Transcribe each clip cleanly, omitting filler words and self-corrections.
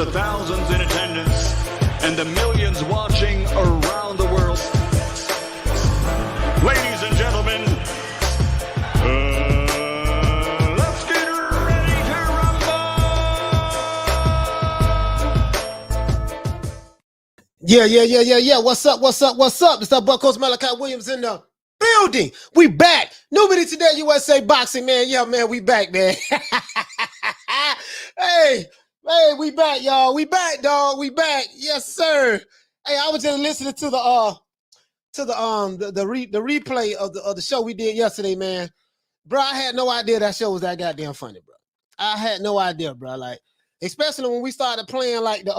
the thousands in attendance and the millions watching around the world. Ladies and gentlemen, let's get ready to rumble! Yeah. What's up? It's that Buck Coach Malachi Williams in the building. We back. Nobody today, USA Boxing, man. Yeah, man, we back, man. Hey, we back, y'all. We back, dog. We back. Yes, sir. Hey, I was just listening to the replay of the show we did yesterday, man. Bro, I had no idea that show was that goddamn funny, bro. I had no idea, bro. Like, especially when we started playing like the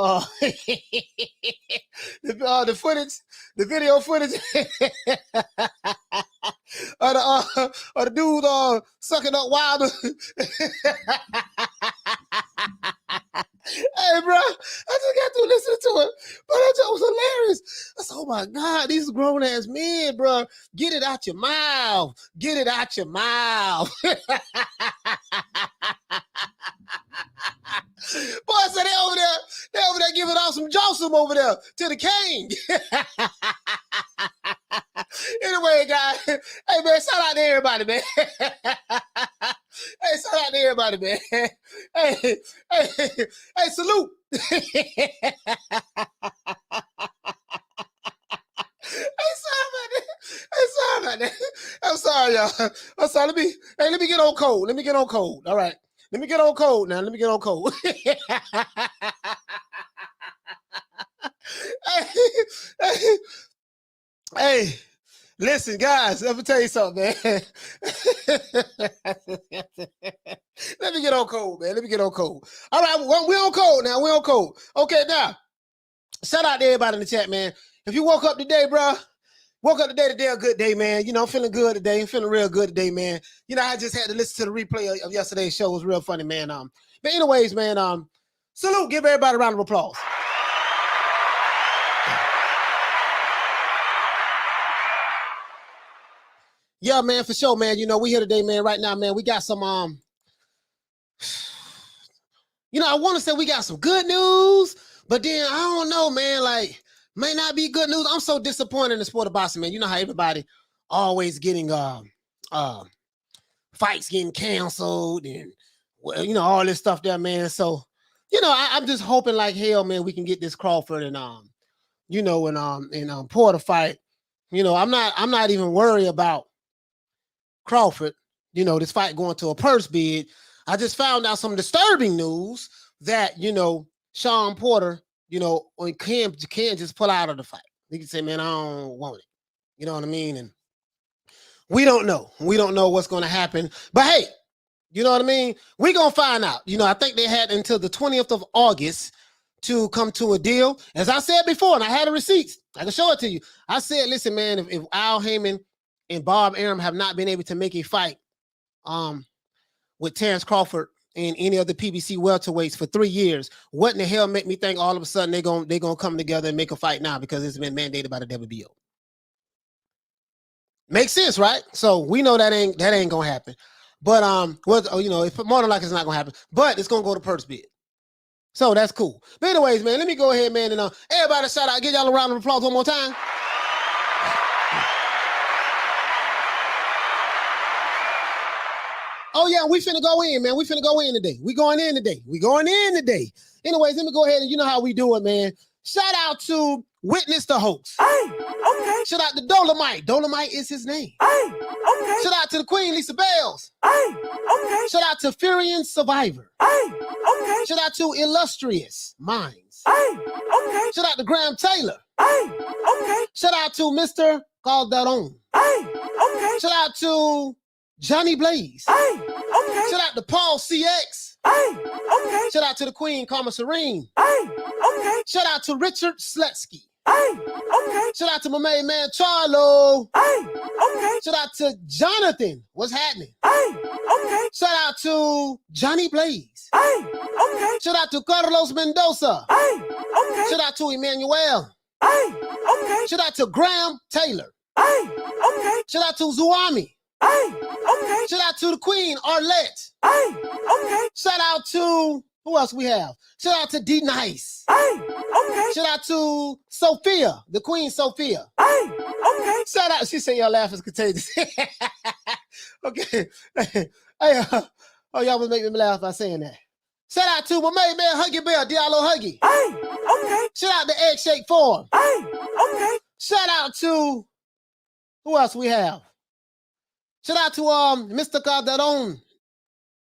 footage, the video footage of the dude sucking up Wilder. Hey, bro, I just got to listen to it, but that joke was hilarious. I said, oh my God, these grown ass men, bro, get it out your mouth. Get it out your mouth. Boy, so they over there giving out some Joseph over there to the king. Anyway, guys, hey man, shout out to everybody, man. Hey, shout out to everybody, man. Hey, salute. Sorry about that. I'm sorry, y'all. I'm sorry. Let me get on cold. All right. Let me get on cold now. Hey, listen, guys, let me tell you something, man. Let me get on cold, man. All right, we're on cold now. Okay, now, shout out to everybody in the chat, man. If you woke up today, bro, today a good day, man. You know, I'm feeling good today. I'm feeling real good today, man. You know, I just had to listen to the replay of yesterday's show. It was real funny, man. But anyways, man, salute. Give everybody a round of applause. Yeah, man, for sure, man. You know, we here today, man. Right now, man, we got some, you know, I want to say we got some good news, but then I don't know, man, like, may not be good news. I'm so disappointed in the sport of boxing, man. You know how everybody always getting, fights getting canceled and, well, you know, all this stuff there, man. So, you know, I'm just hoping like hell, man, we can get this Crawford and, you know, and Porter fight. You know, I'm not even worried about Crawford, you know, this fight going to a purse bid. I just found out some disturbing news that, you know, Shawn Porter, you know, can just pull out of the fight. He can say, man, I don't want it. You know what I mean? And we don't know. We don't know what's going to happen. But hey, you know what I mean? We're going to find out. You know, I think they had until the 20th of August to come to a deal. As I said before, and I had the receipts. I can show it to you. I said, listen, man, if Al Haymon and Bob Arum have not been able to make a fight with Terence Crawford and any other PBC welterweights for 3 years, what in the hell make me think all of a sudden they're gonna come together and make a fight now because it's been mandated by the WBO? Makes sense, right? So we know that ain't gonna happen. But well, you know, it's more than likely it's not gonna happen, but it's gonna go to purse bid. So that's cool. But anyways, man, let me go ahead, man, and everybody shout out, give y'all a round of applause one more time. Oh, yeah, we finna go in, man. We finna go in today. We going in today. Anyways, let me go ahead and you know how we do it, man. Shout out to Witness the Hoax. Hey, okay. Shout out to Dolomite. Dolomite is his name. Hey, okay. Shout out to the Queen, Lisa Bells. Hey, okay. Shout out to Furian Survivor. Hey, okay. Shout out to Illustrious Minds. Hey, okay. Shout out to Graham Taylor. Hey, okay. Shout out to Mr. Calderon. Hey, okay. Shout out to Johnny Blaze. Hey, okay. Shout out to Paul CX. Hey, okay. Shout out to the Queen, Karma Serene. Hey, okay. Shout out to Richard Sletsky. Hey, okay. Shout out to my main man, Charlo. Hey, okay. Shout out to Jonathan. What's happening? Hey, okay. Shout out to Johnny Blaze. Hey, okay. Shout out to Carlos Mendoza. Hey, okay. Shout out to Emmanuel. Hey, okay. Shout out to Graham Taylor. Hey, okay. Shout out to Zuami. Hey, okay. Shout out to the Queen, Arlette. Hey, okay. Shout out to Who else we have? Shout out to D Nice. Hey, okay. Shout out to Sophia, the Queen Sophia. Hey, okay. Shout out. She said your laugh is contagious. Okay. Hey, oh, y'all was making me laugh by saying that. Shout out to my main man, Huggy Bear, Diallo Huggy. Hey, okay. Shout out to Egg Shake Farm. Hey, okay. Shout out to, who else we have? Shout out to Mr. Calderon,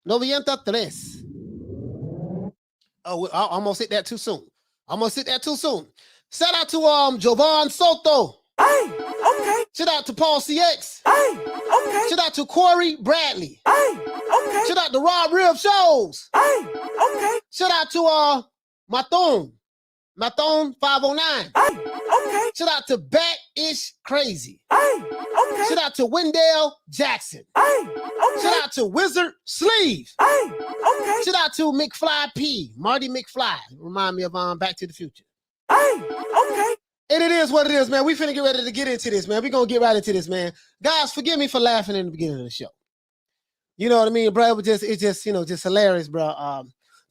93. Oh, I almost hit that too soon. Shout out to Jovan Soto. Hey, okay. Shout out to Paul CX. Hey, okay. Shout out to Corey Bradley. Hey, okay. Shout out to Rob Rib Shows. Hey, okay. Shout out to Maton 509. Hey, okay. Shout out to Bat-ish Crazy. Hey, okay. Shout out to Wendell Jackson. Hey, okay. Shout out to Wizard Sleeve. Hey, okay. Shout out to McFly P. Marty McFly. Remind me of Back to the Future. Hey, okay. And it is what it is, man. We finna get ready to get into this, man. We gonna get right into this, man. Guys, forgive me for laughing in the beginning of the show. You know what I mean, bro? It's just, you know, just hilarious, bro.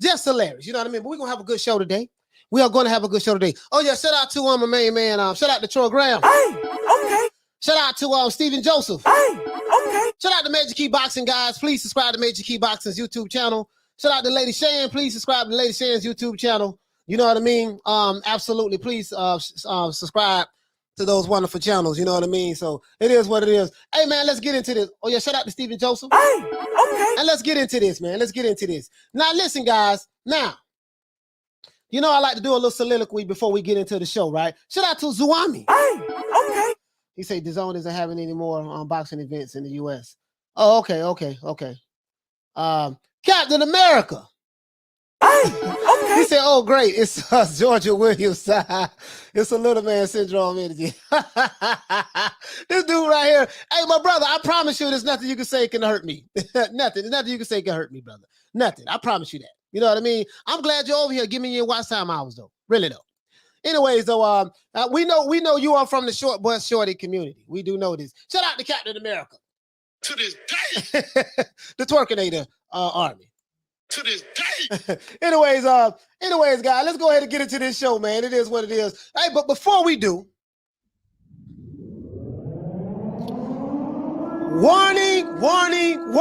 Just hilarious. You know what I mean? But we're gonna have a good show today. We are gonna have a good show today. Oh yeah, shout out to my main man. Shout out to Troy Graham. Hey, okay. Shout out to Stephen Joseph. Hey, okay. Shout out to Major Key Boxing, guys. Please subscribe to Major Key Boxing's YouTube channel. Shout out to Lady Shan. Please subscribe to Lady Shan's YouTube channel. You know what I mean? Absolutely. Please subscribe to those wonderful channels. You know what I mean? So it is what it is. Hey, man, let's get into this. Oh, yeah, shout out to Stephen Joseph. Hey, okay. And let's get into this, man. Let's get into this. Now, listen, guys. Now, you know I like to do a little soliloquy before we get into the show, right? Shout out to Zuami. Hey, okay. He said DAZN isn't having any more boxing events in the U.S. Oh, okay. Captain America. Hey, okay. He said, oh, great. It's Georgia Williams. It's a little man syndrome energy. This dude right here. Hey, my brother, I promise you there's nothing you can say can hurt me. Nothing. There's nothing you can say can hurt me, brother. Nothing. I promise you that. You know what I mean? I'm glad you're over here giving me your watch time hours, though. Really, though. Anyways, though, we know you are from the short bus shorty community. We do know this. Shout out to Captain America. To this day. The Twerkinator Army. To this day. Anyways, guys, let's go ahead and get into this show, man. It is what it is. Hey, but before we do,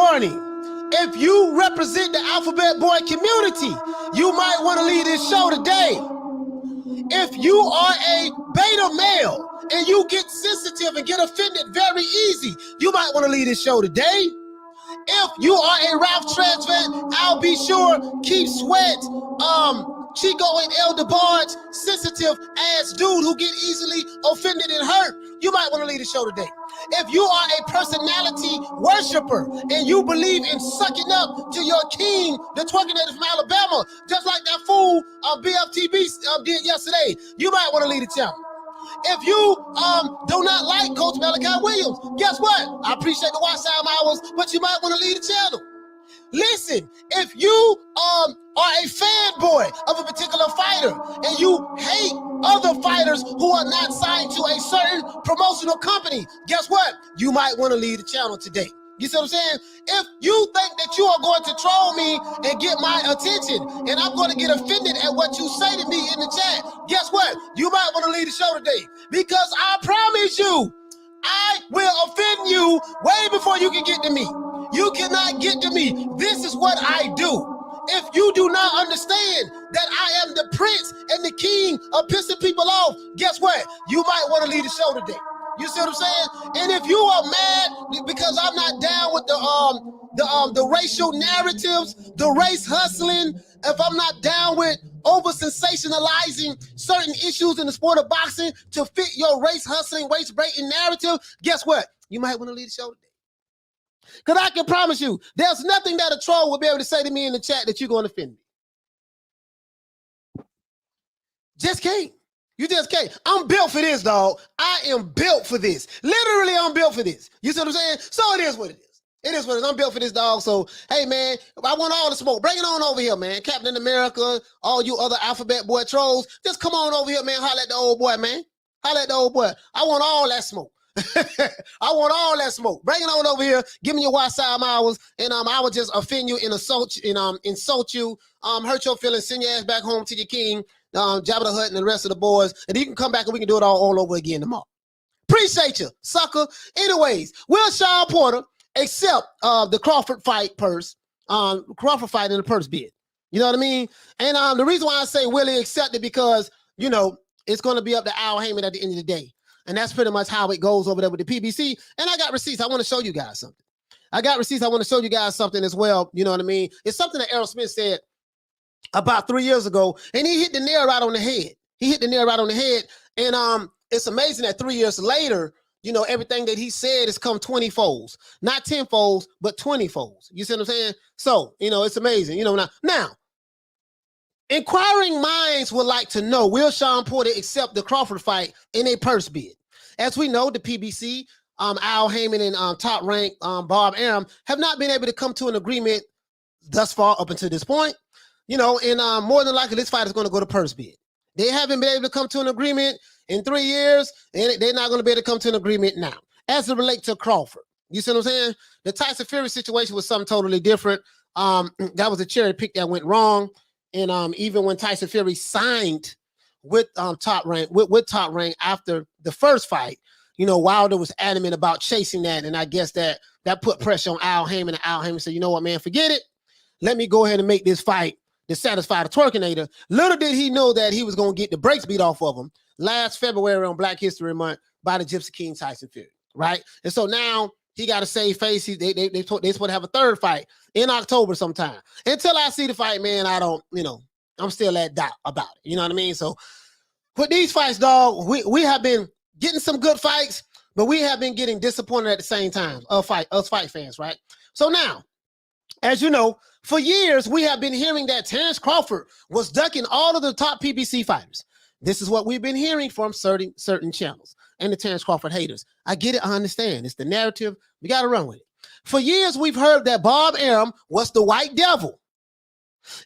warning. If you represent the Alphabet Boy community, you might want to leave this show today. If you are a beta male and you get sensitive and get offended very easy, you might want to leave this show today. If you are a Ralph Trans fan, I'll be sure Keep Sweat, Chico and El DeBarge, sensitive ass dude who get easily offended and hurt, you might want to leave the show today. If you are a personality worshiper and you believe in sucking up to your king, the Twerkinator from Alabama, just like that fool BFTB did yesterday, you might want to leave the channel. If you do not like Coach Malachi Williams, guess what? I appreciate the watch time hours, but you might want to leave the channel. Listen, if you are a fanboy of a particular fighter and you hate other fighters who are not signed to a certain promotional company, guess what? You might want to leave the channel today. You see what I'm saying? If you think that you are going to troll me and get my attention and I'm going to get offended at what you say to me in the chat, guess what? You might want to leave the show today, because I promise you, I will offend you way before you can get to me. You cannot get to me. This is what I do. If you do not understand that I am the prince and the king of pissing people off, guess what? You might want to leave the show today. You see what I'm saying? And if you are mad because I'm not down with the racial narratives, the race hustling, if I'm not down with over sensationalizing certain issues in the sport of boxing to fit your race hustling, race baiting narrative, guess what? You might want to leave the show today. Because I can promise you, there's nothing that a troll will be able to say to me in the chat that you're going to offend me. Just can't. You just can't. I'm built for this, dog. I am built for this. Literally, I'm built for this. You see what I'm saying? So it is what it is. It is what it is. I'm built for this, dog. So, hey, man, I want all the smoke. Bring it on over here, man. Captain America, all you other Alphabet Boy trolls, just come on over here, man. Holla at the old boy, man. Holla at the old boy. I want all that smoke. I want all that smoke. Bring it on over here. Give me your watch time hours, and I will just offend you and insult you, hurt your feelings, send your ass back home to your king, Jabba the Hutt and the rest of the boys, and you can come back and we can do it all over again tomorrow. Appreciate you, sucker. Anyways, will Shawn Porter accept the Crawford fight purse, Crawford fight in the purse bid? You know what I mean? And the reason why I say will he accept it, because, you know, it's going to be up to Al Haymon at the end of the day. And that's pretty much how it goes over there with the PBC. And I got receipts. I want to show you guys something. I got receipts. I want to show you guys something as well. You know what I mean? It's something that Errol Smith said about 3 years ago, and he hit the nail right on the head. He hit the nail right on the head. And it's amazing that 3 years later, you know, everything that he said has come 20 folds. Not 10 folds, but 20 folds. You see what I'm saying? So, you know, it's amazing. You know, now, inquiring minds would like to know, will Shawn Porter accept the Crawford fight in a purse bid? As we know, the PBC, Al Haymon and top rank Bob Arum have not been able to come to an agreement thus far up until this point. You know, and more than likely, this fight is going to go to purse bid. They haven't been able to come to an agreement in 3 years, and they're not going to be able to come to an agreement now. As it relates to Crawford, you see what I'm saying? The Tyson Fury situation was something totally different. That was a cherry pick that went wrong. And even when Tyson Fury signed with top rank with top rank after the first fight, you know, Wilder was adamant about chasing that, and I guess that put pressure on Al Haymon, and Al Haymon said, you know what, man, forget it. Let me go ahead and make this fight to satisfy the Twerkinator. Little did he know that he was going to get the brakes beat off of him last February on Black History Month by the Gypsy King Tyson Fury, right? And so now he got to save face. They supposed to have a third fight in October sometime. Until I see the fight, man, I don't, you know, I'm still at doubt about it. You know what I mean? So with these fights, dog, we have been getting some good fights, but we have been getting disappointed at the same time, us fight fans, right? So now, as you know, for years, we have been hearing that Terence Crawford was ducking all of the top PBC fighters. This is what we've been hearing from certain channels and the Terence Crawford haters. I get it. I understand. It's the narrative. We got to run with it. For years, we've heard that Bob Arum was the white devil,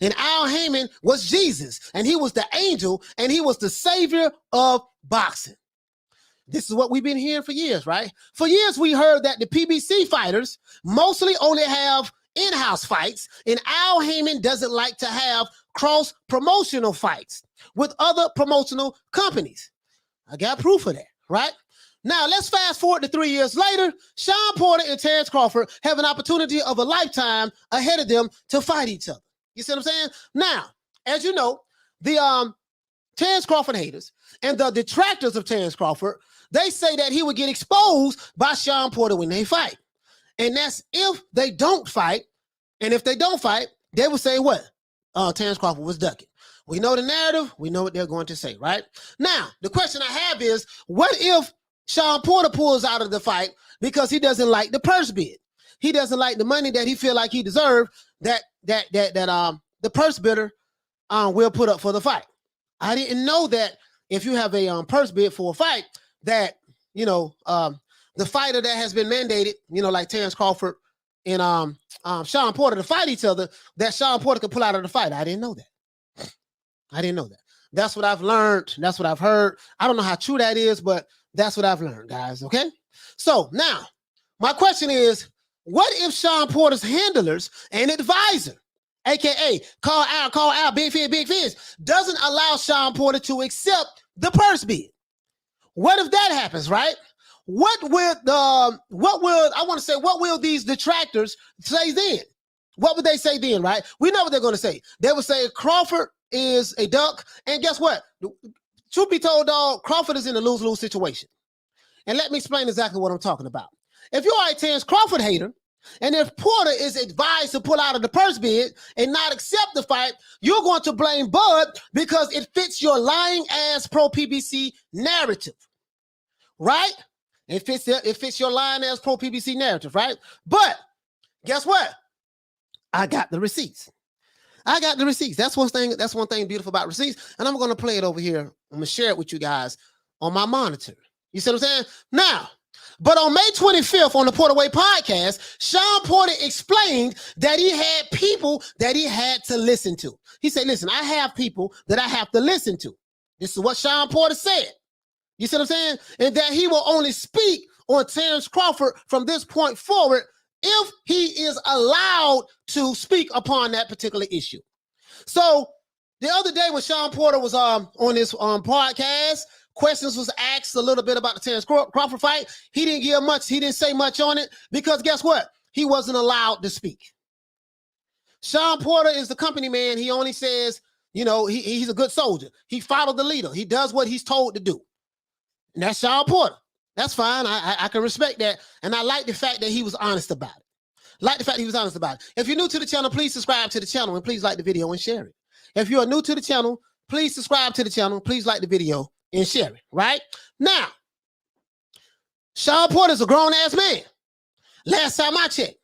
and Al Haymon was Jesus, and he was the angel, and he was the savior of boxing. This is what we've been hearing for years, right? For years, we heard that the PBC fighters mostly only have in-house fights, and Al Haymon doesn't like to have cross-promotional fights with other promotional companies. I got proof of that, right? Now, let's fast forward to 3 years later. Shawn Porter and Terence Crawford have an opportunity of a lifetime ahead of them to fight each other. You see what I'm saying? Now, as you know, the Terence Crawford haters and the detractors of Terence Crawford, they say that he would get exposed by Shawn Porter when they fight. And that's if they don't fight. And if they don't fight, they will say what? Terence Crawford was ducking. We know the narrative. We know what they're going to say, right? Now, the question I have is, what if Shawn Porter pulls out of the fight because he doesn't like the purse bid? He doesn't like the money that he feel like he deserved that the purse bidder will put up for the fight. I didn't know that if you have a purse bid for a fight, that, you know, the fighter that has been mandated, you know, like Terence Crawford and Shawn Porter to fight each other, that Shawn Porter could pull out of the fight. I didn't know that. I didn't know that. That's what I've learned. That's what I've heard. I don't know how true that is, but that's what I've learned, guys. Okay. So now my question is, what if Shawn Porter's handlers and advisor, aka call out, big fish, doesn't allow Shawn Porter to accept the purse bid? What if that happens, right? What will these detractors say then? What would they say then, right? We know what they're going to say. They would say Crawford is a duck. And guess what? Truth be told, dog, Crawford is in a lose-lose situation. And let me explain exactly what I'm talking about. If you are a Terence Crawford hater, and if Porter is advised to pull out of the purse bid and not accept the fight, you're going to blame Bud because it fits your lying ass pro PBC narrative, right? It fits your lying ass pro PBC narrative, right? But guess what? I got the receipts. I got the receipts. That's one thing beautiful about receipts. And I'm going to play it over here. I'm going to share it with you guys on my monitor. You see what I'm saying? Now, but on May 25th on the Porter Way podcast, Shawn Porter explained that he had people that he had to listen to. He said, listen, I have people that I have to listen to. This is what Shawn Porter said. You see what I'm saying? And that he will only speak on Terence Crawford from this point forward if he is allowed to speak upon that particular issue. So the other day when Shawn Porter was on this podcast, questions was asked a little bit about the Terence Crawford fight. He didn't give much. He didn't say much on it because guess what? He wasn't allowed to speak. Shawn Porter is the company man. He only says, you know, he's a good soldier. He followed the leader. He does what he's told to do. And that's Shawn Porter. That's fine. I can respect that. And I like the fact that he was honest about it. If you're new to the channel, please subscribe to the channel and please like the video and share it. If you are new to the channel, please subscribe to the channel. Please like the video and share it, right? Now, Shawn Porter is a grown-ass man. Last time I checked,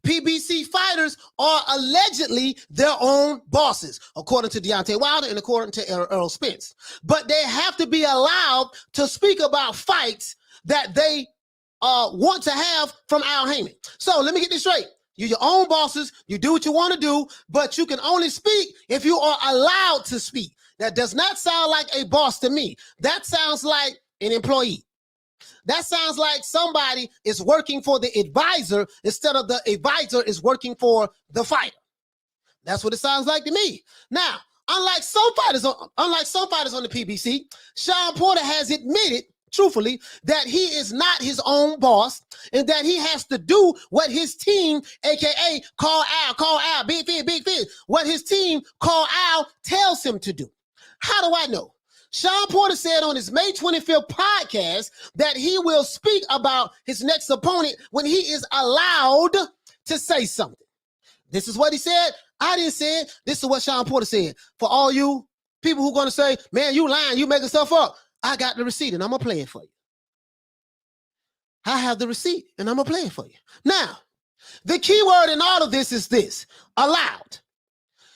PBC fighters are allegedly their own bosses, according to Deontay Wilder and according to Earl Spence. But they have to be allowed to speak about fights that they want to have from Al Haymon. So let me get this straight. You're your own bosses. You do what you want to do, but you can only speak if you are allowed to speak. That does not sound like a boss to me. That sounds like an employee. That sounds like somebody is working for the advisor instead of the advisor is working for the fighter. That's what it sounds like to me. Now, unlike some fighters on the PBC, Shawn Porter has admitted truthfully that he is not his own boss and that he has to do what his team, aka Call Al, Big Fish, what his team, Call Al, tells him to do. How do I know? Shawn Porter said on his May 25th podcast that he will speak about his next opponent when he is allowed to say something. This is what he said. I didn't say it. This is what Shawn Porter said. For all you people who are going to say, man, you lying, you making stuff up. I got the receipt and I'm going to play it for you. I have the receipt and I'm going to play it for you. Now, the key word in all of this is this, allowed.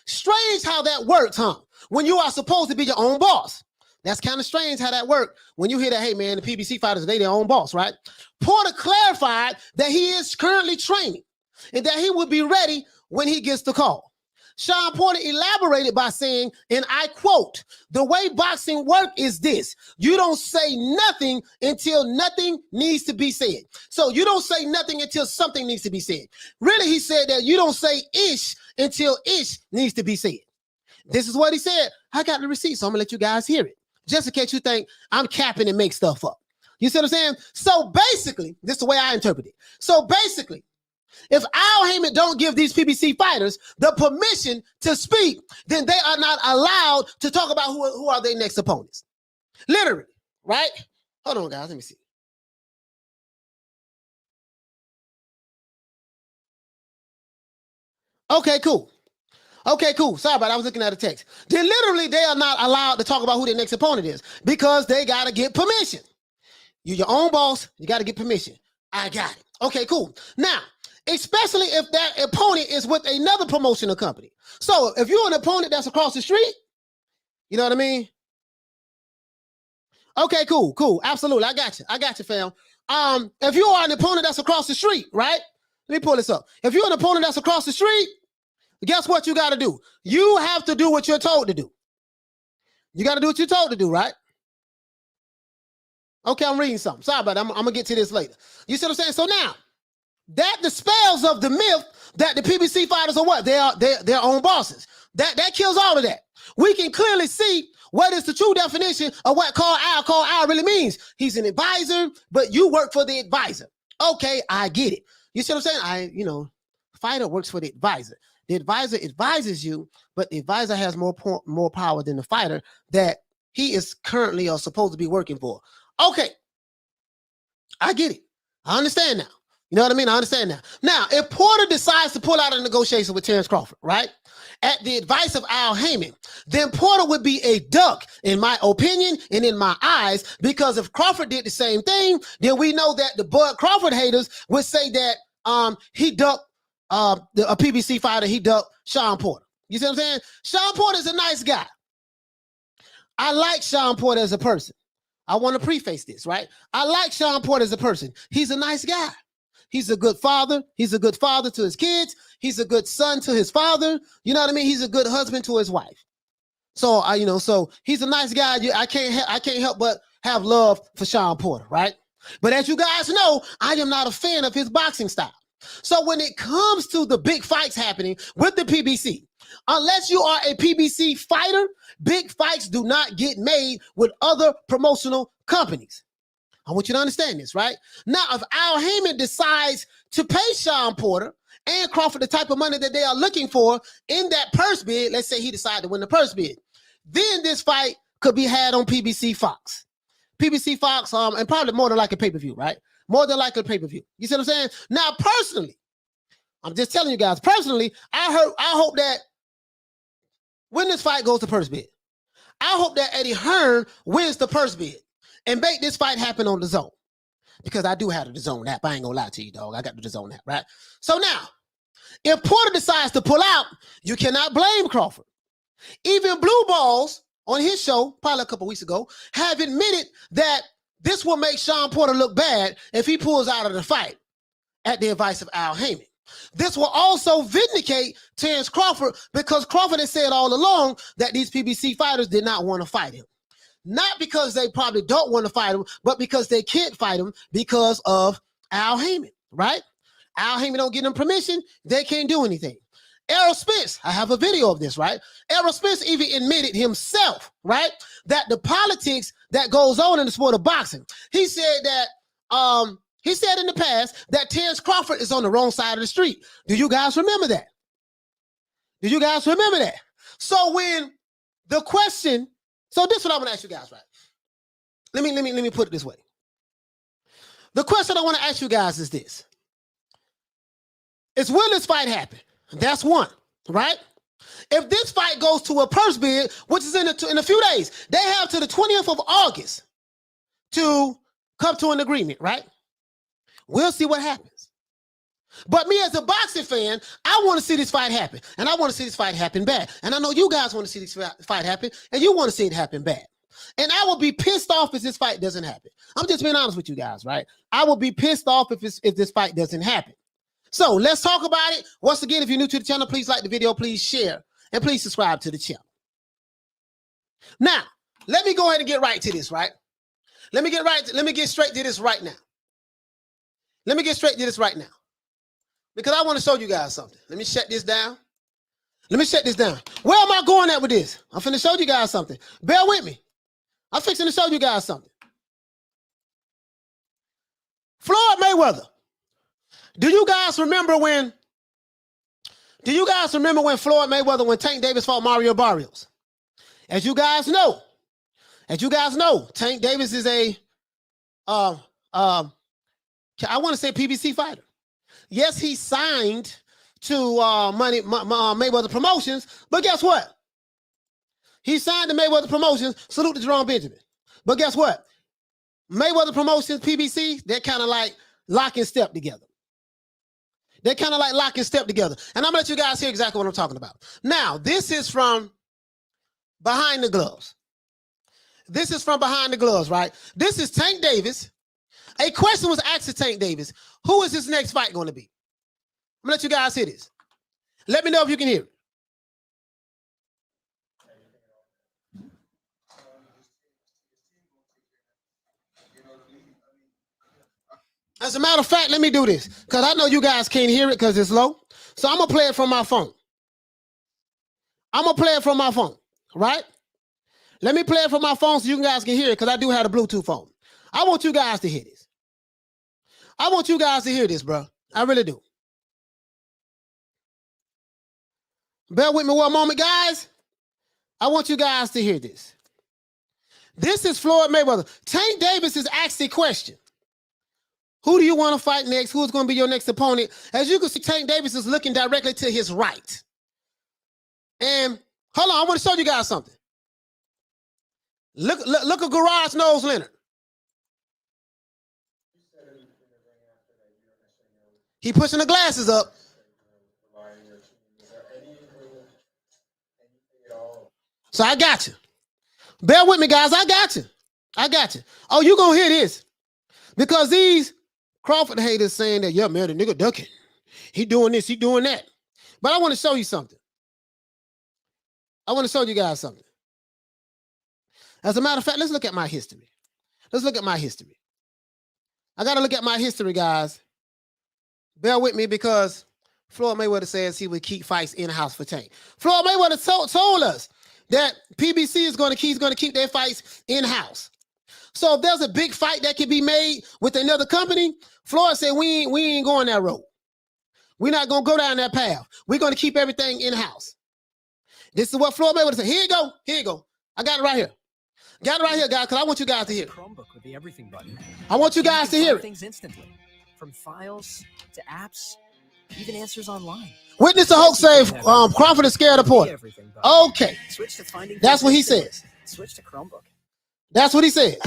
Strange how that works, huh? When you are supposed to be your own boss. That's kind of strange how that worked. When you hear that, hey, man, the PBC fighters, they their own boss, right? Porter clarified that he is currently training and that he will be ready when he gets the call. Shawn Porter elaborated by saying, and I quote, the way boxing work is this. You don't say nothing until nothing needs to be said. So you don't say nothing until something needs to be said. Really, he said that you don't say ish until ish needs to be said. This is what he said. I got the receipt, so I'm going to let you guys hear it. Just in case you think I'm capping and make stuff up. You see what I'm saying? So basically, this is the way I interpret it. So basically, if Al Haymon don't give these PBC fighters the permission to speak, then they are not allowed to talk about who are their next opponents. Literally, right? Hold on, guys. Let me see. Okay, cool. Okay, cool. Sorry about that. I was looking at the text. Then literally, they are not allowed to talk about who their next opponent is because they got to get permission. You're your own boss. You got to get permission. I got it. Okay, cool. Now, especially if that opponent is with another promotional company. So if you're an opponent that's across the street, you know what I mean? Okay, cool. Absolutely. I got you, fam. If you are an opponent that's across the street, right? Let me pull this up. If you're an opponent that's across the street, guess what you got to do? You have to do what you're told to do. You got to do what you're told to do, right? Okay, I'm reading something. Sorry about that. I'm going to get to this later. You see what I'm saying? So now, that dispels of the myth that the PBC fighters are what? They are their own bosses. That kills all of that. We can clearly see what is the true definition of what Call Al really means. He's an advisor, but you work for the advisor. Okay, I get it. You see what I'm saying? Fighter works for the advisor. The advisor advises you, but the advisor has more power than the fighter that he is currently or supposed to be working for. Okay, I get it. I understand now. You know what I mean? I understand now. Now, if Porter decides to pull out a negotiation with Terence Crawford, right, at the advice of Al Haymon, then Porter would be a duck, in my opinion and in my eyes, because if Crawford did the same thing, then we know that the Bud Crawford haters would say that he ducked a PBC fighter, he ducked Shawn Porter. You see what I'm saying? Shawn Porter is a nice guy. I like Shawn Porter as a person. I want to preface this, right? I like Shawn Porter as a person. He's a nice guy. He's a good father. He's a good father to his kids. He's a good son to his father. You know what I mean? He's a good husband to his wife. So so he's a nice guy. I can't help but have love for Shawn Porter, right? But as you guys know, I am not a fan of his boxing style. So when it comes to the big fights happening with the PBC, unless you are a PBC fighter, big fights do not get made with other promotional companies. I want you to understand this, right? Now, if Al Haymon decides to pay Shawn Porter and Crawford the type of money that they are looking for in that purse bid, let's say he decided to win the purse bid, then this fight could be had on PBC Fox. PBC Fox, and probably more than likely pay-per-view, right? More than likely pay-per-view. You see what I'm saying? Now, personally, I'm just telling you guys, personally, I hope that when this fight goes to purse bid, I hope that Eddie Hearn wins the purse bid and make this fight happen on the Zone. Because I do have the Zone app. I ain't gonna lie to you, dog. I got the Zone app, right? So now, if Porter decides to pull out, you cannot blame Crawford. Even Blue Balls on his show, probably a couple weeks ago, have admitted that this will make Shawn Porter look bad if he pulls out of the fight at the advice of Al Haymon. This will also vindicate Terence Crawford because Crawford has said all along that these PBC fighters did not want to fight him. Not because they probably don't want to fight him, but because they can't fight him because of Al Haymon, right? Al Haymon don't give them permission. They can't do anything. Errol Spence, I have a video of this, right? Errol Spence even admitted himself, right, that the politics that goes on in the sport of boxing. He said that, he said in the past that Terence Crawford is on the wrong side of the street. Do you guys remember that? Do you guys remember that? So when the question, so this is what I want to ask you guys, right? Let me put it this way. The question I want to ask you guys is this: will this fight happen? That's one, right? If this fight goes to a purse bid, which is in a few days, they have to the 20th of August to come to an agreement, right? We'll see what happens. But me as a boxing fan, I want to see this fight happen, and I want to see this fight happen bad. And I know you guys want to see this fight happen, and you want to see it happen bad. And I will be pissed off if this fight doesn't happen. I'm just being honest with you guys, right? I will be pissed off if this fight doesn't happen. So let's talk about it. Once again, if you're new to the channel, please like the video, please share, and please subscribe to the channel. Now, let me go ahead and get right to this, right? Let me get straight to this right now. Let me get straight to this right now. Because I want to show you guys something. Let me shut this down. Let me shut this down. Where am I going at with this? I'm finna show you guys something. Bear with me. I'm fixing to show you guys something. Floyd Mayweather. Do you guys remember when Floyd Mayweather, when Tank Davis fought Mario Barrios? As you guys know, Tank Davis is a I want to say PBC fighter. Yes, he signed to Mayweather Promotions, but guess what? He signed to Mayweather Promotions. Salute to Jerome Benjamin. But guess what? Mayweather Promotions, PBC, they're kind of like lock and step together. They're kind of like lock and step together. And I'm going to let you guys hear exactly what I'm talking about. Now, this is from behind the gloves. This is from behind the gloves, right? This is Tank Davis. A question was asked to Tank Davis. Who is his next fight going to be? I'm going to let you guys hear this. Let me know if you can hear it. As a matter of fact, let me do this, because I know you guys can't hear it because it's low. So I'm going to play it from my phone. Right? Let me play it from my phone so you guys can hear it, because I do have a Bluetooth phone. I want you guys to hear this. I want you guys to hear this, bro. I really do. Bear with me one moment, guys. I want you guys to hear this. This is Floyd Mayweather. Tank Davis is asked a question. Who do you want to fight next? Who's going to be your next opponent? As you can see, Tank Davis is looking directly to his right. And hold on, I want to show you guys something. Look at Garage Nose Leonard. He pushing the glasses up. So I got you. Bear with me, guys. I got you. Oh, you going to hear this. Because these Crawford haters saying that, yeah, man, the nigga ducking. He doing this, he doing that. But I want to show you something. I want to show you guys something. As a matter of fact, let's look at my history. I got to look at my history, guys. Bear with me because Floyd Mayweather says he would keep fights in-house for Tank. Floyd Mayweather told us that PBC is going to keep their fights in-house. So if there's a big fight that can be made with another company, Floyd said we ain't going that road. We're not going to go down that path. We're going to keep everything in-house. This is what Floyd Mayweather said. Here you go. I got it right here. Got it right here, guys, because I want you guys to hear it. Chromebook with the everything button. I want you guys to hear it. Things instantly, from files to apps, even answers online. Witness the hoax say Crawford is scared of Porter. Okay, Switch to finding. That's what he says. Switch to Chromebook. That's what he said.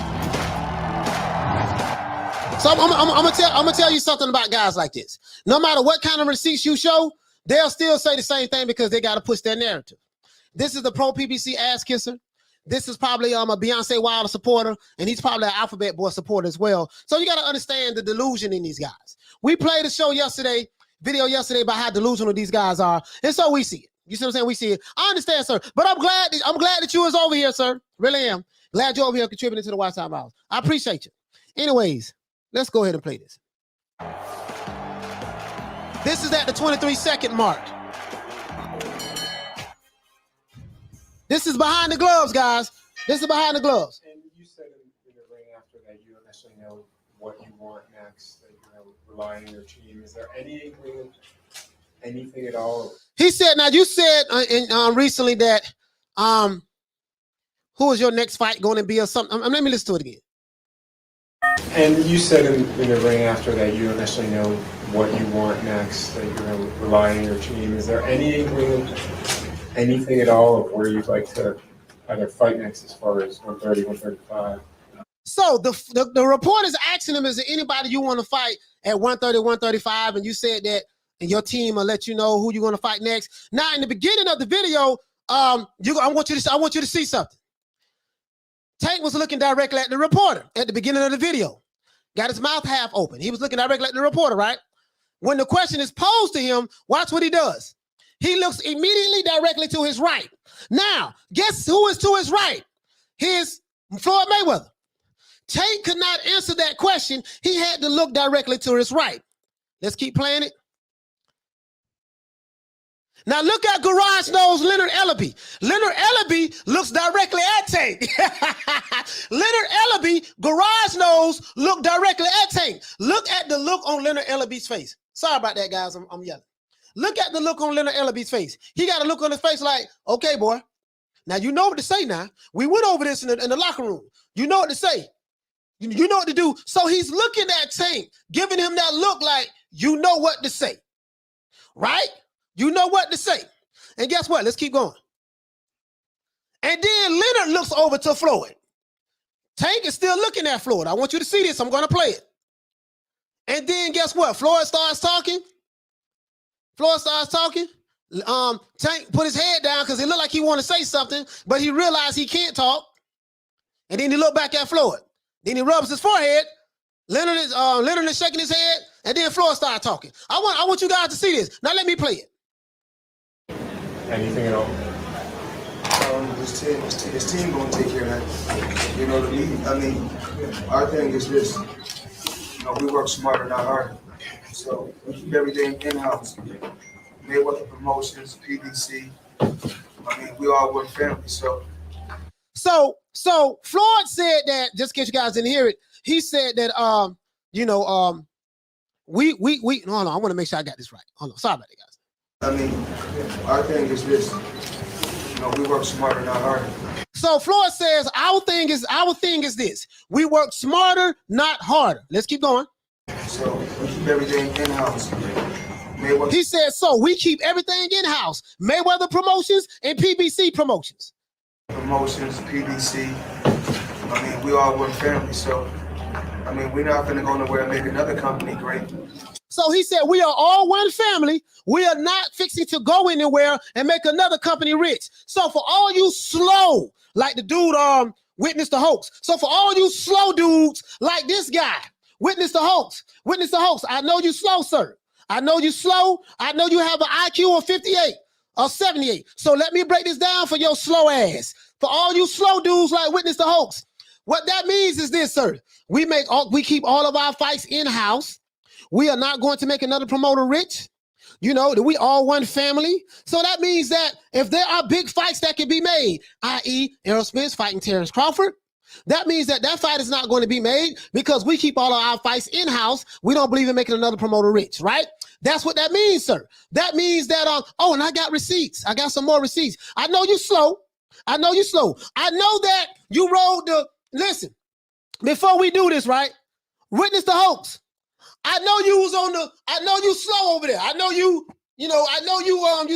So I'm gonna tell you something about guys like this. No matter what kind of receipts you show, they'll still say the same thing because they got to push their narrative. This is the pro PBC ass kisser. This is probably a Beyonce Wilder supporter, and he's probably an Alphabet Boy supporter as well. So you got to understand the delusion in these guys. We played a show yesterday, video yesterday about how delusional these guys are, and so we see it. You see what I'm saying? We see it. I understand, sir, but I'm glad that you was over here, sir. Really am. Glad you're over here contributing to the White Time House. I appreciate you. Anyways, let's go ahead and play this. This is at the 23-second mark. This is behind the gloves, guys. This is behind the gloves. And you said in the ring after that you don't necessarily know what you want next, that you're relying on your team. Is there anything at all? He said, now you said recently that who is your next fight going to be or something? Let me listen to it again. And you said in the ring after that you don't necessarily know what you want next, that you're relying on your team. Is there anything at all of where you'd like to either fight next as far as 130, 135? So the reporter is asking him, is there anybody you want to fight at 130, 135? And you said that and your team will let you know who you're going to fight next. Now, in the beginning of the video, I want you to see something. Tank was looking directly at the reporter at the beginning of the video. Got his mouth half open. He was looking directly at the reporter, right? When the question is posed to him, watch what he does. He looks immediately directly to his right. Now, guess who is to his right? His Floyd Mayweather. Tank could not answer that question. He had to look directly to his right. Let's keep playing it. Now look at Garage Nose Leonard Ellaby. Leonard Ellaby looks directly at Tank. Leonard Ellaby, Garage Nose, look directly at Tank. Look at the look on Leonard Ellaby's face. Sorry about that, guys. I'm yelling. Look at the look on Leonard Ellaby's face. He got a look on his face like, okay, boy. Now you know what to say now. We went over this in the locker room. You know what to say. You know what to do. So he's looking at Tank, giving him that look like, you know what to say. Right? You know what to say. And guess what? Let's keep going. And then Leonard looks over to Floyd. Tank is still looking at Floyd. I want you to see this. I'm going to play it. And then guess what? Floyd starts talking. Tank put his head down because it looked like he wanted to say something, but he realized he can't talk. And then he looked back at Floyd. Then he rubs his forehead. Leonard is shaking his head, and then Floyd started talking. I want you guys to see this. Now let me play it. Anything at all? His team gonna take care of that. You know, our thing is this. We work smarter, not harder. So we keep everything in-house. Mayweather Promotions, PBC. We all work family. So Floyd said that, just in case you guys didn't hear it, he said that hold on, I want to make sure I got this right. Hold on, sorry about it, guys. Our thing is this. We work smarter, not harder. So Floyd says our thing is this. We work smarter, not harder. Let's keep going. So we keep everything in-house. He said, so we keep everything in-house. Mayweather Promotions and PBC Promotions. Promotions, PBC. We all work family. So, we're not going to go nowhere and make another company great. So he said, we are all one family. We are not fixing to go anywhere and make another company rich. So for all you slow, like the dude Witness the Hoax. So for all you slow dudes like this guy, Witness the Hoax. I know you slow, sir. I know you slow. I know you have an IQ of 58 or 78. So let me break this down for your slow ass. For all you slow dudes like Witness the Hoax. What that means is this, sir. We keep all of our fights in-house. We are not going to make another promoter rich. You know, that we all one family. So that means that if there are big fights that can be made, i.e. Errol Spence fighting Terence Crawford, that means that fight is not going to be made because we keep all of our fights in-house. We don't believe in making another promoter rich, right? That's what that means, sir. That means that, and I got receipts. I got some more receipts. I know you're slow. I know that you listen, before we do this, right? Witness the hoax. I know you slow over there. I know you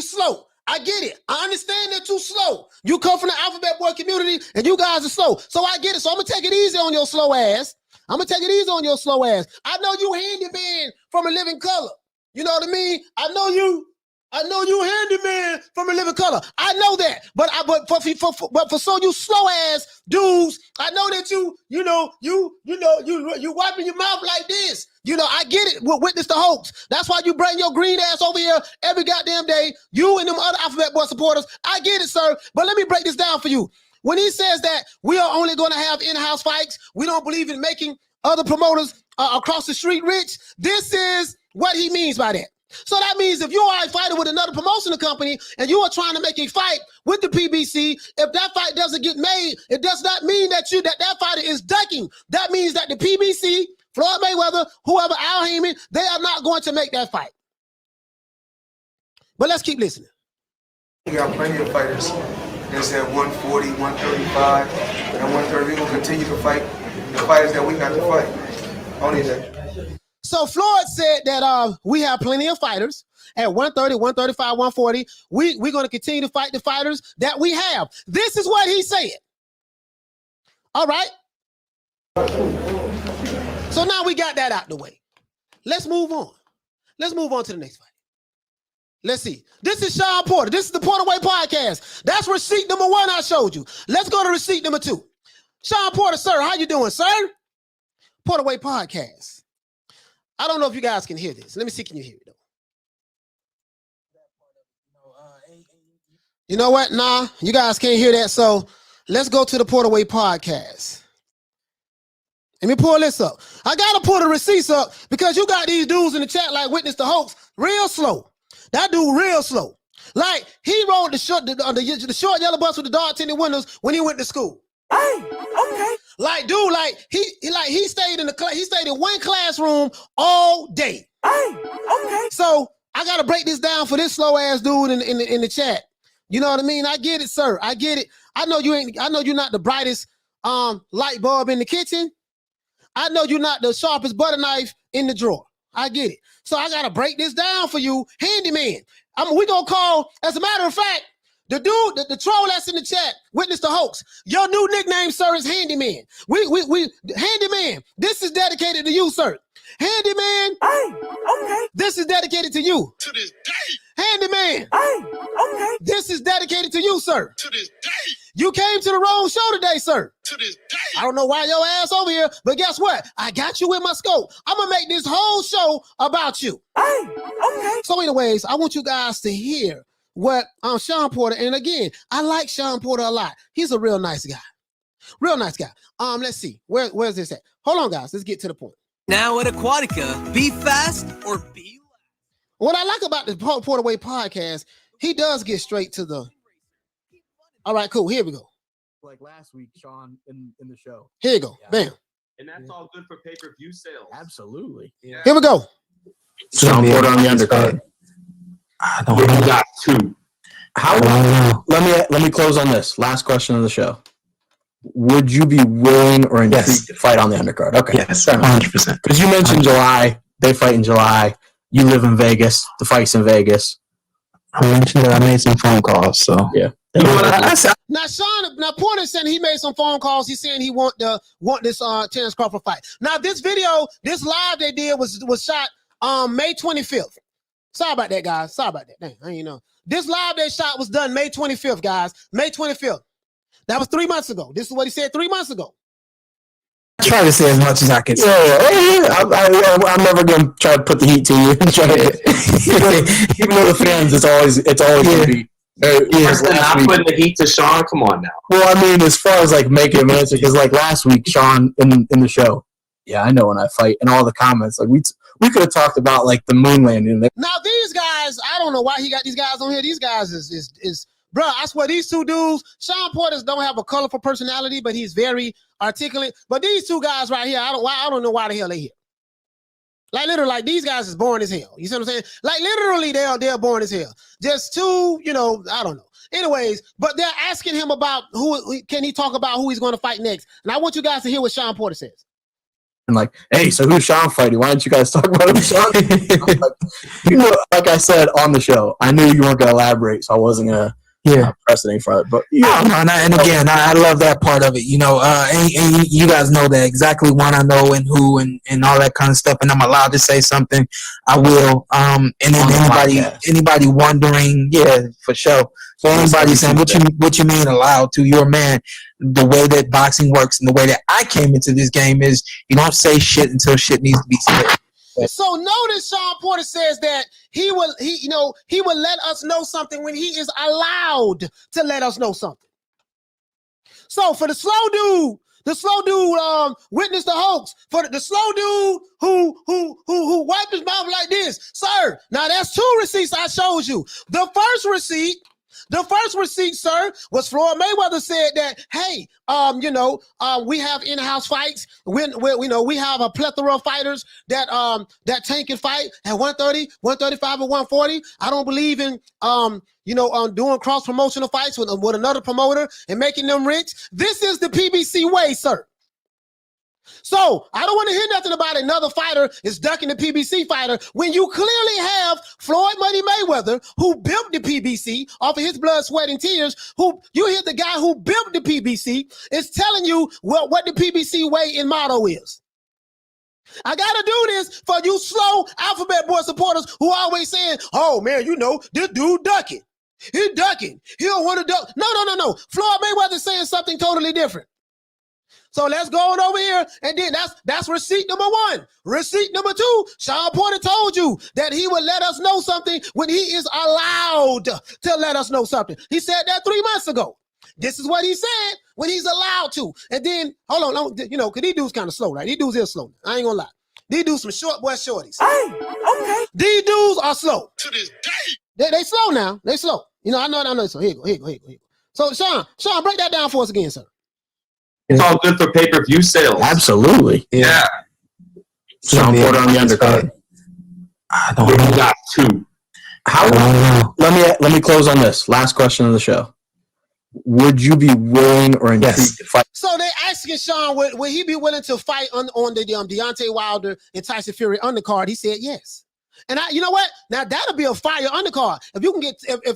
slow. I get it. I understand that you slow. You come from the alphabet boy community and you guys are slow. So I get it. So I'm going to take it easy on your slow ass. I know you handyman from a living color. You know what I mean? I know you handyman from a living color. I know that. But for so you slow ass dudes, I know that you wiping your mouth like this. You know, I get it. We'll witness the hoax. That's why you bring your green ass over here every goddamn day. You and them other Alphabet Boy supporters. I get it, sir. But let me break this down for you. When he says that we are only going to have in-house fights, we don't believe in making other promoters across the street rich. This is what he means by that. So that means if you are fighting with another promotional company and you are trying to make a fight with the PBC, if that fight doesn't get made, it does not mean that fighter is ducking. That means that the PBC, Floyd Mayweather, whoever, Al Haymon, they are not going to make that fight. But let's keep listening. We got plenty of fighters that's at 140, 135, and 130. We're going to continue to fight the fighters that we got to fight. Only that. So Floyd said that we have plenty of fighters at 130, 135, 140. We're going to continue to fight the fighters that we have. This is what he said. All right. So now we got that out the way. Let's move on. Let's move on to the next fight. Let's see. This is Shawn Porter. This is the Porter Way Podcast. That's receipt number 1 I showed you. Let's go to receipt number 2. Shawn Porter, sir, how you doing, sir? Porter Way Podcast. I don't know if you guys can hear this. Let me see, can you hear it, though? You know what? Nah, you guys can't hear that, so let's go to the Porter Way Podcast. Let me pull this up. I got to pull the receipts up because you got these dudes in the chat like Witness the Hoax real slow. That dude real slow. Like, he rode the short yellow bus with the dark tinted windows when he went to school. Hey, okay. Like, dude, he stayed in one classroom all day. Hey, okay. So I gotta break this down for this slow ass dude in the chat. You know what I mean? I get it, sir. I get it. I know you're not the brightest light bulb in the kitchen. I know you're not the sharpest butter knife in the drawer. I get it. So I gotta break this down for you, handyman. We gonna call, as a matter of fact, the dude, the troll that's in the chat, Witness the Hoax. Your new nickname, sir, is Handyman. Handyman, this is dedicated to you, sir. Handyman, hey, okay. This is dedicated to you. To this day. Handyman, Hey, okay. this is dedicated to you, sir. To this day. You came to the wrong show today, sir. To this day. I don't know why your ass over here, but guess what? I got you in my scope. I'm gonna make this whole show about you. Hey, okay. So anyways, I want you guys to hear what Shawn Porter, and again, I like Shawn Porter a lot. He's a real nice guy. Real nice guy. Let's see. Where's this at? Hold on, guys. Let's get to the point. Now at Aquatica, be fast or be loud. What I like about the Porter Way Podcast, he does get straight to the. All right, cool. Here we go. Like last week, Shawn, in the show. Here you go. Yeah. Bam. And that's all good for pay-per-view sales. Absolutely. Yeah. Here we go. Shawn Porter on the undercard. I don't know. Got 2. Let me close on this. Last question of the show. Would you be willing or intrigued to fight on the undercard? Okay. Yes, 100%. Because you mentioned July. They fight in July. You live in Vegas. The fight's in Vegas. I mentioned that I made some phone calls, so yeah. You know what, Now Porter said he made some phone calls. He's saying he want this Terence Crawford fight. Now this live they did was shot May 25th. Sorry about that, guys. Sorry about that. Dang, I didn't know. This live they shot was done May 25th, guys. May 25th. That was 3 months ago. This is what he said 3 months ago. I try to say as much as I can. I'm never going to try to put the heat to you. Even though the fans, it's always going to be Not putting the heat to Shawn. Come on now. Well, I mean, as far as like making him answer, because like last week, Shawn in the show, yeah, I know when I fight, and all the comments, like we could have talked about like the moon landing. Now these guys, I don't know why he got these guys on here. These guys is bro. I swear these two dudes, Shawn Porter don't have a colorful personality, but he's very articulate. But these two guys right here, I don't know why the hell they here. Like literally, like these guys is boring as hell. You see what I'm saying? Like literally, they're boring as hell. Just two, I don't know. Anyways, but they're asking him about can he talk about who he's going to fight next. And I want you guys to hear what Shawn Porter says. And like, hey, so who's Shawn fighting? Why don't you guys talk about who Shawn? Like I said on the show, I knew you weren't going to elaborate, so I wasn't going to press anything for it. But and again, I love that part of it. And you guys know that exactly when I know and who and all that kind of stuff. And I'm allowed to say something, I will. And then anybody wondering, yeah, for sure. So anybody saying what you mean allowed to? You're a man. The way that boxing works and the way that I came into this game is you don't say shit until shit needs to be said. So notice Shawn Porter says that he will let us know something when he is allowed to let us know something. So for the slow dude witnessed the hoax. For the slow dude who wiped his mouth like this, sir. Now that's two receipts I showed you. The first receipt, sir, was Floyd Mayweather said that, hey, we have in-house fights. We have a plethora of fighters that Tank can fight at 130, 135, and 140. I don't believe in doing cross-promotional fights with another promoter and making them rich. This is the PBC way, sir. So I don't want to hear nothing about another fighter is ducking the PBC fighter when you clearly have Floyd Money Mayweather who built the PBC off of his blood, sweat, and tears. Who you hear the guy who built the PBC is telling you what the PBC way and motto is. I gotta do this for you slow alphabet boy supporters who always saying, "Oh man, this dude ducking. He ducking. He don't want to duck." No. Floyd Mayweather saying something totally different. So let's go on over here, and then that's receipt number one. Receipt number two, Shawn Porter told you that he would let us know something when he is allowed to let us know something. He said that 3 months ago. This is what he said when he's allowed to. And then, hold on, because these dudes kind of slow, right? These dudes are slow. I ain't gonna lie. These dudes some short boy shorties. Hey, okay. These dudes are slow. To this day. They slow now. They slow. I know. So here you go. So Shawn, break that down for us again, sir. It's all good for pay-per-view sales. Absolutely. Yeah. Shawn Porter on the undercard. I don't know. Got two. Let me close on this. Last question of the show. Would you be willing or intrigued to fight? So they asking Shawn, would he be willing to fight on the Deontay Wilder and Tyson Fury undercard? He said yes. And you know what? Now that'll be a fire undercard. If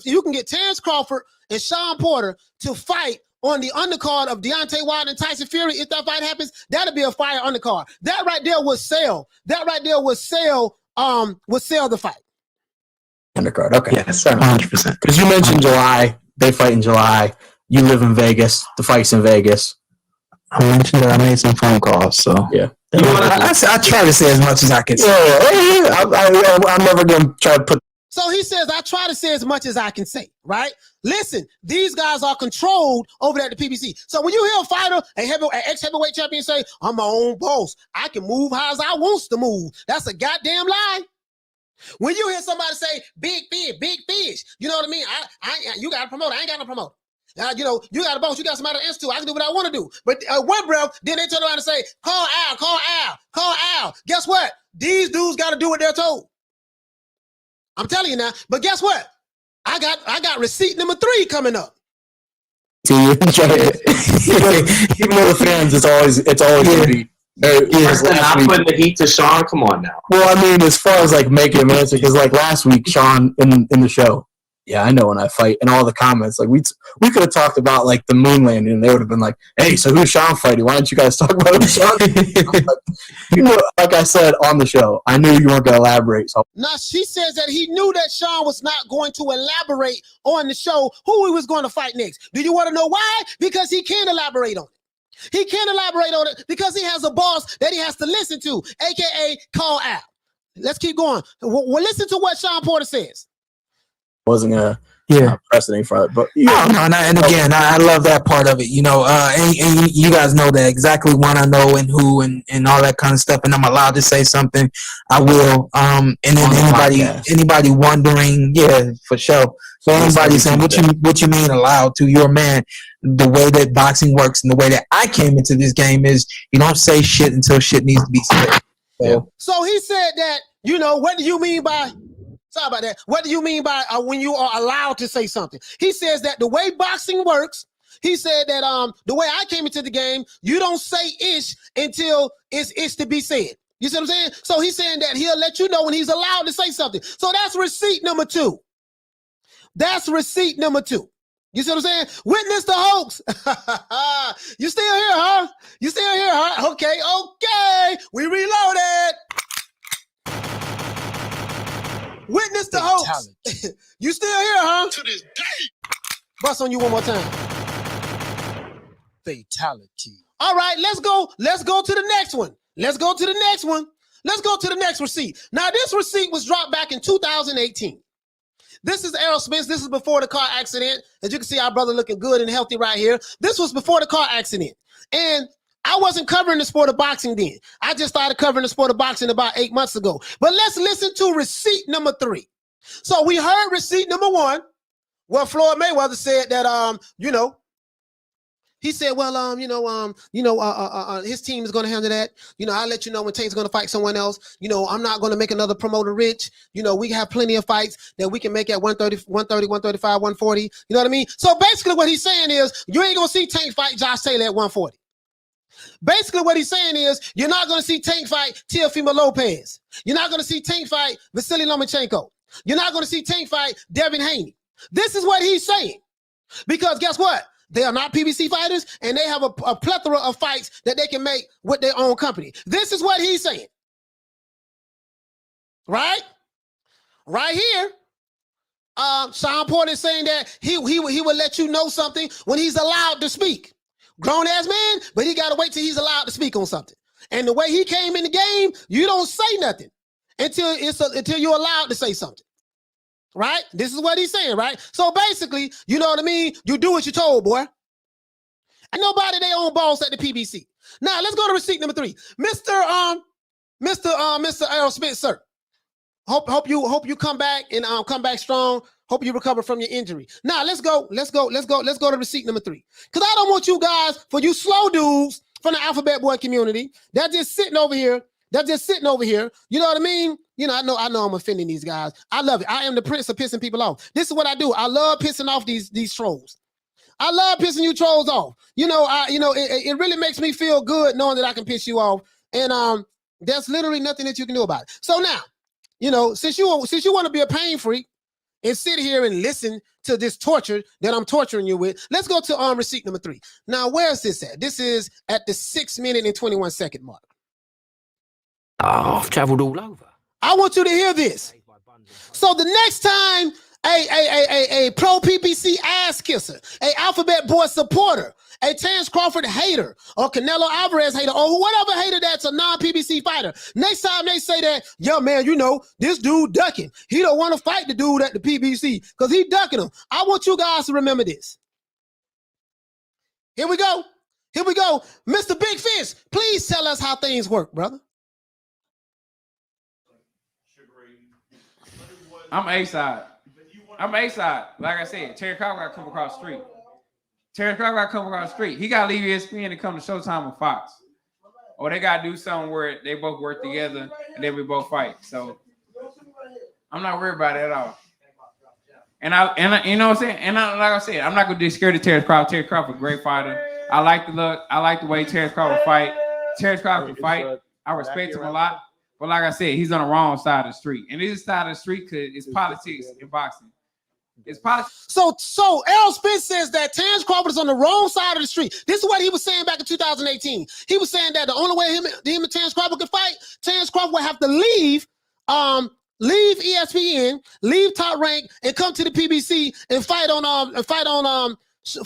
you can get Terence Crawford and Shawn Porter to fight on the undercard of Deontay Wilder and Tyson Fury, if that fight happens, that'll be a fire undercard. That right there would sell. The fight. Undercard, okay. Yes, 100%. Because you mentioned July. They fight in July. You live in Vegas. The fight's in Vegas. I mentioned that I made some phone calls, so yeah. I try to say as much as I can say. I'm never going to try to put. So he says, I try to say as much as I can say, right? Listen, these guys are controlled over at the PBC. So when you hear a fighter, an ex-heavyweight champion say, I'm my own boss. I can move how I want to move. That's a goddamn lie. When you hear somebody say, big fish, you know what I mean? You got a promoter. I ain't got no promoter. You got a boss. You got somebody to answer to. I can do what I want to do. But one breath, then they turn around and say, call Al. Guess what? These dudes got to do what they're told. I'm telling you now. But guess what? I got receipt number 3 coming up. Even though the fans, it's always gonna be. Not putting the heat to Shawn. Come on now. Well, I mean, as far as like making him answer, because like last week, Shawn in the show, yeah, I know when I fight, and all the comments, like we could have talked about like the moon landing, and they would have been like, "Hey, so who's Shawn fighting? Why don't you guys talk about who Shawn?" Like I said on the show, I knew you weren't gonna elaborate. So now she says that he knew that Shawn was not going to elaborate on the show who he was going to fight next. Do you want to know why? Because he can't elaborate on it. He can't elaborate on it because he has a boss that he has to listen to, aka call out. Let's keep going. Well, listen to what Shawn Porter says. Wasn't gonna Yeah, precedent for it. But and again, I love that part of it. You know, and you guys know that exactly when I know and who and all that kind of stuff. And I'm allowed to say something, I will. And then anybody wondering, yeah, for sure. So anybody saying what you mean allowed to? You're a man. The way that boxing works and the way that I came into this game is you don't say shit until shit needs to be said. So he said that, you know, what do you mean by, sorry about that, what do you mean by when you are allowed to say something? He says that the way boxing works, he said that the way I came into the game, you don't say ish until it's ish to be said. You see what I'm saying? So he's saying that he'll let you know when he's allowed to say something. So that's receipt number 2. That's receipt number 2. You see what I'm saying? Witness the hoax. You still here, huh? You still here, huh? Okay. We reloaded. Witness the hoax. You still here, huh? To this day. Bust on you one more time. Fatality. All right, let's go. Let's go to the next one. Let's go to the next one. Let's go to the next receipt. Now, this receipt was dropped back in 2018. This is Errol Spence. This is before the car accident. As you can see, our brother looking good and healthy right here. This was before the car accident. And I wasn't covering the sport of boxing then. I just started covering the sport of boxing about 8 months ago. But let's listen to receipt number 3. So we heard receipt number 1, where Floyd Mayweather said that, you know, he said, well, his team is going to handle that. You know, I'll let you know when Tank's going to fight someone else. You know, I'm not going to make another promoter rich. You know, we have plenty of fights that we can make at 130, 135, 140. You know what I mean? So basically what he's saying is you ain't going to see Tank fight Josh Taylor at 140. Basically what he's saying is you're not going to see Tank fight Teofimo Lopez. You're not going to see Tank fight Vasily Lomachenko. You're not going to see Tank fight Devin Haney. This is what he's saying. Because guess what? They are not PBC fighters, and they have a plethora of fights that they can make with their own company. This is what he's saying. Right? Right here. Shawn Porter is saying that he will let you know something when he's allowed to speak. Grown-ass man, but he got to wait till he's allowed to speak on something. And the way he came in the game, you don't say nothing until you're allowed to say something. Right? This is what he's saying, right? So basically, you know what I mean? You do what you're told, boy. And nobody they own boss at the PBC. Now, let's go to receipt number 3. Mr. Errol Spence, sir. Hope you come back and come back strong. Hope you recover from your injury. Now, let's go to receipt number 3. Because I don't want you guys, for you slow dudes from the Alphabet Boy community, they're just sitting over here. You know what I mean? You know, I know I'm offending these guys. I love it. I am the prince of pissing people off. This is what I do. I love pissing off these trolls. I love pissing you trolls off. You know, it really makes me feel good knowing that I can piss you off. And there's literally nothing that you can do about it. So now, you know, since you want to be a pain freak and sit here and listen to this torture that I'm torturing you with, let's go to receipt number 3. Now, where is this at? This is at the 6 minute and 21 second mark. Oh, I've traveled all over. I want you to hear this. So the next time a pro PPC ass kisser, a Alphabet Boy supporter, a Terence Crawford hater, or Canelo Alvarez hater, or whatever hater that's a non-PBC fighter, next time they say that, yo, man, you know, this dude ducking. He don't want to fight the dude at the PBC because he ducking him. I want you guys to remember this. Here we go. Mr. Big Fish, please tell us how things work, brother. I'm A-side. Like I said, Terry Crawford got to come across the street. He got to leave ESPN and come to Showtime with Fox. Or they got to do something where they both work together and then we both fight. So I'm not worried about it at all. And you know what I'm saying? And like I said, I'm not going to be scared of Terence Crawford. Terence Crawford, great fighter. I like the look. I like the way Terence Crawford fight. Terence Crawford can fight. I respect him a lot. But like I said, he's on the wrong side of the street. And this side of the street because it's politics in boxing. It's politics. So Errol Spence says that Terence Crawford is on the wrong side of the street. This is what he was saying back in 2018. He was saying that the only way him and Terence Crawford could fight, Terence Crawford would have to leave ESPN, leave Top Rank, and come to the PBC and fight on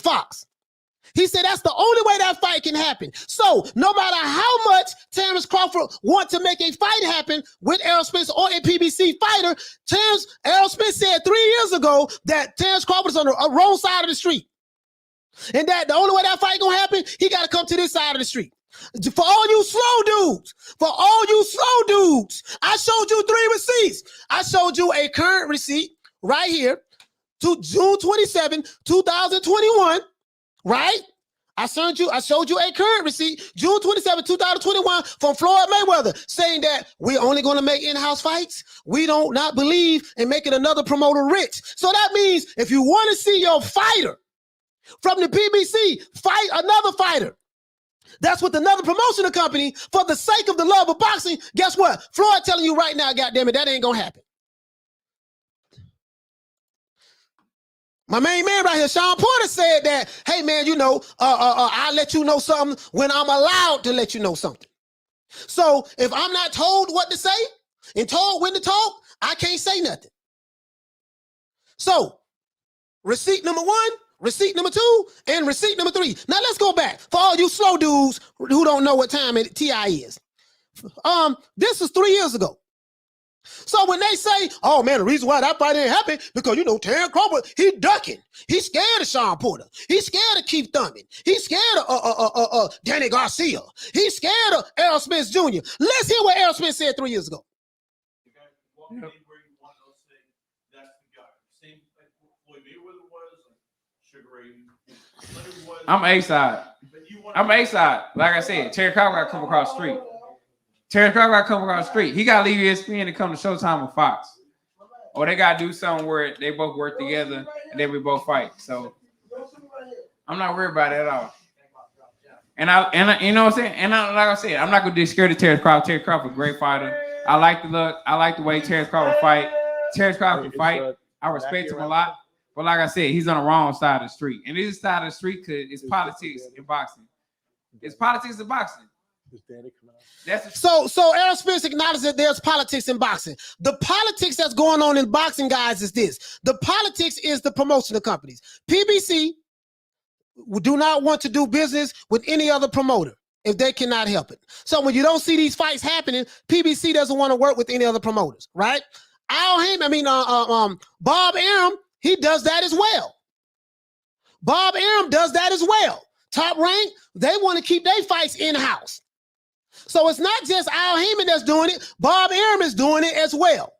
Fox. He said that's the only way that fight can happen. So no matter how much Terence Crawford wants to make a fight happen with Errol Spence or a PBC fighter, Errol Spence said 3 years ago that Terence Crawford is on the wrong side of the street. And that the only way that fight gonna happen, he got to come to this side of the street. For all you slow dudes, I showed you 3 receipts. I showed you a current receipt right here to June 27, 2021. Right? I showed you a current receipt, June 27, 2021, from Floyd Mayweather, saying that we're only going to make in-house fights. We don't not believe in making another promoter rich. So that means if you want to see your fighter from the PBC fight another fighter that's with another promotional company for the sake of the love of boxing, guess what? Floyd telling you right now, goddammit, that ain't going to happen. My main man right here, Shawn Porter, said that, hey, man, I'll let you know something when I'm allowed to let you know something. So if I'm not told what to say and told when to talk, I can't say nothing. So receipt number 1, receipt number 2, and receipt number 3. Now let's go back. For all you slow dudes who don't know what time TI is. This was 3 years ago. So when they say, oh man, the reason why that fight didn't happen, because Terence Crawford, he ducking. He's scared of Shawn Porter. He's scared of Keith Thurman. He's scared of Danny Garcia. He's scared of Errol Spence Jr. Let's hear what Errol Spence said 3 years ago. I'm A-side. Like I said, Terence Crawford got to come across the street. Terence Crawford got to come across the street. He got to leave ESPN and come to Showtime with Fox. Or they got to do something where they both work together and then we both fight. So I'm not worried about it at all. And you know what I'm saying? And like I said, I'm not going to be scared of Terence Crawford. Terence Crawford, great fighter. I like the look. I like the way Terence Crawford fight. Terence Crawford can fight. I respect him a lot. But like I said, he's on the wrong side of the street. And this side of the street because it's politics in boxing. It's politics in boxing. So Errol Spence acknowledges that there's politics in boxing. The politics that's going on in boxing, guys, is this. The politics is the promotional companies. PBC do not want to do business with any other promoter if they cannot help it. So when you don't see these fights happening, PBC doesn't want to work with any other promoters, right? Bob Arum, he does that as well. Bob Arum does that as well. Top Rank, they want to keep their fights in-house. So it's not just Al Haymon that's doing it. Bob Arum is doing it as well.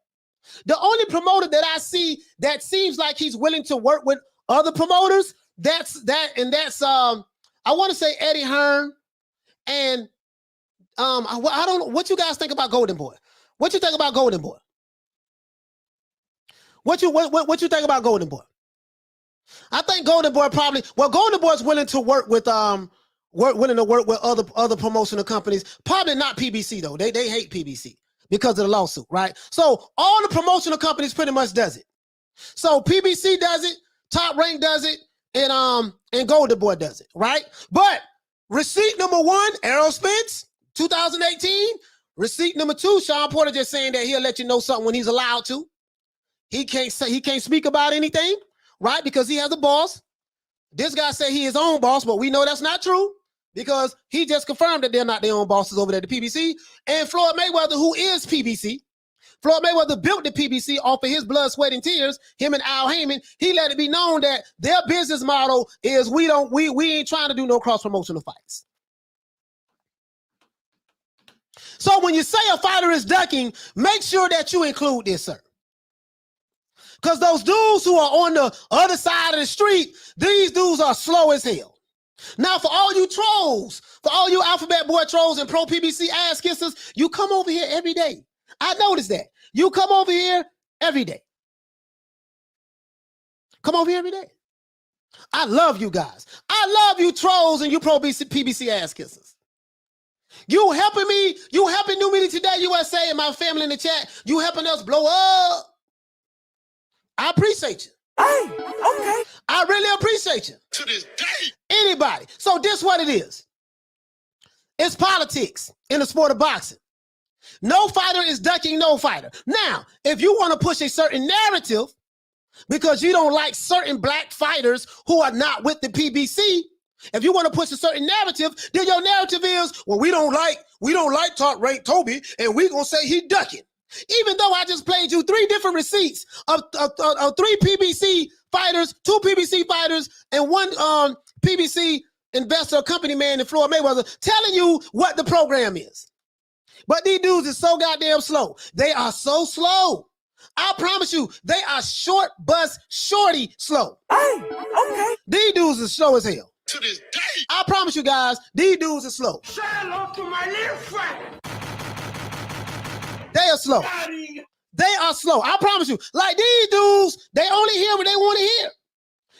The only promoter that I see that seems like he's willing to work with other promoters, that's I want to say Eddie Hearn, and I don't know what you guys think about Golden Boy. What you think about Golden Boy? What you think about Golden Boy? I think Golden Boy Golden Boy's willing to work with other promotional companies. Probably not PBC though. They hate PBC because of the lawsuit, right? So all the promotional companies pretty much does it. So PBC does it, Top Rank does it, and Golden Boy does it, right? But receipt number 1, Errol Spence, 2018. Receipt number 2, Shawn Porter just saying that he'll let you know something when he's allowed to. He can't speak about anything, right? Because he has a boss. This guy say he his own boss, but we know that's not true because he just confirmed that they're not their own bosses over there at the PBC. And Floyd Mayweather, who is PBC, Floyd Mayweather built the PBC off of his blood, sweat, and tears. Him and Al Haymon, he let it be known that their business model is we ain't trying to do no cross-promotional fights. So when you say a fighter is ducking, make sure that you include this, sir. Because those dudes who are on the other side of the street, these dudes are slow as hell. Now, for all you trolls, for all you Alphabet Boy trolls and pro PBC ass kissers, you come over here every day. I noticed that. You come over here every day. Come over here every day. I love you guys. I love you trolls and you pro PBC ass kissers. You helping me, you helping New Media Today USA and my family in the chat. You helping us blow up. I appreciate you. Hey, okay. I really appreciate you. To this day. Anybody. So this what it is. It's politics in the sport of boxing. No fighter is ducking no fighter. Now, if you want to push a certain narrative because you don't like certain black fighters who are not with the PBC, If you want to push a certain narrative, then your narrative is, well, we don't like top rank Toby, and we gonna say he ducking. Even though I just played you 3 different receipts of 3 PBC fighters, 2 PBC fighters, and 1 PBC investor company man in Floyd Mayweather telling you what the program is. But these dudes is so goddamn slow. They are so slow. I promise you, they are short bus shorty slow. Hey, okay. These dudes are slow as hell. To this day. I promise you guys, these dudes are slow. Say hello to my little friend. They are slow. They are slow. I promise you. Like these dudes, they only hear what they want to hear.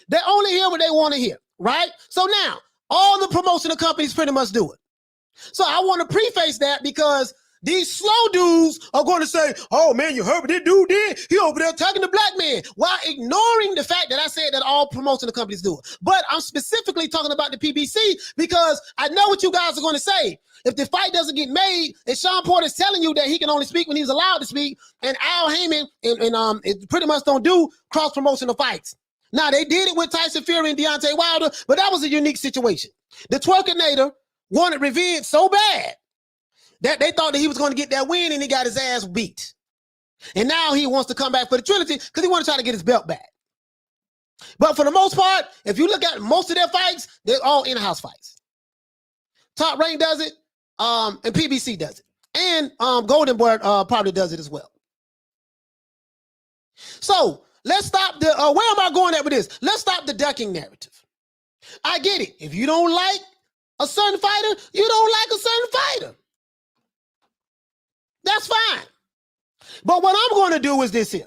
They only hear what they want to hear, right? So now, all the promotional companies pretty much do it. So I want to preface that because these slow dudes are going to say, oh man, you heard what this dude did? He over there attacking the black man, while ignoring the fact that I said that all promotional companies do it. But I'm specifically talking about the PBC because I know what you guys are going to say. If the fight doesn't get made, and Shawn Porter is telling you that he can only speak when he's allowed to speak, and Al Haymon and it pretty much don't do cross-promotional fights. Now, they did it with Tyson Fury and Deontay Wilder, but that was a unique situation. The Twerkinator wanted revenge so bad that they thought that he was going to get that win, and he got his ass beat. And now he wants to come back for the trilogy because he wants to try to get his belt back. But for the most part, if you look at most of their fights, they're all in-house fights. Top Rank does it, and PBC does it. And Golden Boy probably does it as well. So let's stop the, where am I going at with this? Let's stop the ducking narrative. I get it. If you don't like a certain fighter, you don't like a certain fighter. That's fine. But what I'm going to do is this here.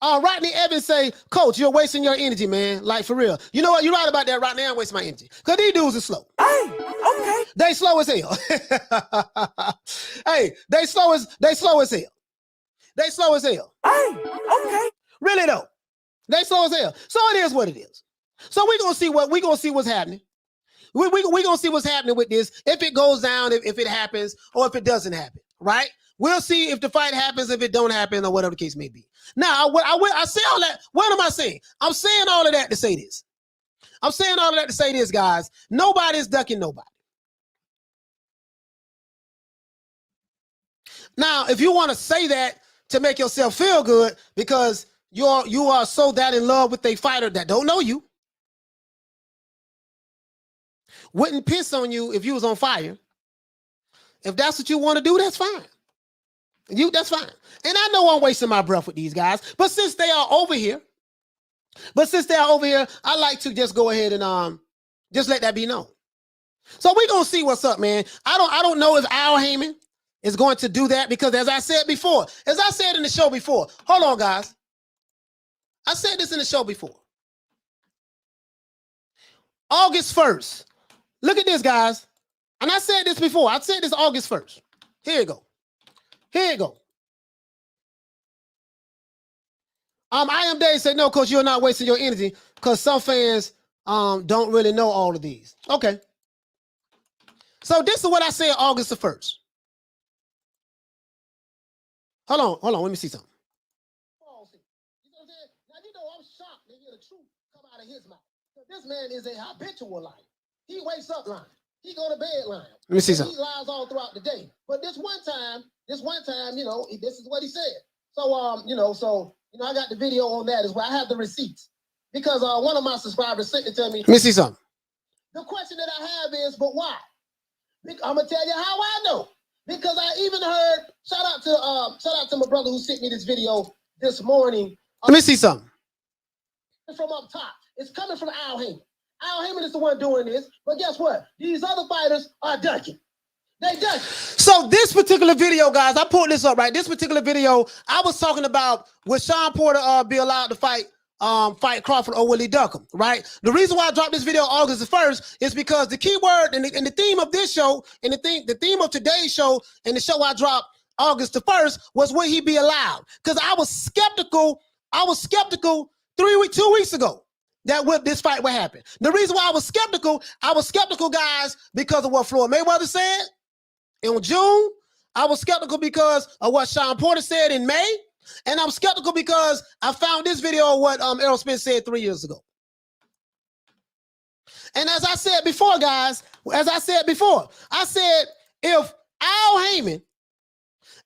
Rodney Evans say, Coach, you're wasting your energy, man. Like, for real. You know what? You're right about that right now. I'm wasting my energy. Because these dudes are slow. Hey, okay. They slow as hell. Hey, they slow as hell. They slow as hell. Hey, okay. Really though. They slow as hell. So it is what it is. So we're gonna see what's happening. We're gonna see what's happening with this, if it goes down, if it happens, or if it doesn't happen, right? We'll see if the fight happens, if it don't happen, or whatever the case may be. Now, I say all that. What am I saying? I'm saying all of that to say this. I'm saying all of that to say this, guys. Nobody's ducking nobody. Now, if you want to say that to make yourself feel good because you are so that in love with a fighter that don't know you, wouldn't piss on you if you was on fire. If that's what you want to do, that's fine. That's fine. And I know I'm wasting my breath with these guys, but since they are over here, I like to just go ahead and just let that be known. So we're gonna see what's up, man. I don't know if Al Haymon is going to do that because, as I said in the show before, hold on, guys. I said this in the show before. August 1st. Look at this, guys. And I said this before. I said this August 1st. Here you go. Here you go. I Am Dave said, no, Coach, you're not wasting your energy because some fans don't really know all of these. Okay. So this is what I said August the 1st. Hold on. Let me see something. Now, you know, I'm shocked to hear the truth come out of his mouth. This man is a habitual liar. He wakes up lying. He go to bed lying. Let me see something. He lies all throughout the day. But this one time, you know, this is what he said. So, I got the video on that as well. I have the receipts because one of my subscribers sent it to me. Let me see something. The question that I have is, but why? I'm gonna tell you how I know. Because I even heard, shout out to my brother who sent me this video this morning. Let me see something. From up top. It's coming from Al Haymon. Al Haymon is the one doing this, but guess what? These other fighters are ducking. They ducking. So this particular video, guys, I pulled this up, right? This particular video, I was talking about would Shawn Porter be allowed to fight Crawford or will he duck him, right? The reason why I dropped this video August the 1st is because the key word and the theme of this show and the theme of today's show and the show I dropped August the 1st was will he be allowed? Because I was skeptical 2 weeks ago that this fight would happen. The reason why I was skeptical, guys, because of what Floyd Mayweather said in June. I was skeptical because of what Shawn Porter said in May. And I'm skeptical because I found this video of what Errol Spence said 3 years ago. And as I said before, guys, I said if Al Haymon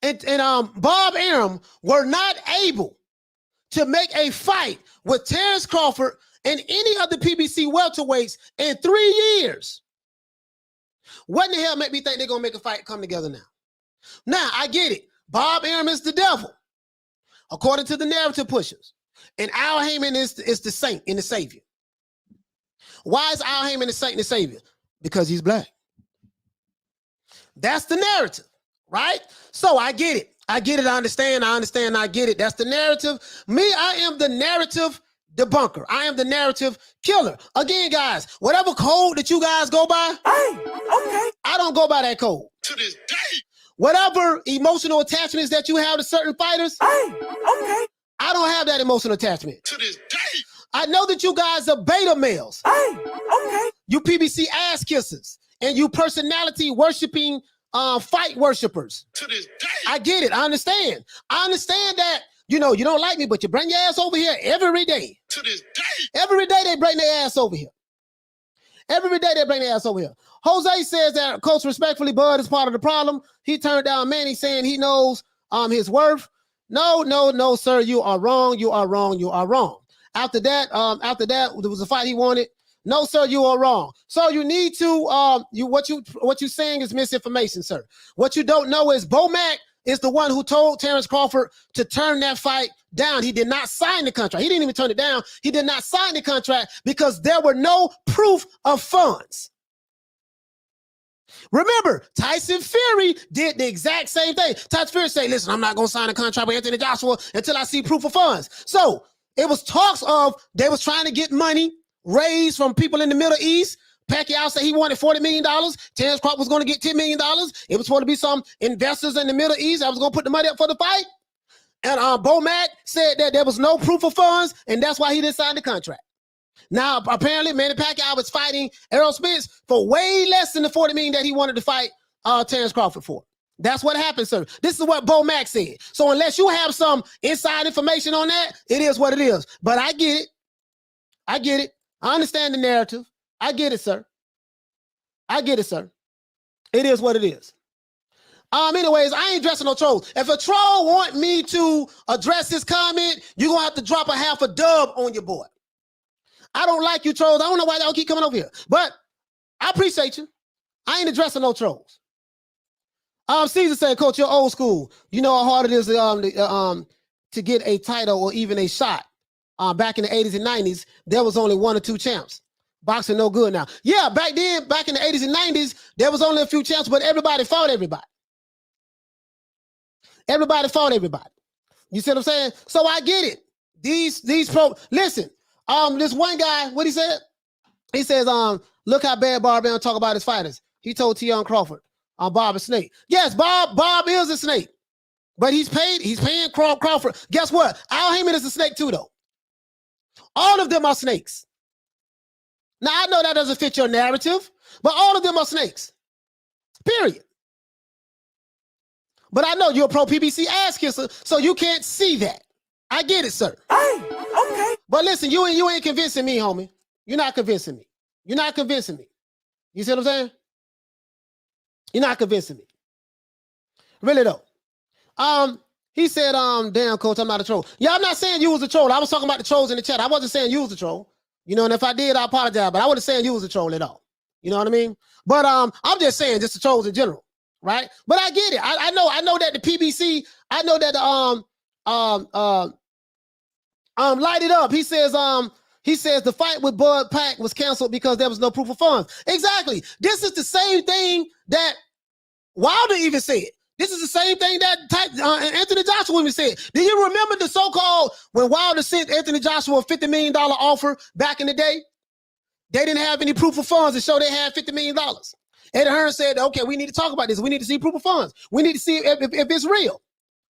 and Bob Arum were not able to make a fight with Terence Crawford and any of the PBC welterweights in 3 years, what in the hell make me think they're going to make a fight come together now? Now, I get it. Bob Arum is the devil, according to the narrative pushers. And Al Haymon is the saint and the savior. Why is Al Haymon the saint and the savior? Because he's black. That's the narrative, right? So I get it. I understand. I get it. That's the narrative. Me, I am the narrative debunker. I am the narrative killer. Again, guys, whatever code that you guys go by, I don't go by that code. To this day. Whatever emotional attachments that you have to certain fighters, I don't have that emotional attachment. To this day. I know that you guys are beta males. You PBC ass kissers and you personality worshiping fight worshipers. To this day. I get it. I understand. I understand that, you know, you don't like me, but you bring your ass over here every day. To this day. Every day they bring their ass over here. Every day they bring their ass over here. Jose says that, Coach, respectfully, Bud is part of the problem. He turned down Manny saying he knows his worth. No, sir, you are wrong. You are wrong. After that, there was a fight he wanted. No, sir, you are wrong. So you need to what you saying is misinformation, sir. What you don't know is Bo Mack is the one who told Terence Crawford to turn that fight down. He did not sign the contract. He didn't even turn it down. He did not sign the contract because there were no proof of funds. Remember, Tyson Fury did the exact same thing. Tyson Fury said, listen, I'm not going to sign a contract with Anthony Joshua until I see proof of funds. So it was talks of they was trying to get money raised from people in the Middle East. Pacquiao said he wanted $40 million. Terence Crawford was going to get $10 million. It was supposed to be some investors in the Middle East that was going to put the money up for the fight. And Bo Mack said that there was no proof of funds, and that's why he didn't sign the contract. Now, apparently, Manny Pacquiao was fighting Errol Spence for way less than the $40 million that he wanted to fight Terence Crawford for. That's what happened, sir. This is what Bo Mack said. So unless you have some inside information on that, it is what it is. But I get it. I understand the narrative. I get it, sir. It is what it is. Anyways, I ain't addressing no trolls. If a troll want me to address his comment, you're going to have to drop a half a dub on your boy. I don't like you trolls. I don't know why y'all keep coming over here. But I appreciate you. I ain't addressing no trolls. Caesar said, Coach, you're old school. You know how hard it is to get a title or even a shot. Back in the 80s and 90s, there was only 1 or 2 champs. Boxing no good now. Yeah, back then, back in the 80s and 90s, there was only a few champs, but everybody fought everybody. Everybody fought everybody. You see what I'm saying? So I get it. These pro, listen, this one guy, what he said? He says, look how bad Bob Arum talk about his fighters. He told T.J. Crawford, Bob a snake. Yes, Bob is a snake, but he's paying Crawford. Guess what? Al Haymon is a snake too, though. All of them are snakes. Now, I know that doesn't fit your narrative, but all of them are snakes. Period. But I know you're a pro PBC ass kisser, so you can't see that. I get it, sir. Okay. But listen, you ain't convincing me, homie. You're not convincing me. You see what I'm saying? You're not convincing me. Really, though. He said, damn, Coach, I'm not a troll. Yeah, I'm not saying you was a troll. I was talking about the trolls in the chat. I wasn't saying you was a troll. You know, and if I did, I apologize. But I wasn't saying you was a troll at all. You know what I mean? But I'm just saying just the trolls in general, right? But I get it. I know that the PBC, I know that Light It Up. He says the fight with Bud Pack was canceled because there was no proof of funds. Exactly. This is the same thing that Wilder even said. This is the same thing that Anthony Joshua even said. Do you remember the so-called when Wilder sent Anthony Joshua a $50 million offer back in the day? They didn't have any proof of funds to show they had $50 million. Eddie Hearn said, okay, we need to talk about this. We need to see proof of funds. We need to see if it's real,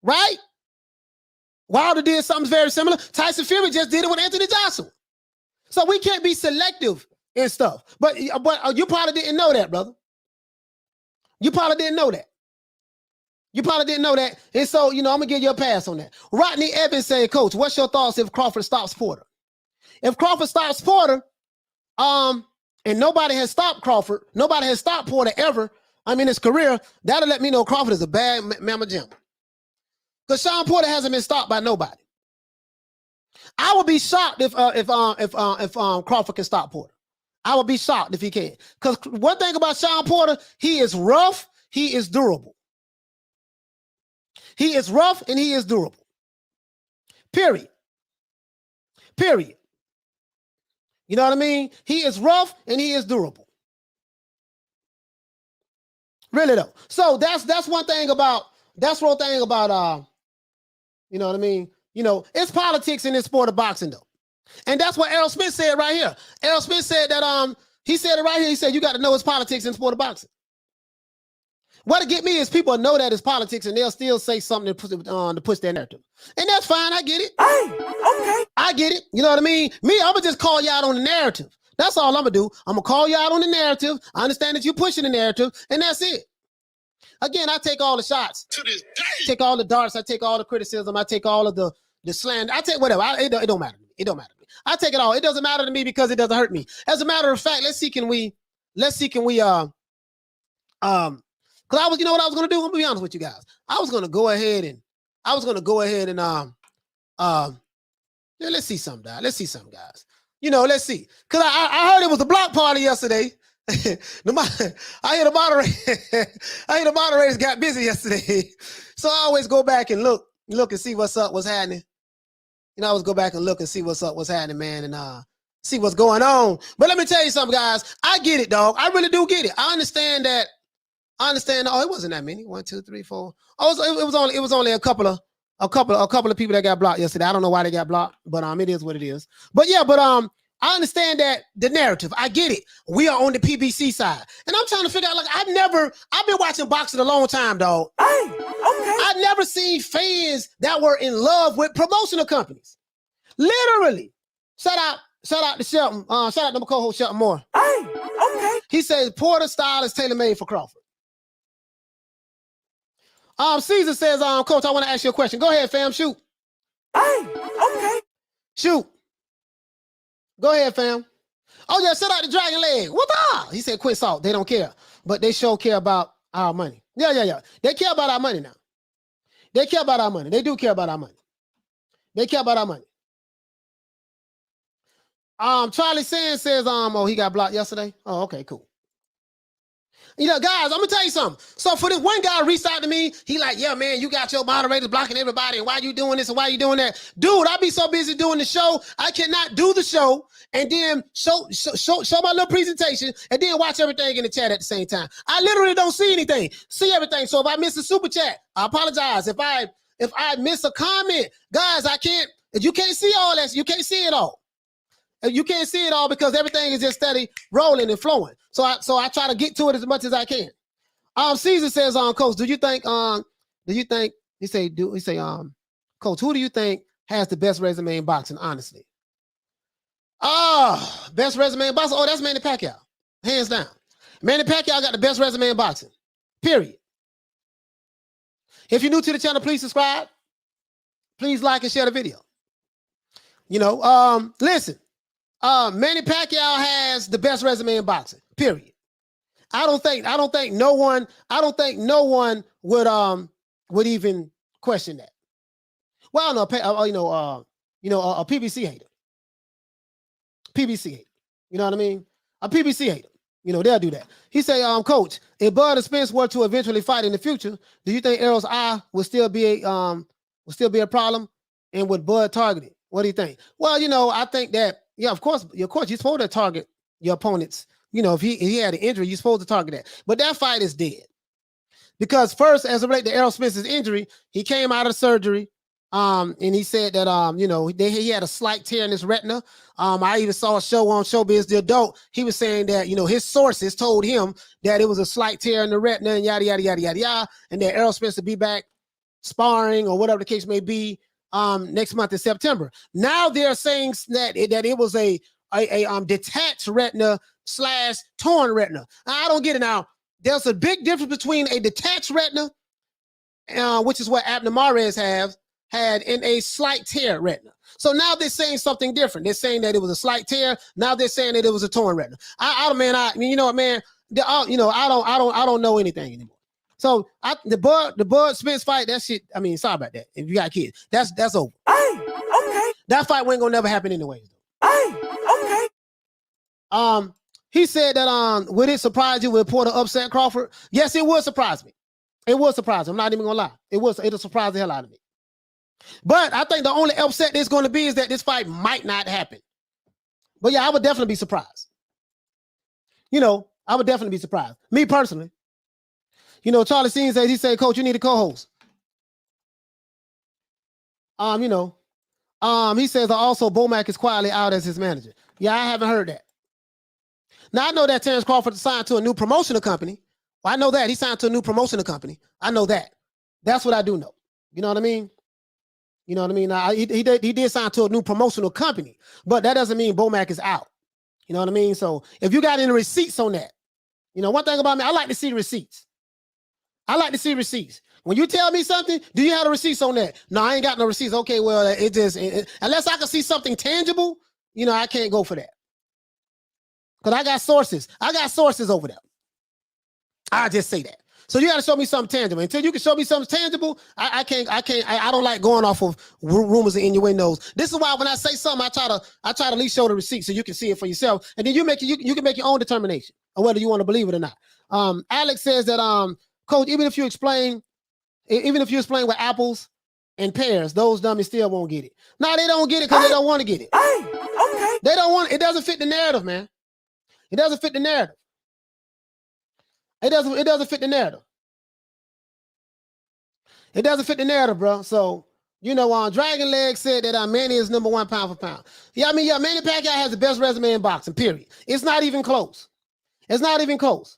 right? Wilder did something very similar. Tyson Fury just did it with Anthony Joshua. So we can't be selective in stuff. But you probably didn't know that, brother. You probably didn't know that. And so, I'm going to give you a pass on that. Rodney Evans said, Coach, what's your thoughts if Crawford stops Porter? If Crawford stops Porter, and nobody has stopped Crawford. Nobody has stopped Porter ever. I mean, his career, that'll let me know Crawford is a bad mamma jamma. Because Shawn Porter hasn't been stopped by nobody. I would be shocked if Crawford can stop Porter. I would be shocked if he can. Because one thing about Shawn Porter, he is rough, he is durable. He is rough and he is durable. Period. Period. You know what I mean? He is rough and he is durable. Really though. So that's one thing about you know what I mean? You know, it's politics in this sport of boxing though. And that's what Errol Smith said right here. Errol Smith said that he said it right here. He said you got to know it's politics in the sport of boxing. What'll get me is people know that it's politics and they'll still say something to push their narrative. And that's fine. I get it. Hey, okay. I get it. You know what I mean? Me, I'm going to just call you out on the narrative. That's all I'm going to do. I'm going to call you out on the narrative. I understand that you're pushing the narrative, and that's it. Again, I take all the shots. To this day. I take all the darts. I take all the criticism. I take all of the slander. I take whatever. It don't matter to me. It don't matter to me. I take it all. It doesn't matter to me because it doesn't hurt me. As a matter of fact, let's see, can we because you know what I was gonna do? I'm gonna be honest with you guys. I was gonna go ahead and let's see something, guys. Let's see something, guys. You know, let's see. Cause I heard it was a block party yesterday. I hear the moderators got busy yesterday. So I always go back and look and see what's up, what's happening. You know, I always go back and look and see what's up, what's happening, man, and see what's going on. But let me tell you something, guys. I get it, dog. I really do get it. I understand that. Oh, it wasn't that many. 1, 2, 3, 4. Oh, it was only a couple of people that got blocked yesterday. I don't know why they got blocked, but it is what it is. But yeah, I understand that the narrative. I get it. We are on the PBC side, and I'm trying to figure out. Like I've been watching boxing a long time, dog. Hey, okay. I've never seen fans that were in love with promotional companies. Literally, shout out to Shelton. Shout out to my co-host Shelton Moore. Hey, okay. He says Porter style is tailor-made for Crawford. Caesar says, Coach, I want to ask you a question. Go ahead, fam. Shoot. Hey, okay. Shoot. Go ahead, fam. Oh, yeah, shout out to Dragon Leg. What the? He said, quit salt. They don't care. But they sure care about our money. Yeah. They care about our money now. They care about our money. They do care about our money. They care about our money. Charlie Sands says, he got blocked yesterday. Oh, okay, cool. You know, guys, I'm gonna tell you something. So for this one guy reached out to me, he like, yeah, man, you got your moderators blocking everybody, and why you doing this and why you doing that? Dude, I be so busy doing the show, I cannot do the show and then show my little presentation and then watch everything in the chat at the same time. I literally don't see anything, see everything. So if I miss a super chat, I apologize. If I miss a comment, guys, you can't see all that. You can't see it all. You can't see it all because everything is just steady rolling and flowing. So I try to get to it as much as I can. Caesar says, Coach, he say, Coach, who do you think has the best resume in boxing, honestly? Best resume in boxing? Oh, that's Manny Pacquiao. Hands down. Manny Pacquiao got the best resume in boxing. Period. If you're new to the channel, please subscribe. Please like and share the video. You know, listen. Manny Pacquiao has the best resume in boxing. Period. I don't think no one would even question that. Well, no, a PBC hater. PBC hater. You know what I mean? A PBC hater. You know, they'll do that. He say, Coach, if Bud and Spence were to eventually fight in the future, do you think Errol's eye would still be a problem? And would Bud target it? What do you think? Well, you know, I think that, yeah, of course, you're supposed to target your opponents. You know, if he had an injury, you're supposed to target that. But that fight is dead. Because first, as it relates to Errol Smith's injury, he came out of surgery, and he said that, he had a slight tear in his retina. I even saw a show on Showbiz The Adult. He was saying that, his sources told him that it was a slight tear in the retina and yada, yada, yada, yada, yada, and that Errol Smith would be back sparring or whatever the case may be next month in September. Now they're saying that it was a detached retina / torn retina. I don't get it now. There's a big difference between a detached retina, which is what Abner Mares has, had in a slight tear retina. So now they're saying something different. They're saying that it was a slight tear. Now they're saying that it was a torn retina. I mean, you know what, man? I don't know anything anymore. So the Bud Spence fight, that shit. I mean, sorry about that. If you got kids, that's over. Hey, okay. That fight wasn't gonna never happen anyways. Hey, okay. He said that would it surprise you if Porter upset Crawford? Yes, it would surprise me. It would surprise me. I'm not even gonna lie. It'll surprise the hell out of me. But I think the only upset there's going to be is that this fight might not happen. But yeah, I would definitely be surprised. You know, I would definitely be surprised. Me personally. You know, Charlie Steen says, he said, Coach, you need a co-host. He says also Bomac is quietly out as his manager. Yeah, I haven't heard that. Now I know that Terence Crawford signed to a new promotional company. Well, I know that he signed to a new promotional company. I know that. That's what I do know. You know what I mean? You know what I mean? Now, he did sign to a new promotional company, but that doesn't mean Bomac is out. You know what I mean? So if you got any receipts on that, you know, one thing about me, I like to see receipts. I like to see receipts. When you tell me something, do you have the receipts on that? No, I ain't got no receipts. Okay, well, unless I can see something tangible, you know, I can't go for that. Because I got sources. I got sources over there. I just say that. So you got to show me something tangible. Until you can show me something tangible, I don't like going off of rumors and innuendos. This is why when I say something, I try to at least show the receipt so you can see it for yourself. And then you can make your own determination on whether you want to believe it or not. Alex says that, Coach, even if you explain with apples and pears, those dummies still won't get it. No, they don't get it because they don't want to get it. Hey, okay. They don't want it. It doesn't fit the narrative, man. It doesn't fit the narrative. It doesn't fit the narrative. It doesn't fit the narrative, bro. So, you know, Dragon Leg said that Manny is number 1 pound for pound. Yeah, I mean, yeah, Manny Pacquiao has the best resume in boxing, period. It's not even close. It's not even close.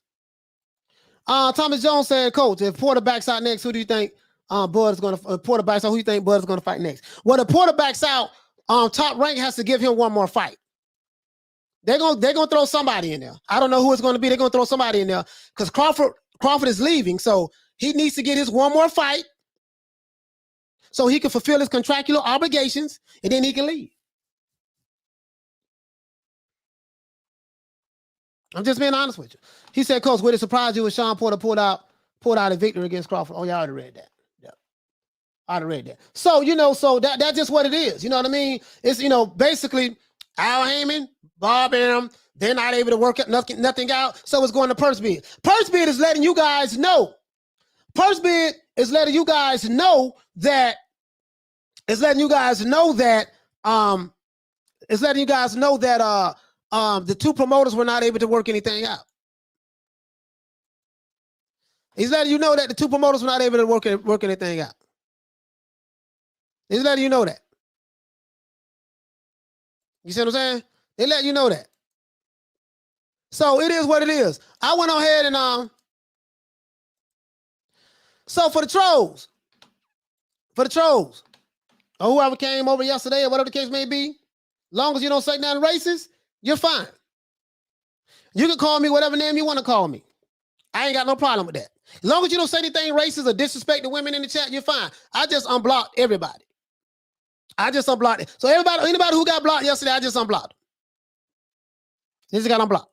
Thomas Jones said, Coach, if Porter backs out next, who do you think Porter backs out? Who do you think Bud is going to fight next? Well, if Porter backs out, Top Rank has to give him one more fight. They're gonna throw somebody in there. I don't know who it's going to be. They're going to throw somebody in there because Crawford is leaving, so he needs to get his one more fight so he can fulfill his contractual obligations, and then he can leave. I'm just being honest with you. He said, Coach, would it surprise you if Shawn Porter pulled out a victory against Crawford? Oh, yeah, I already read that. Yeah, I already read that. So, you know, that's just what it is. You know what I mean? It's, you know, basically Al Haymon, Bob Arum, they're not able to work nothing out, so it's going to purse bid. Purse bid is letting you guys know. Purse bid is letting you guys know that the two promoters were not able to work anything out. He's letting you know that the two promoters were not able to work anything out. He's letting you know that. You see what I'm saying? They let you know that. So it is what it is. I went on ahead and so for the trolls, or whoever came over yesterday or whatever the case may be, long as you don't say nothing racist, you're fine. You can call me whatever name you want to call me. I ain't got no problem with that. As long as you don't say anything racist or disrespect the women in the chat, you're fine. I just unblocked everybody. I just unblocked it. So anybody who got blocked yesterday, I just unblocked. Just got unblocked.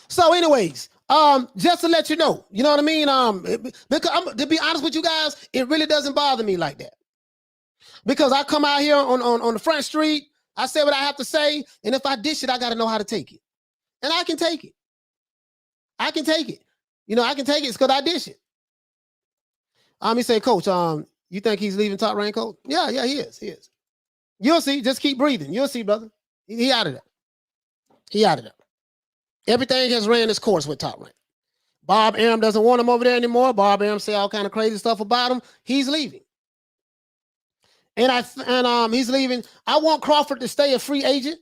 So anyways, just to let you know, you know what I mean? Because to be honest with you guys, it really doesn't bother me like that. Because I come out here on the front street, I say what I have to say, and if I dish it, I got to know how to take it. And I can take it. I can take it. You know, I can take it because I dish it. He say, Coach, you think he's leaving Top Rank, Coach? Yeah, he is. He is. You'll see. Just keep breathing. You'll see, brother. He out of there. He out of there. Everything has ran its course with Top Rank. Bob Arum doesn't want him over there anymore. Bob Arum say all kind of crazy stuff about him. He's leaving. And he's leaving. I want Crawford to stay a free agent.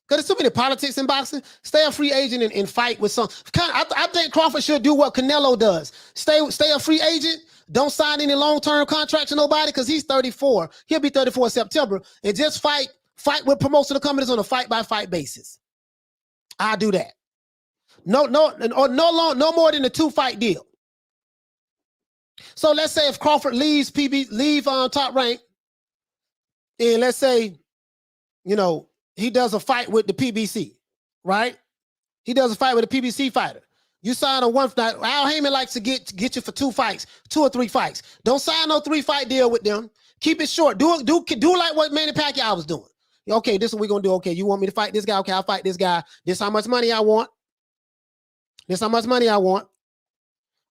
Because there's too many politics in boxing. Stay a free agent and fight with some. I think Crawford should do what Canelo does. Stay a free agent. Don't sign any long-term contracts to nobody because he's 34. He'll be 34 in September. And just fight with promotional companies on a fight-by-fight basis. I'll do that. No more than a 2-fight deal. So let's say if Crawford leaves Top Rank, and let's say, you know, he does a fight with the PBC, right? He does a fight with a PBC fighter. You sign a one fight. Al Haymon likes to get you for 2 fights, 2 or 3 fights. Don't sign no 3-fight deal with them. Keep it short. Do like what Manny Pacquiao was doing. Okay, this is what we're gonna do. Okay, you want me to fight this guy? Okay, I'll fight this guy. This how much money I want. This how much money I want.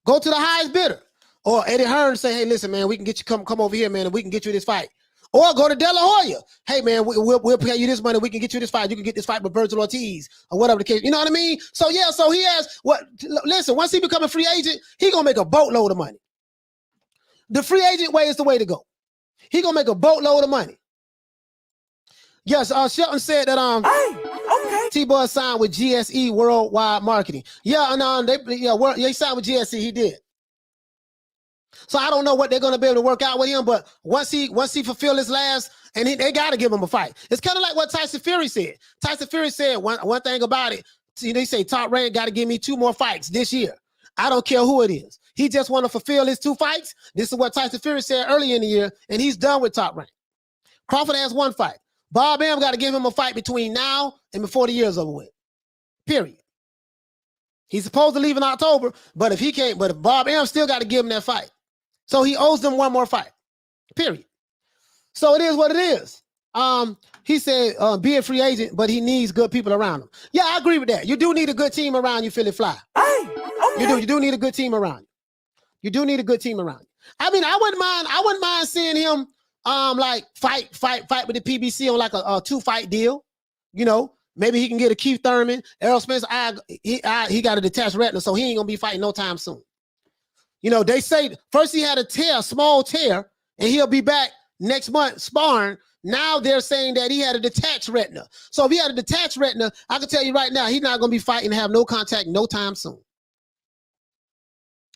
Go to the highest bidder. Or Eddie Hearn say, hey, listen, man, we can get you come over here, man, and we can get you this fight. Or go to De La Hoya. Hey, man, we'll pay you this money. We can get you this fight. You can get this fight with Virgil Ortiz or whatever the case. You know what I mean? So, yeah, so he has what? Listen, once he become a free agent, he going to make a boatload of money. The free agent way is the way to go. He going to make a boatload of money. Yes, Shelton said that T-Boy signed with GSE Worldwide Marketing. Yeah, and he signed with GSE. He did. So I don't know what they're going to be able to work out with him, but once he fulfill his last, and they got to give him a fight. It's kind of like what Tyson Fury said. Tyson Fury said one thing about it. See, they say Top Rank got to give me 2 more fights this year. I don't care who it is. He just want to fulfill his 2 fights. This is what Tyson Fury said earlier in the year, and he's done with Top Rank. Crawford has 1 fight. Bob Arum got to give him a fight between now and before the year's over with. Period. He's supposed to leave in October, but if Bob Arum still got to give him that fight. So he owes them 1 more fight. Period. So it is what it is. He said be a free agent, but he needs good people around him. Yeah, I agree with that. You do need a good team around you, Philly Fly. You do need a good team around you. You do need a good team around you. I mean, I wouldn't mind seeing him like fight with the PBC on like a 2-fight deal. You know, maybe he can get a Keith Thurman. Errol Spence, he got a detached retina, so he ain't gonna be fighting no time soon. You know, they say first he had a small tear, and he'll be back next month sparring. Now they're saying that he had a detached retina. So if he had a detached retina, I can tell you right now, he's not going to be fighting and have no contact no time soon.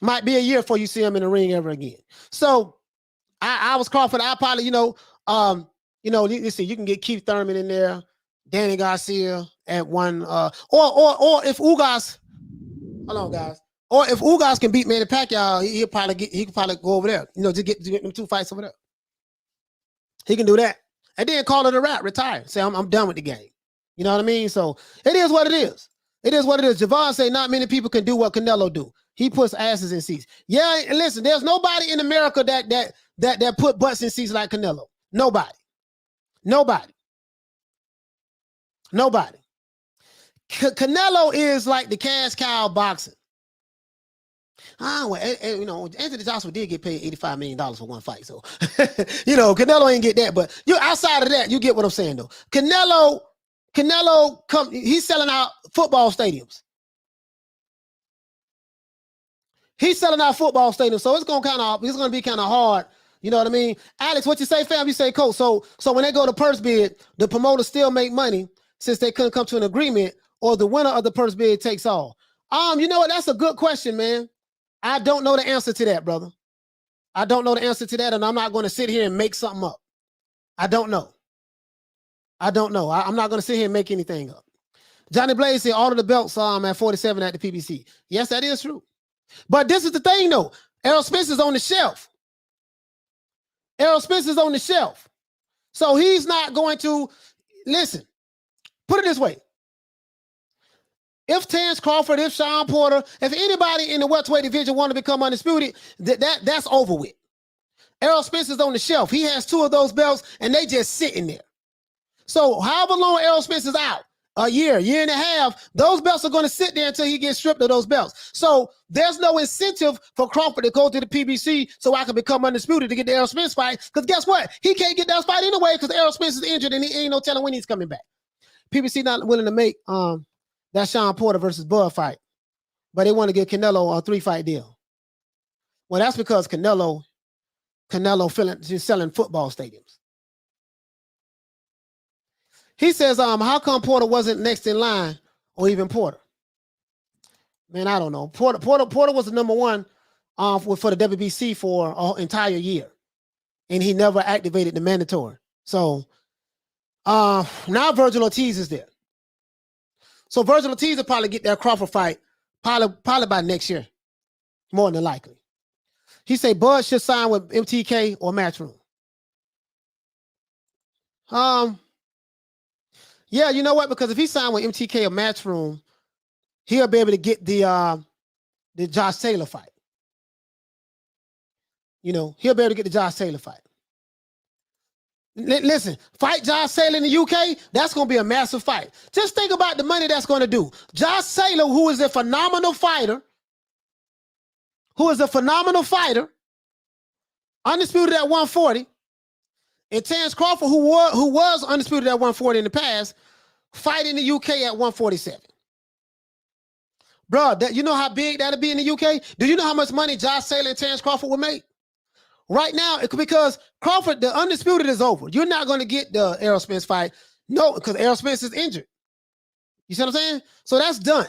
Might be a year before you see him in the ring ever again. So I was Crawford. I probably, let's see, you can get Keith Thurman in there, Danny Garcia at 1, or if Ugas, hold on, guys. Or if Ugas can beat Manny Pacquiao, he can probably go over there. You know, to get them 2 fights over there. He can do that. And then call it a wrap, retire. Say, I'm done with the game. You know what I mean? So it is what it is. It is what it is. Javon say not many people can do what Canelo do. He puts asses in seats. Yeah, and listen, there's nobody in America that put butts in seats like Canelo. Nobody. Canelo is like the cash cow boxing. Anthony Joshua did get paid $85 million for 1 fight. So, Canelo ain't get that. But outside of that, you get what I'm saying, though. Canelo, he's selling out football stadiums. So it's gonna be kind of hard. You know what I mean? Alex, what you say, fam? You say, coach. So when they go to purse bid, the promoters still make money since they couldn't come to an agreement, or the winner of the purse bid takes all. You know what? That's a good question, man. I don't know the answer to that, brother. I don't know the answer to that, and I'm not going to sit here and make something up. I don't know. I'm not going to sit here and make anything up. Johnny Blaze said all of the belts at 47 at the PBC. Yes, that is true. But this is the thing, though. Errol Spence is on the shelf. So he's not going to, listen, put it this way. If Terence Crawford, if Shawn Porter, if anybody in the welterweight division want to become undisputed, that's over with. Errol Spence is on the shelf. He has 2 of those belts, and they just sitting there. So however long Errol Spence is out, a year and a half, those belts are going to sit there until he gets stripped of those belts. So there's no incentive for Crawford to go to the PBC so I can become undisputed to get the Errol Spence fight. Because guess what? He can't get that fight anyway because Errol Spence is injured, and he ain't no telling when he's coming back. PBC not willing to make that Shawn Porter versus Bud fight, but they want to give Canelo a 3-fight deal. Well, that's because Canelo selling football stadiums. He says, how come Porter wasn't next in line, or even Porter? Man, I don't know. Porter was the number 1 for the WBC for an entire year, and he never activated the mandatory. So now Virgil Ortiz is there. So Virgil Ortiz will probably get that Crawford fight probably by next year, more than likely. He say Bud should sign with MTK or Matchroom. Yeah, you know what? Because if he signed with MTK or Matchroom, he'll be able to get the Josh Taylor fight. You know, he'll be able to get the Josh Taylor fight. Listen, fight Josh Taylor in the UK, that's going to be a massive fight. Just think about the money that's going to do. Josh Taylor, who is a phenomenal fighter, undisputed at 140, and Terence Crawford, who was undisputed at 140 in the past, fight in the UK at 147. Bro, you know how big that'll be in the UK? Do you know how much money Josh Taylor and Terence Crawford will make? Right now, because Crawford, the undisputed is over. You're not going to get the Errol Spence fight. No, because Errol Spence is injured. You see what I'm saying? So that's done.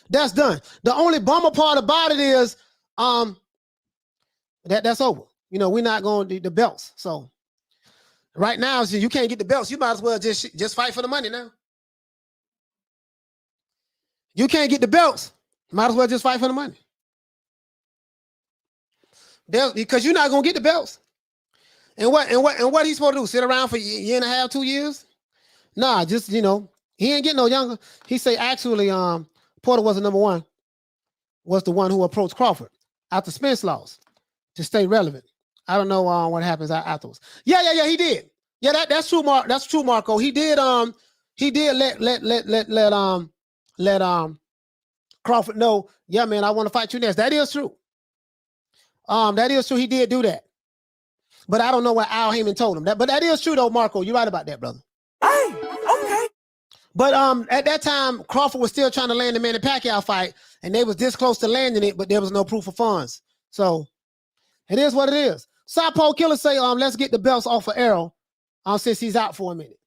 That's done. The only bummer part about it is that's over. You know, we're not going to do the belts. So right now, since you can't get the belts, you might as well just fight for the money now. You can't get the belts, might as well just fight for the money. Because you're not gonna get the belts. And what he's supposed to do? Sit around for a year and a half, 2 years? Nah, just he ain't getting no younger. He say actually, Porter was the number one, was the one who approached Crawford after Spence lost to stay relevant. I don't know what happens afterwards. Yeah, he did. Yeah, that's true, Mark. That's true, Marco. He did let Crawford know, yeah, man, I want to fight you next. That is true. That is true. He did do that. But I don't know what Al Haymon told him. But that is true, though, Marco. You're right about that, brother. Hey, okay. But at that time, Crawford was still trying to land the Manny Pacquiao fight, and they was this close to landing it, but there was no proof of funds. So it is what it is. Southpaw Killer say, let's get the belts off of Errol, since he's out for a minute.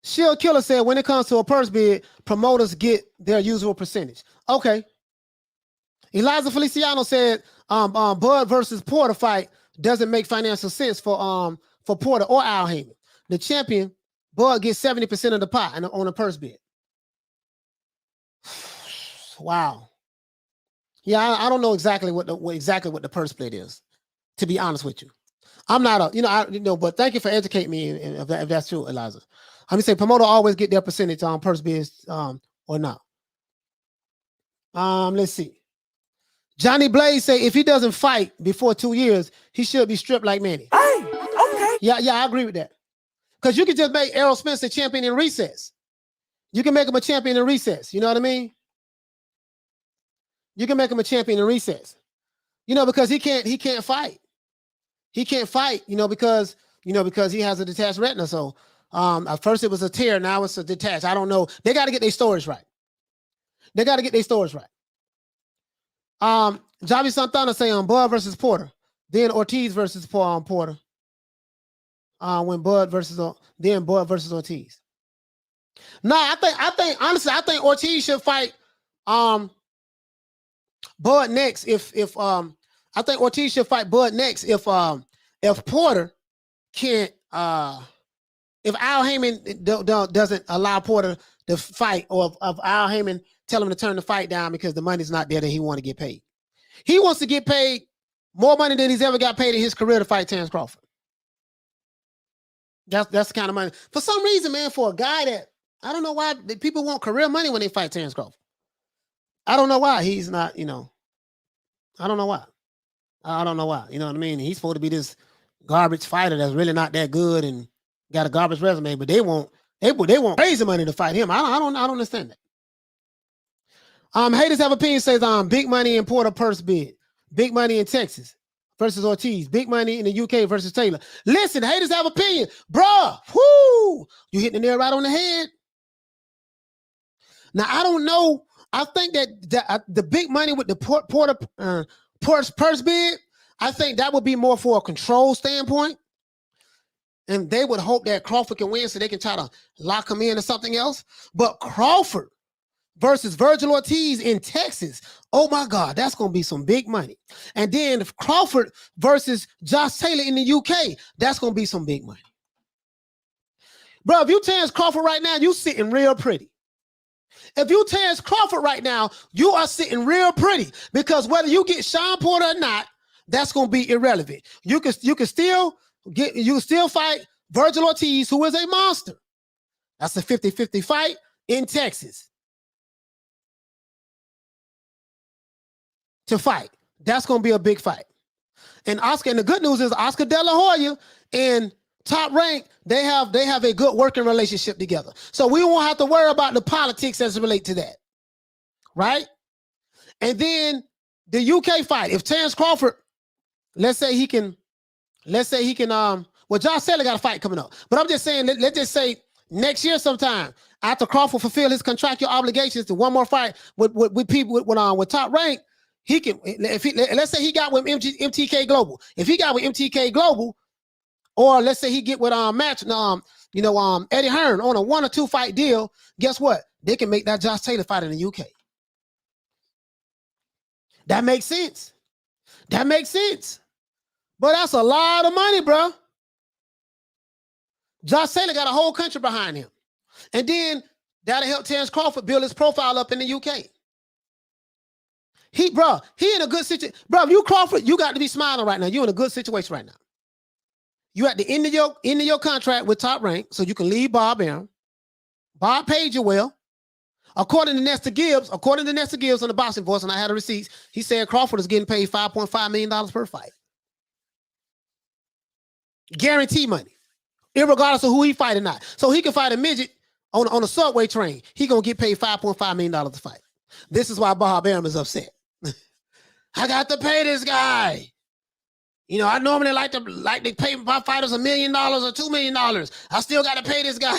Shield Killer said, when it comes to a purse bid, promoters get their usual percentage. Okay. Eliza Feliciano said, Bud versus Porter fight doesn't make financial sense for Porter or Al Haymon. The champion, Bud, gets 70% of the pot on a purse bid. Wow. Yeah, I don't know exactly what the purse split is, to be honest with you. I'm not but thank you for educating me if that's true, Eliza. I'm gonna say promoter always get their percentage on purse bids or not. Let's see. Johnny Blaze say if he doesn't fight before 2 years, he should be stripped like Manny. Hey, okay. Yeah, I agree with that. Because you can just make Errol Spence a champion in recess. You can make him a champion in recess. You know what I mean? You can make him a champion in recess. Because he can't fight. He can't fight, because he has a detached retina. So at first it was a tear, now it's a detached. I don't know. They got to get their stories right. Javi Santana say Bud versus Porter, then Ortiz versus Porter. When Bud versus Ortiz. No, I think Ortiz should fight Bud next I think Ortiz should fight Bud next if Porter can't if Al Haymon doesn't allow Porter to fight, or if Al Haymon tell him to turn the fight down because the money's not there that he want to get paid. He wants to get paid more money than he's ever got paid in his career to fight Terence Crawford. That's the kind of money. For some reason, man, for a guy that I don't know why people want career money when they fight Terence Crawford. I don't know why he's not, I don't know why. You know what I mean? He's supposed to be this garbage fighter that's really not that good and got a garbage resume, but they want crazy money to fight him. I don't understand that. Haters have opinions says big money in Porter purse bid, big money in Texas versus Ortiz, big money in the UK versus Taylor. Listen, haters have opinion, bruh. Whoo, you hitting the nail right on the head. Now I don't know. I think that the big money with the Porter purse bid, I think that would be more for a control standpoint. And they would hope that Crawford can win so they can try to lock him in or something else. But Crawford versus Virgil Ortiz in Texas, oh my God, that's going to be some big money. And then if Crawford versus Josh Taylor in the UK, that's going to be some big money. Bro, if you Terence Crawford right now, you sitting real pretty. If you Terence Crawford right now, you are sitting real pretty because whether you get Shawn Porter or not, that's going to be irrelevant. You can still fight Virgil Ortiz, who is a monster. That's a 50-50 fight in Texas. To fight. That's going to be a big fight. And the good news is Oscar De La Hoya and Top Rank, they have a good working relationship together. So we won't have to worry about the politics as it relates to that. Right? And then the UK fight, if Terence Crawford, let's say he can, well, Josh Taylor got a fight coming up. But I'm just saying, let's just say next year sometime, after Crawford fulfill his contractual obligations to one more fight with people with Top Rank, he can, let's say he got with MTK Global. If he got with MTK Global, or let's say he get with Eddie Hearn on a 1 or 2 fight deal, guess what? They can make that Josh Taylor fight in the UK. That makes sense. That makes sense. But that's a lot of money, bro. Josh Taylor got a whole country behind him. And then that'll help Terence Crawford build his profile up in the UK. He in a good situation. Bro, if you Crawford, you got to be smiling right now. You're in a good situation right now. You at the end of your contract with Top Rank, so you can leave Bob Arum. Bob paid you well. According to Nestor Gibbs on the Boxing Voice, and I had the receipts, he said Crawford is getting paid $5.5 million per fight. Guarantee money. Irregardless of who he fight or not. So he can fight a midget on a subway train. He gonna get paid $5.5 million to fight. This is why Bob Arum is upset. I got to pay this guy. You know, I normally like to pay my fighters $1 million or $2 million. I still got to pay this guy.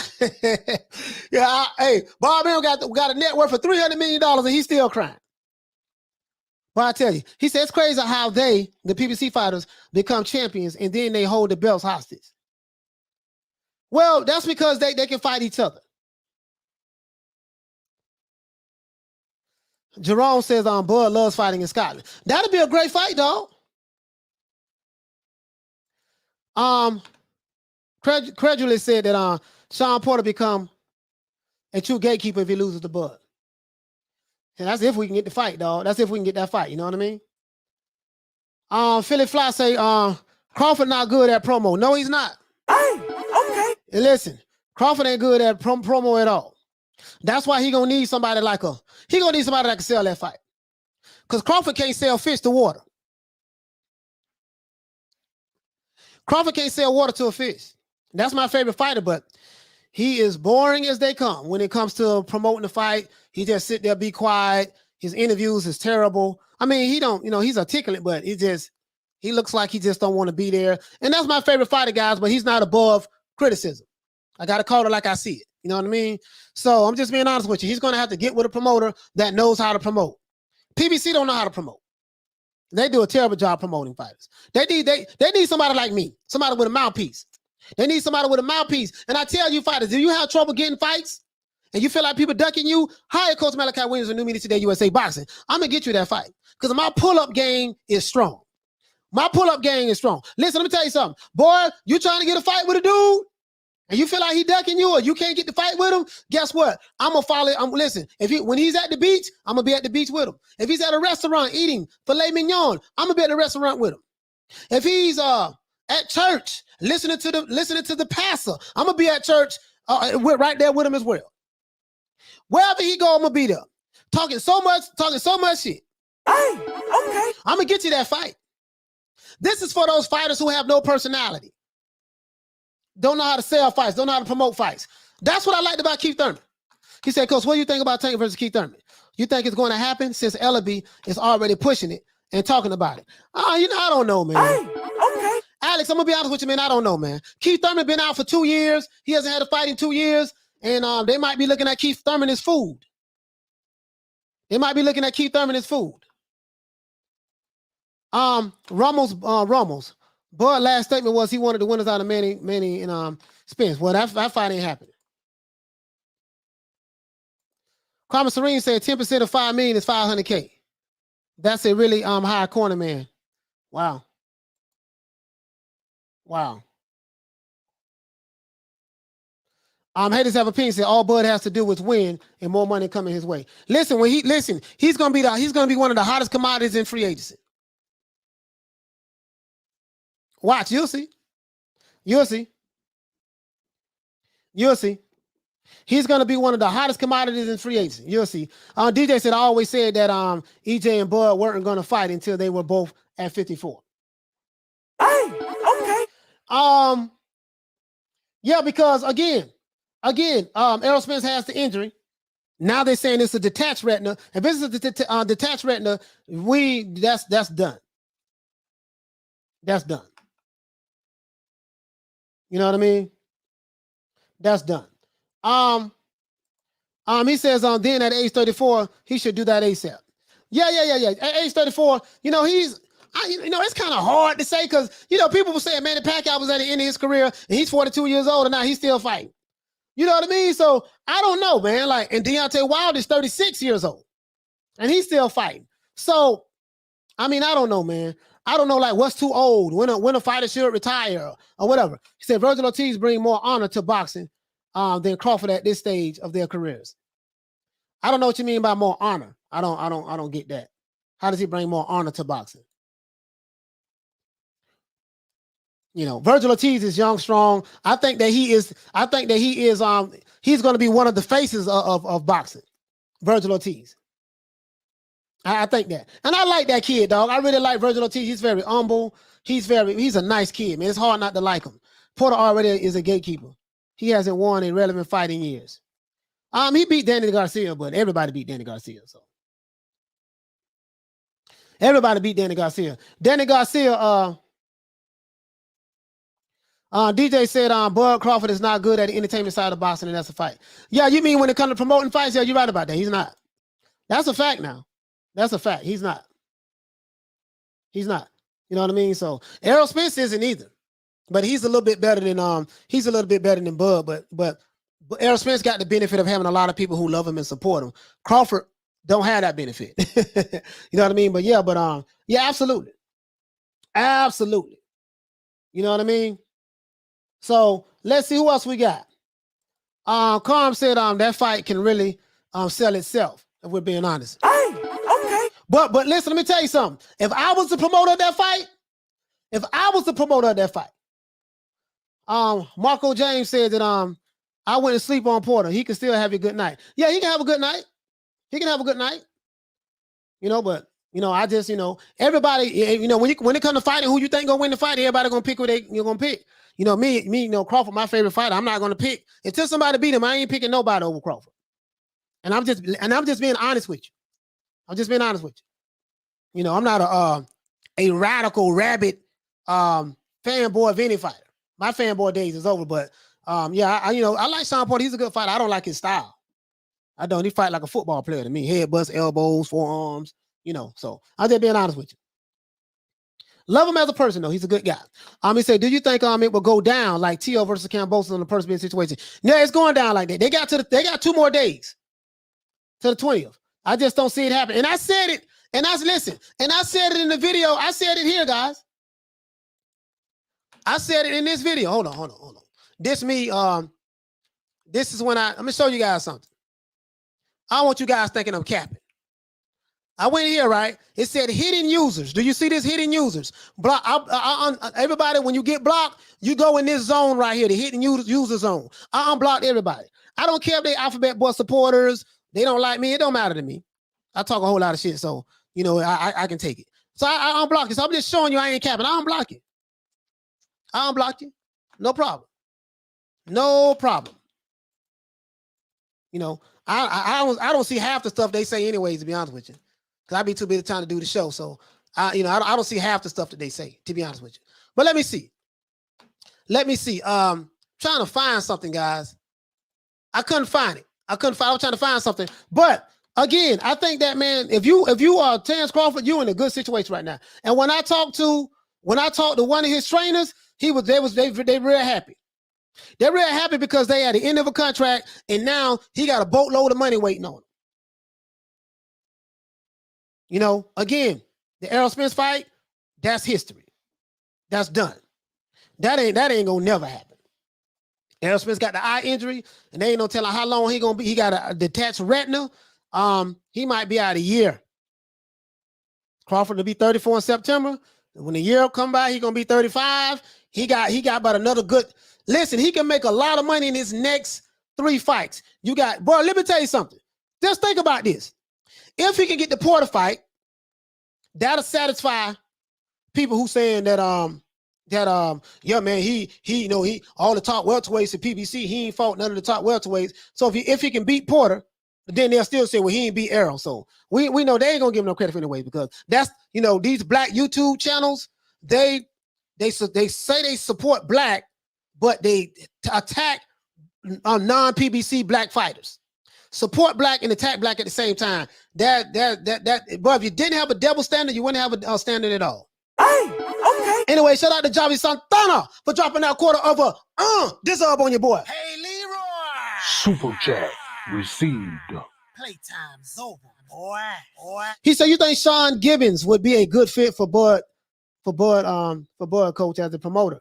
Hey, Bob Arum got a net worth of $300 million and he's still crying. But I tell you, he said it's crazy how the PBC fighters, become champions and then they hold the belts hostage. Well, that's because they can fight each other. Jerome says Bud loves fighting in Scotland. That'll be a great fight, dog. Credulous said that Shawn Porter become a true gatekeeper if he loses the Bud. And that's if we can get the fight, dog. That's if we can get that fight. You know what I mean? Philly Fly say Crawford not good at promo. No, he's not. Hey, okay. And listen, Crawford ain't good at promo at all. That's why he gonna need somebody that can sell that fight. Because Crawford can't sell fish to water. Crawford can't sell water to a fish. That's my favorite fighter, but he is boring as they come. When it comes to promoting the fight, he just sit there, be quiet. His interviews is terrible. I mean, he's articulate, but he looks like he just don't want to be there. And that's my favorite fighter, guys, but he's not above criticism. I got to call it like I see it. You know what I mean? So I'm just being honest with you. He's going to have to get with a promoter that knows how to promote. PBC don't know how to promote. They do a terrible job promoting fighters. They need somebody like me, somebody with a mouthpiece. They need somebody with a mouthpiece. And I tell you, fighters, do you have trouble getting fights and you feel like people ducking you? Hire Coach Malachi Williams of New Media Today USA Boxing. I'm going to get you that fight because my pull-up game is strong. My pull-up game is strong. Listen, let me tell you something. Boy, you trying to get a fight with a dude and you feel like he ducking you or you can't get the fight with him, guess what? I'm going to follow. Listen, when he's at the beach, I'm going to be at the beach with him. If he's at a restaurant eating filet mignon, I'm going to be at the restaurant with him. If he's at church listening to the pastor, I'm going to be at church right there with him as well. Wherever he go, I'm going to be there. Talking so much shit. Hey, okay. I'm going to get you that fight. This is for those fighters who have no personality. Don't know how to sell fights. Don't know how to promote fights. That's what I liked about Keith Thurman. He said, Coach, what do you think about Tank versus Keith Thurman? You think it's going to happen since Ellaby is already pushing it and talking about it? I don't know, man. Hey, okay. Alex, I'm going to be honest with you, man. I don't know, man. Keith Thurman been out for 2 years. He hasn't had a fight in 2 years. And they might be looking at Keith Thurman as food. Ramos. Bud last statement was he wanted the winners out of Manny and Spence. Well, that fight ain't happening. Carmen Serene said 10% of $5 million is $500K. That's a really high corner man. Wow. Haters have opinion. Said all Bud has to do is win and more money coming his way. Listen, he's gonna be one of the hottest commodities in free agency. Watch, you'll see. You'll see. You'll see. He's gonna be one of the hottest commodities in free agency. You'll see. DJ said I always said that EJ and Bud weren't gonna fight until they were both at 54. Hey, okay. Yeah, because again, Errol Spence has the injury. Now they're saying it's a detached retina. If this is a detached retina, that's done. That's done. You know what I mean? That's done. He says then at age 34, he should do that ASAP. Yeah. At age 34, it's kind of hard to say because people were saying Manny Pacquiao was at the end of his career and he's 42 years old and now he's still fighting. You know what I mean? So I don't know, man. Like, and Deontay Wilder is 36 years old and he's still fighting. So, I mean, I don't know, man. I don't know, like, what's too old, when a fighter should retire or whatever. He said Virgil Ortiz bring more honor to boxing than Crawford at this stage of their careers. I don't know what you mean by more honor. I don't get that. How does he bring more honor to boxing? Virgil Ortiz is young, strong. I think that he is he's going to be one of the faces of boxing. Virgil Ortiz. I think that. And I like that kid, dog. I really like Virgil Ortiz. He's very humble. He's a nice kid, man. It's hard not to like him. Porter already is a gatekeeper. He hasn't won a relevant fight in years. He beat Danny Garcia, but everybody beat Danny Garcia. So everybody beat Danny Garcia. Danny Garcia, DJ said Bud Crawford is not good at the entertainment side of boxing, and that's a fight. Yeah, you mean when it comes to promoting fights? Yeah, you're right about that. He's not. That's a fact now. That's a fact. He's not. He's not. You know what I mean? So Errol Spence isn't either. But he's a little bit better than Bud. But Errol Spence got the benefit of having a lot of people who love him and support him. Crawford don't have that benefit. You know what I mean? But yeah, absolutely. Absolutely. You know what I mean? So let's see who else we got. Carm said that fight can really sell itself, if we're being honest. Hey, okay. But listen, let me tell you something. If I was the promoter of that fight, Marco James said that I went to sleep on Porter. He can still have a good night. Yeah, he can have a good night. But I just, everybody, when it comes to fighting, who you think gonna win the fight, everybody gonna pick who you're gonna pick. Me, Crawford, my favorite fighter. I'm not gonna pick until somebody beat him. I ain't picking nobody over Crawford. And I'm just being honest with you. I'm not a radical rabid fanboy of any fighter. My fanboy days is over, but I like Shawn Porter. He's a good fighter. I don't like his style. I don't. He fight like a football player to me. Headbutts, elbows, forearms. So I'm just being honest with you. Love him as a person, though. He's a good guy. He said, do you think it will go down like Tio versus Cambosos on the person being situation? Yeah, it's going down like that. They got 2 more days to the 20th. I just don't see it happen. And I said it, and I said it in the video. I said it here, guys. I said it in this video. Hold on. This is when I'm gonna show you guys something. I want you guys thinking I'm capping. I went here, right? It said hidden users. Do you see this? Hidden users. Block. Everybody, when you get blocked, you go in this zone right here, the hidden user zone. I unblocked everybody. I don't care if they Alphabet Boy supporters. They don't like me. It don't matter to me. I talk a whole lot of shit, so I can take it. So I unblock it. So I'm just showing you I ain't capping. I unblock it. I unblock you. No problem. No problem. I don't see half the stuff they say anyways, to be honest with you. Because I'd be too busy trying to do the show. So, I don't see half the stuff that they say, to be honest with you. But let me see. Trying to find something, guys. I couldn't find it. I was trying to find something. But again, I think that, man, if you are Terence Crawford, you're in a good situation right now. And when I talked to one of his trainers, they real happy. They're real happy because they at the end of a contract and now he got a boatload of money waiting on him. Again, the Errol Spence fight, that's history. That's done. That ain't gonna never happen. Errol Spence got the eye injury, and they ain't no telling how long he gonna be. He got a detached retina. He might be out a year. Crawford will be 34 in September. When the year come by, he gonna be 35. He got about another good. Listen, he can make a lot of money in his next 3 fights. Boy, let me tell you something. Just think about this. If he can get the Porter fight, that'll satisfy people who saying that yeah, man, he all the top welterweights at PBC, he ain't fought none of the top welterweights. So if he can beat Porter, then they'll still say, well, he ain't beat Errol. So we know they ain't gonna give him no credit for anyway, because that's, these black YouTube channels, they say they support black, but they attack non-PBC black fighters. Support black and attack black at the same time. But if you didn't have a double standard, you wouldn't have a standard at all. Hey, okay. Anyway, shout out to Javi Santana for dropping that quarter of this up on your boy. Hey, Leroy. Super chat received. Playtime's over, boy. He said, you think Sean Gibbons would be a good fit for Bud coach as a promoter?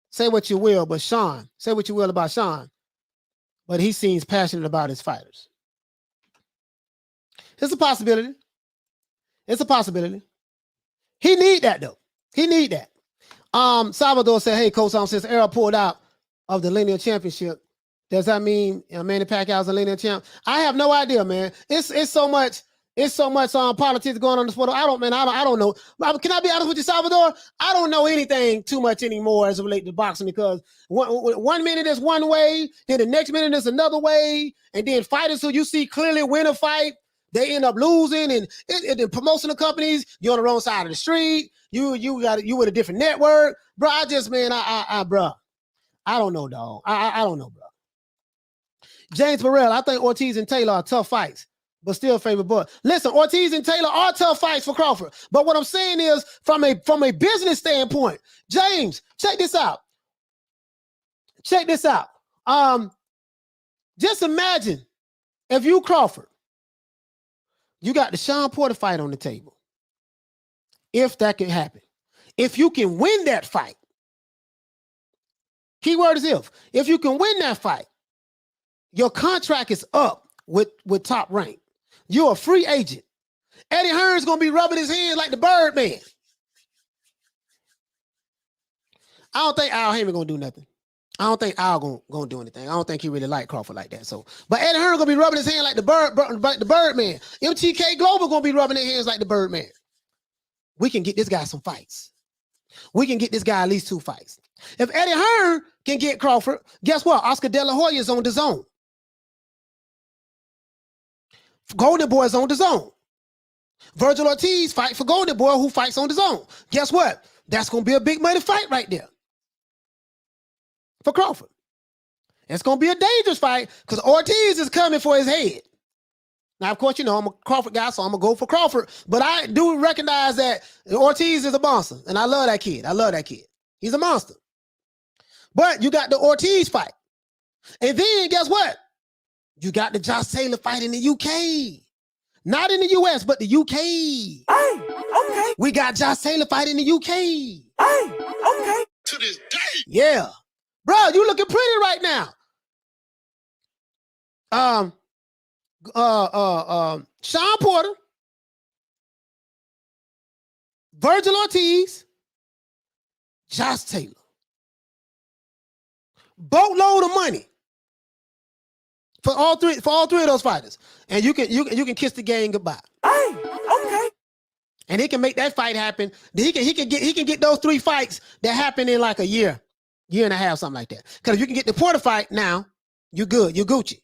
Say what you will, but say what you will about Sean, but he seems passionate about his fighters. It's a possibility. He need that though. He need that. Salvador said, hey, Coach, since Errol pulled out of the linear championship, does that mean Manny Pacquiao's a linear champ? I have no idea, man. It's so much politics going on in the sport. I don't know. Can I be honest with you, Salvador? I don't know anything too much anymore as it relates to boxing, because one minute is one way, then the next minute is another way, and then fighters who you see clearly win a fight, they end up losing, and the promotional companies, you're on the wrong side of the street. You with a different network, bro. I don't know, dog. I don't know, bro. James Burrell, I think Ortiz and Taylor are tough fights, but still favor Bud. Listen, Ortiz and Taylor are tough fights for Crawford. But what I'm saying is, from a business standpoint, James, check this out. Just imagine if you Crawford, you got the Shawn Porter fight on the table. If that can happen. If you can win that fight, keyword is if. If you can win that fight, your contract is up with Top Rank. You're a free agent. Eddie Hearn's gonna be rubbing his hands like the Birdman. I don't think Al Haymon gonna do nothing. I don't think Al gonna do anything. I don't think he really like Crawford like that. So, but Eddie Hearn gonna be rubbing his hand like the Birdman. MTK Global gonna be rubbing their hands like the Birdman. We can get this guy some fights. We can get this guy at least 2 fights. If Eddie Hearn can get Crawford, guess what? Oscar De La Hoya is on the zone. Golden Boy is on the zone. Virgil Ortiz fight for Golden Boy, who fights on the zone. Guess what? That's going to be a big money fight right there for Crawford. It's going to be a dangerous fight because Ortiz is coming for his head. Now, of course, I'm a Crawford guy, so I'm going to go for Crawford. But I do recognize that Ortiz is a monster, and I love that kid. He's a monster. But you got the Ortiz fight. And then, guess what? You got the Josh Taylor fight in the UK. Not in the US, but the UK. Hey, okay. We got Josh Taylor fight in the UK. Hey, okay. To this day. Yeah. Bro, you looking pretty right now. Shawn Porter, Virgil Ortiz, Josh Taylor. Boatload of money for all three of those fighters, and you can kiss the game goodbye. Hey, okay. And he can make that fight happen. He can get those 3 fights that happen in like a year and a half, something like that. Because if you can get the Porter fight now, you're good, you're Gucci.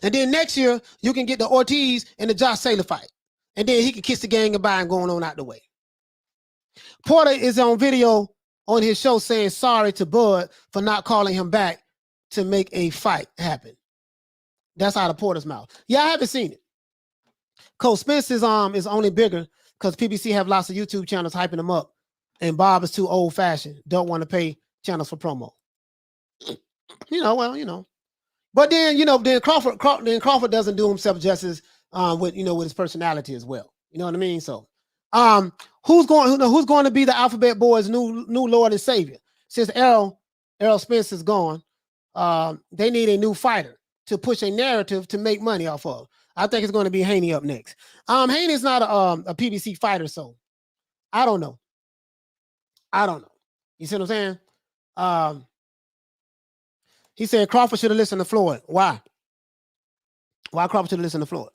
And then next year you can get the Ortiz and the Josh Taylor fight, and then he can kiss the game goodbye and going on out the way. Porter is on video on his show saying sorry to Bud for not calling him back to make a fight happen. That's out of Porter's mouth. Yeah, I haven't seen it. Coach Spence's is only bigger because PBC have lots of YouTube channels hyping him up, and Bob is too old-fashioned, don't want to pay channels for promo. But then Crawford doesn't do himself justice with his personality as well. You know what I mean? So who's going to be the Alphabet Boys' new Lord and Savior? Since Errol Spence is gone, they need a new fighter to push a narrative to make money off of. I think it's going to be Haney up next. Haney's not a PBC fighter, so I don't know. You see what I'm saying? He said Crawford should have listened to Floyd. Why? Why Crawford should have listened to Floyd?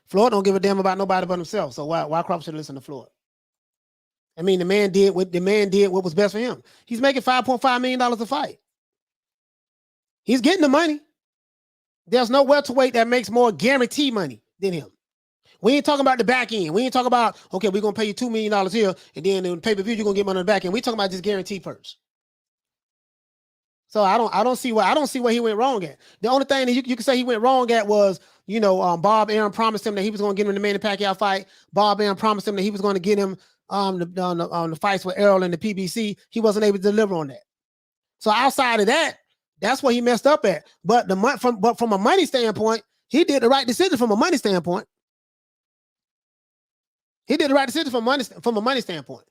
Floyd don't give a damn about nobody but himself. So why Crawford should listen to Floyd? I mean, the man did what was best for him. He's making $5.5 million a fight. He's getting the money. There's no welterweight that makes more guaranteed money than him. We ain't talking about the back end. We ain't talking about, okay, we're gonna pay you $2 million here, and then in pay-per-view, you're gonna get money on the back end. We talking about just guaranteed purse. So I don't see where he went wrong at. The only thing that you can say he went wrong at was, Bob Arum promised him that he was going to get him in the Manny Pacquiao fight. Bob Arum promised him that he was going to get him the fights with Errol and the PBC. He wasn't able to deliver on that. So outside of that, that's what he messed up at. But from a money standpoint, he did the right decision from a money standpoint. He did the right decision from a money standpoint.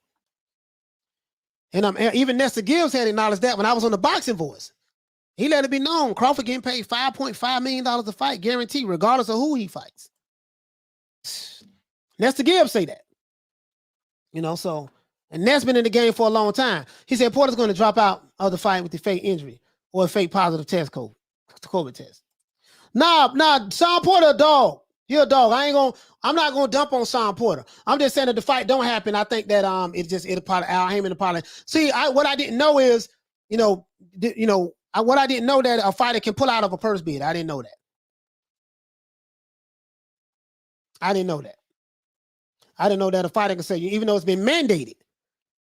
And even Nestor Gibbs had acknowledged that when I was on the Boxing Voice. He let it be known Crawford getting paid $5.5 million a fight, guaranteed, regardless of who he fights. Nestor Gibbs say that. And that's been in the game for a long time. He said Porter's going to drop out of the fight with the fake injury or a fake positive test COVID test. Nah, Shawn Porter a dog. He a dog. I'm not gonna dump on Shawn Porter. I'm just saying that the fight don't happen. I think that it'll probably Al Haymon probably. See, what I didn't know is, what I didn't know that a fighter can pull out of a purse bid. I didn't know that. I didn't know that a fighter can say, even though it's been mandated.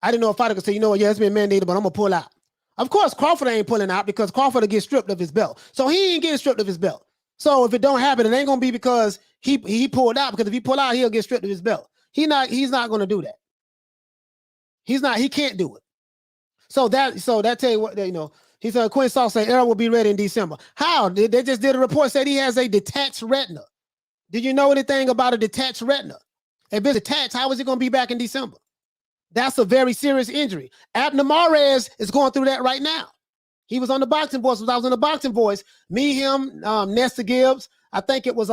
I didn't know a fighter could say, yeah, it's been mandated, but I'm gonna pull out. Of course, Crawford ain't pulling out because Crawford will get stripped of his belt. So he ain't getting stripped of his belt. So if it don't happen, it ain't gonna be because he pulled out, because if he pull out, he'll get stripped of his belt. He's not gonna do that. He can't do it. So that tell you what, he said Quinn Saul said Errol will be ready in December. How? They just did a report said he has a detached retina. Did you know anything about a detached retina? If it's detached, how is it gonna be back in December? That's a very serious injury. Abner Mares is going through that right now. He was on the Boxing Voice. I was on the Boxing Voice. Me, him, Nestor Gibbs. I think it was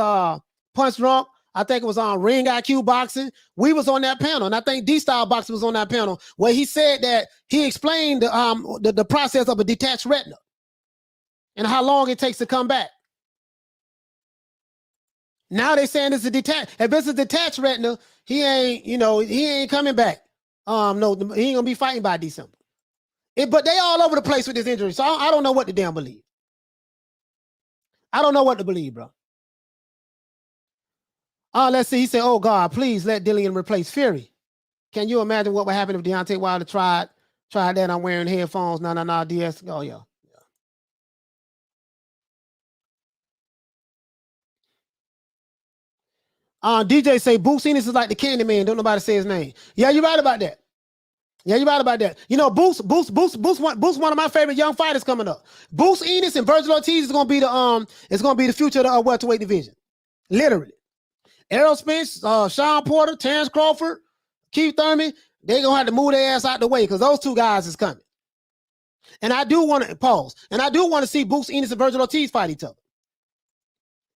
Punch Drunk. I think it was on Ring IQ Boxing. We was on that panel, and I think D-Style Boxing was on that panel where he said that he explained the process of a detached retina and how long it takes to come back. Now they're saying it's a detached. If it's a detached retina, he ain't coming back. No, he ain't gonna be fighting by December. But they all over the place with this injury, so I don't know what to damn believe. I don't know what to believe, bro. Let's see. He said, "Oh God, please let Dillian replace Fury." Can you imagine what would happen if Deontay Wilder tried that? I'm wearing headphones. No, DS. Oh yeah. DJ say Boots Ennis is like the Candy Man. Don't nobody say his name. Yeah, you're right about that. Boots one of my favorite young fighters coming up. Boots Ennis and Virgil Ortiz is gonna be the future of the welterweight division. Literally. Errol Spence, Shawn Porter, Terence Crawford, Keith Thurman, they're gonna have to move their ass out the way because those two guys is coming. And I do want to pause. And I do want to see Boots Ennis and Virgil Ortiz fight each other.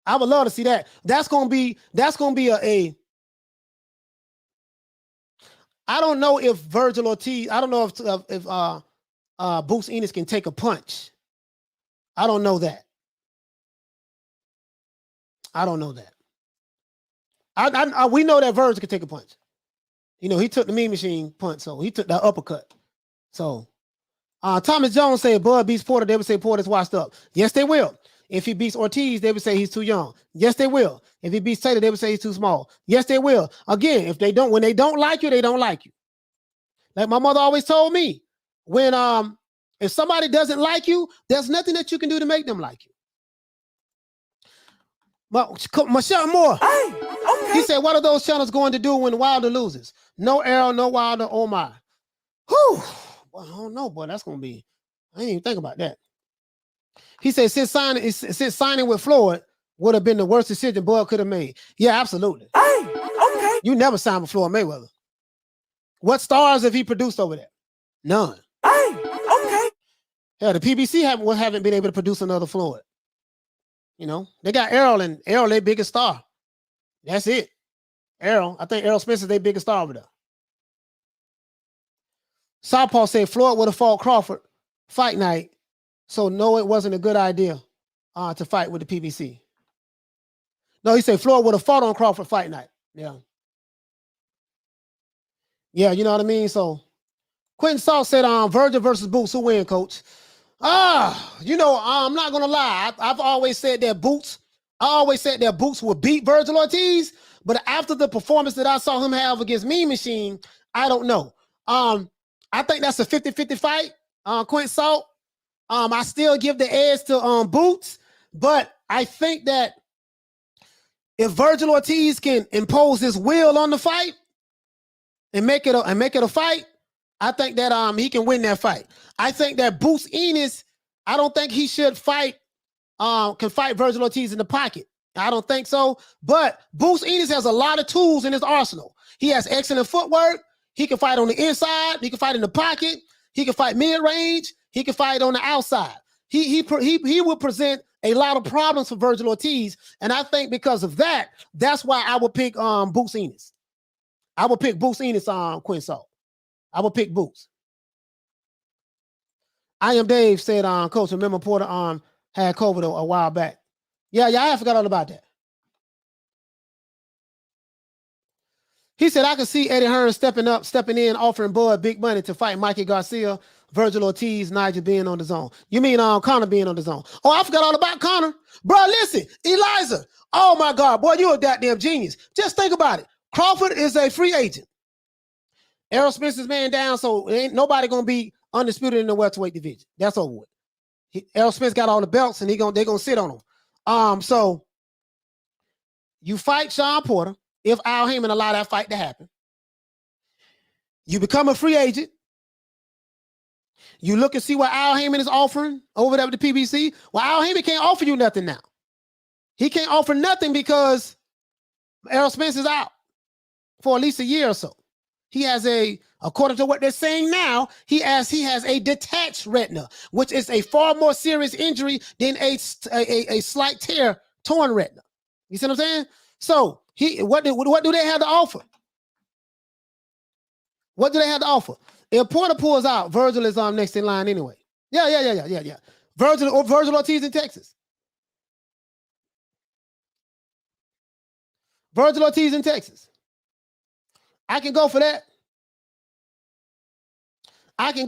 I would love to see that. That's gonna be a I don't know if Virgil Ortiz, I don't know if Boots Ennis can take a punch. I don't know that. We know that Virgil can take a punch. He took the Mean Machine punch, so he took that uppercut. So Thomas Jones said Bud beats Porter, they would say Porter's washed up. Yes, they will. If he beats Ortiz, they would say he's too young. Yes, they will. If he beats Taylor, they would say he's too small. Yes, they will. Again, when they don't like you, they don't like you. Like my mother always told me, if somebody doesn't like you, there's nothing that you can do to make them like you. But Michelle Moore, he said, what are those channels going to do when Wilder loses? No Errol, no Wilder, oh my. Whew. Well, I don't know, boy. That's going to be, I didn't even think about that. He said, since signing with Floyd would have been the worst decision Bud could have made. Yeah, absolutely. Okay. You never signed with Floyd Mayweather. What stars have he produced over there? None. Okay. Hell, the PBC haven't been able to produce another Floyd. You know, they got Errol, and Errol their biggest star. That's it. Errol, I think Errol Spencer's their biggest star over there. Southpaw said Floyd would have fought Crawford fight night, so no, it wasn't a good idea to fight with the PBC. No, he said Floyd would have fought on Crawford fight night. Yeah. Yeah, you know what I mean? So Quentin Salt said Virgil versus Boots. Who win, coach? You know, I'm not gonna lie. I've always said that Boots would beat Virgil Ortiz, but after the performance that I saw him have against Mean Machine, I don't know. I think that's a 50-50 fight. Quentin Salt. I still give the edge to Boots, but I think that if Virgil Ortiz can impose his will on the fight and make it a fight, I think that he can win that fight. I think that Boots Ennis, I don't think he should fight can fight Virgil Ortiz in the pocket. I don't think so. But Boots Ennis has a lot of tools in his arsenal. He has excellent footwork. He can fight on the inside. He can fight in the pocket. He can fight mid-range. He can fight on the outside. He will present a lot of problems for Virgil Ortiz, and I think because of that, that's why I would pick Boots Ennis. I would pick Boots Ennis on Quinn Salt. I would pick Boots. I Am Dave said, Coach, remember Porter had COVID a while back. Yeah, I forgot all about that. He said, I could see Eddie Hearn stepping in, offering Bud big money to fight Mikey Garcia, Virgil Ortiz, Nigel being on the zone. You mean Connor being on the zone? Oh, I forgot all about Connor. Bro, listen, Eliza. Oh, my God. Boy, you're a goddamn genius. Just think about it. Crawford is a free agent. Errol Spencer's man down, so ain't nobody going to be undisputed in the welterweight division. That's over with. Errol Spence got all the belts, and they're going to sit on them. So you fight Shawn Porter. If Al Haymon allow that fight to happen, you become a free agent. You look and see what Al Haymon is offering over there with the PBC. Well, Al Haymon can't offer you nothing now. He can't offer nothing because Errol Spence is out for at least a year or so. He has according to what they're saying now, he has a detached retina, which is a far more serious injury than a slight tear, torn retina. You see what I'm saying? So what do they have to offer? What do they have to offer? If Porter pulls out, Virgil is next in line anyway. Yeah. Virgil Ortiz in Texas. Virgil Ortiz in Texas. I can go for that. I don't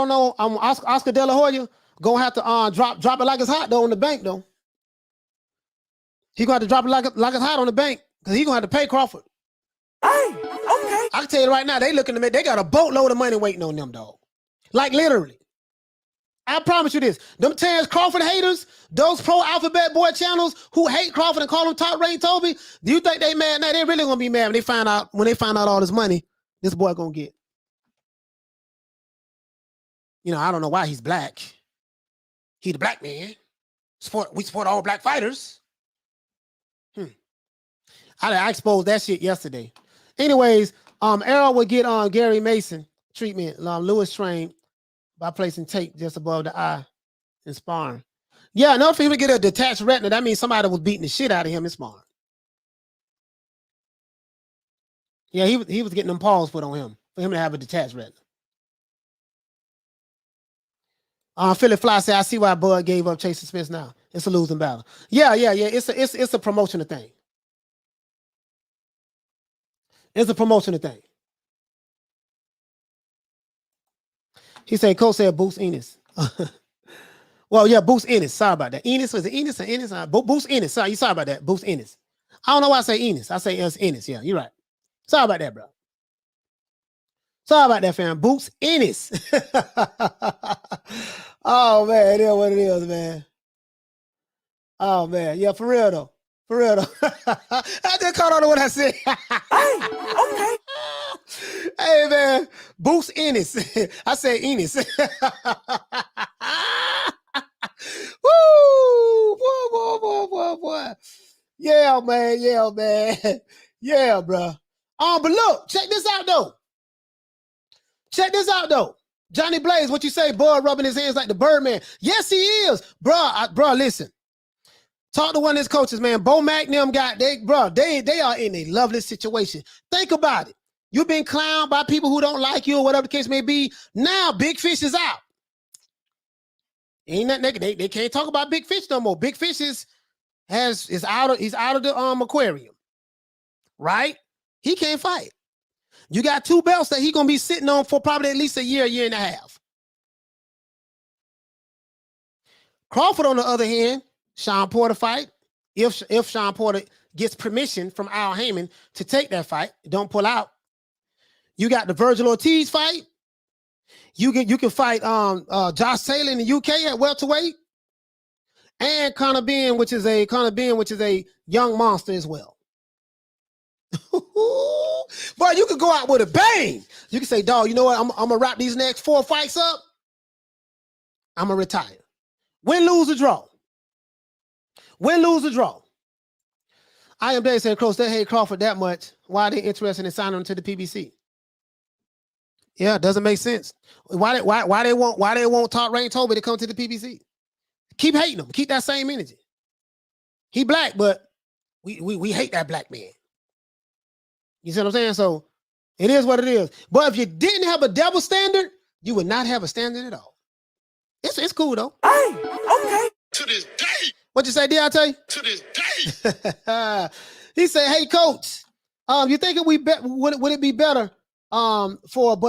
know. Oscar De La Hoya gonna have to drop it like it's hot though on the bank though. He gonna have to drop it like it's hot on the bank because he gonna have to pay Crawford. Hey, okay. I can tell you right now, they got a boatload of money waiting on them, dog. Like literally. I promise you this. Them Terence Crawford haters, those pro alphabet boy channels who hate Crawford and call him top rank Toby, do you think they mad? Now they really gonna be mad when they find out all this money this boy gonna get. You know, I don't know why he's black. He the black man. We support all black fighters. I exposed that shit yesterday. Anyways, Errol would get on Gary Mason treatment. Lewis trained by placing tape just above the eye in sparring. Yeah, in order for him to get a detached retina, that means somebody was beating the shit out of him in sparring. Yeah, he was getting them paws put on him for him to have a detached retina. Philip Fly said, I see why Bud gave up Chasing Spence now. It's a losing battle. Yeah. It's a promotional thing. It's a promotional thing. He said, Cole said Boots Ennis. Well, yeah, Boots Ennis. Sorry about that. Ennis, was it Ennis or Ennis? Boots Ennis. Sorry about that. Boots Ennis. I don't know why I say Ennis. I say it's Ennis. Yeah, you're right. Sorry about that, bro. Sorry about that, fam. Boots Ennis. Oh, man. It is what it is, man. Oh, man. Yeah, for real, though. I just caught on to what I said. Hey, okay. Hey, man. Boots Ennis. I said Ennis. Woo! Boy. Yeah, man. Yeah, bro. But look, check this out, though. Check this out though. Johnny Blaze, what you say? Bud rubbing his hands like the Birdman. Yes, he is, bro. Listen. Talk to one of his coaches, man. Bo Mack, them got they are in a lovely situation. Think about it. You've been clowned by people who don't like you or whatever the case may be. Now Big Fish is out. Ain't nothing they can't talk about Big Fish no more. Big Fish is out of the aquarium, right? He can't fight. You got 2 belts that he's gonna be sitting on for probably at least a year and a half. Crawford, on the other hand, Shawn Porter fight. If Shawn Porter gets permission from Al Haymon to take that fight, don't pull out. You got the Virgil Ortiz fight. You can fight Josh Taylor in the UK at welterweight, and Conor Ben, which is a young monster as well. Boy, you could go out with a bang. You can say, dog, you know what? I'm gonna wrap these next 4 fights up. I'm gonna retire. Win, lose, or draw. Win, lose, or draw. I am Dave saying, Close, they hate Crawford that much. Why are they interested in signing him to the PBC? Yeah, it doesn't make sense. Why they want Top Rank Toby to come to the PBC? Keep hating him. Keep that same energy. He black, but we hate that black man. You see what I'm saying? So it is what it is. But if you didn't have a double standard, you would not have a standard at all. It's cool though. Hey, okay. To this day. What you say, Deontay? To this day. He said, "Hey, coach, you think would it be better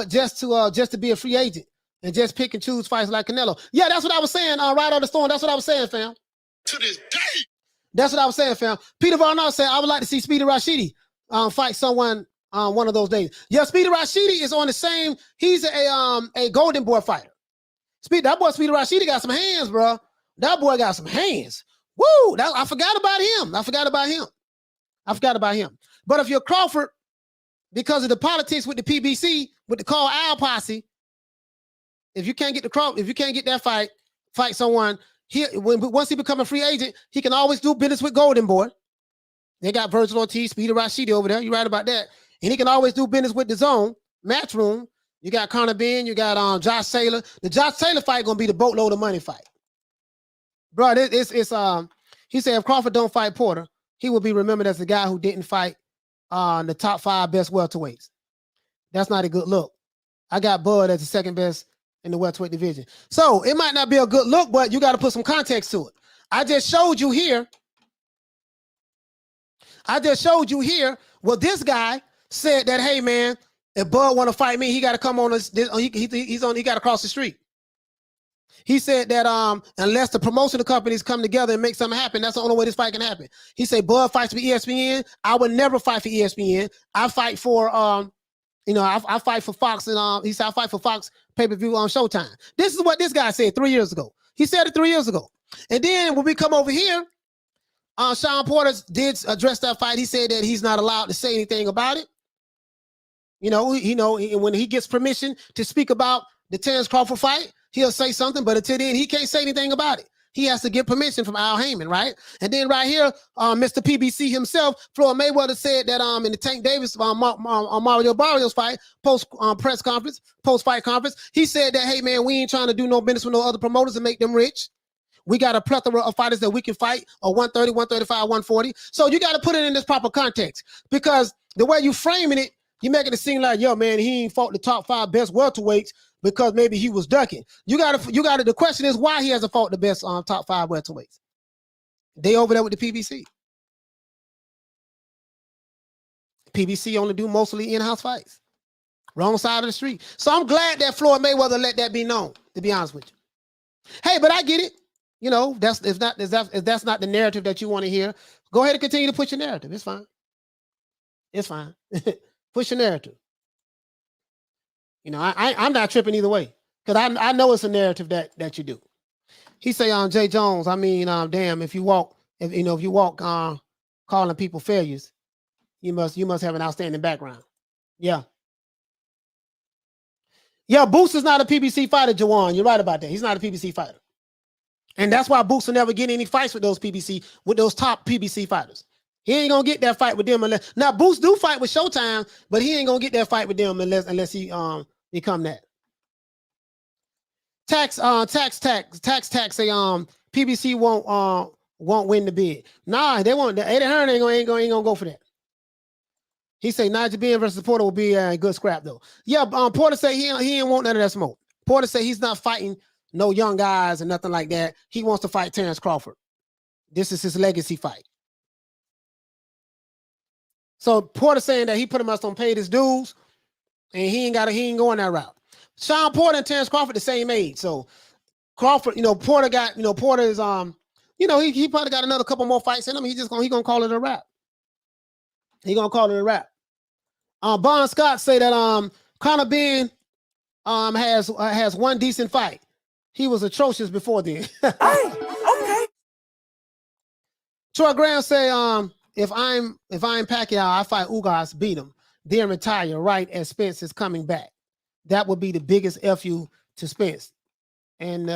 just to be a free agent and just pick and choose fights like Canelo?" Yeah, that's what I was saying. Right on the storm. That's what I was saying, fam. To this day. That's what I was saying, fam. Peter Varnell said, "I would like to see Speedy Rashidi fight someone one of those days." Yeah, Speedy Rashidi is on the same. He's a Golden Boy fighter. That boy Speedy Rashidi got some hands, bro. That boy got some hands. Woo! I forgot about him. But if you're Crawford, because of the politics with the PBC, with the Call Al posse, if you can't get that fight someone here. Once he become a free agent, he can always do business with Golden Boy. They got Virgil Ortiz, Speedy Rashidi over there. You're right about that. And he can always do business with the Zone Matchroom. You got Conor Ben. You got Josh Taylor. The Josh Taylor fight gonna be the boatload of money fight, bro. He said if Crawford don't fight Porter, he will be remembered as the guy who didn't fight the top 5 best welterweights. That's not a good look. I got Bud as the second best in the welterweight division. So it might not be a good look, but you got to put some context to it. I just showed you here. Well, this guy said that, hey man, if Bud want to fight me, he got to come on this. He got to cross the street. He said that unless the promotional companies come together and make something happen, that's the only way this fight can happen. He said Bud fights for ESPN. I would never fight for ESPN. I fight for I fight for Fox, and he said I fight for Fox pay-per-view on Showtime. This is what this guy said 3 years ago. He said it 3 years ago. And then when we come over here, Shawn Porter did address that fight. He said that he's not allowed to say anything about it. When he gets permission to speak about the Terence Crawford fight, he'll say something, but until then, he can't say anything about it. He has to get permission from Al Haymon, right? And then right here, Mr. PBC himself, Floyd Mayweather, said that in the Tank Davis Mario Barrios fight, post-fight conference, he said that, hey, man, we ain't trying to do no business with no other promoters and make them rich. We got a plethora of fighters that we can fight, 130, 135, 140. So you got to put it in this proper context, because the way you framing it, you making it seem like, yo, man, he ain't fought the top 5 best welterweights because maybe he was ducking. The question is why he hasn't fought the best top 5 welterweights. They over there with the PBC. PBC only do mostly in-house fights. Wrong side of the street. So I'm glad that Floyd Mayweather let that be known, to be honest with you. Hey, but I get it. If that's not the narrative that you want to hear, go ahead and continue to push your narrative. It's fine. It's fine. Push your narrative. I'm not tripping either way, because I know it's a narrative that you do. He say Jay Jones, damn, if you walk calling people failures, you must have an outstanding background. Yeah. Yeah, Boots is not a PBC fighter, Jawan. You're right about that. He's not a PBC fighter. And that's why Boots will never get any fights with those top PBC fighters. He ain't gonna get that fight with them unless now Boots do fight with Showtime, but he ain't gonna get that fight with them unless he become that. Tax say PBC won't win the bid. Nah, they won't. Eddie Hearn ain't gonna go for that. He say Nigel Benn versus Porter will be a good scrap though. Yeah, Porter say he ain't want none of that smoke. Porter say he's not fighting no young guys and nothing like that. He wants to fight Terence Crawford. This is his legacy fight. So Porter saying that he pretty much don't pay his dues, and he ain't going that route. Shawn Porter and Terence Crawford the same age, so Crawford, Porter got, Porter is he probably got another couple more fights in him. He gonna call it a wrap. He gonna call it a wrap. Bon Scott say that Conor Benn has one decent fight. He was atrocious before then. Hey, okay. Troy Graham say if I'm Pacquiao, I fight Ugas, beat him, then retire right as Spence is coming back. That would be the biggest FU to Spence and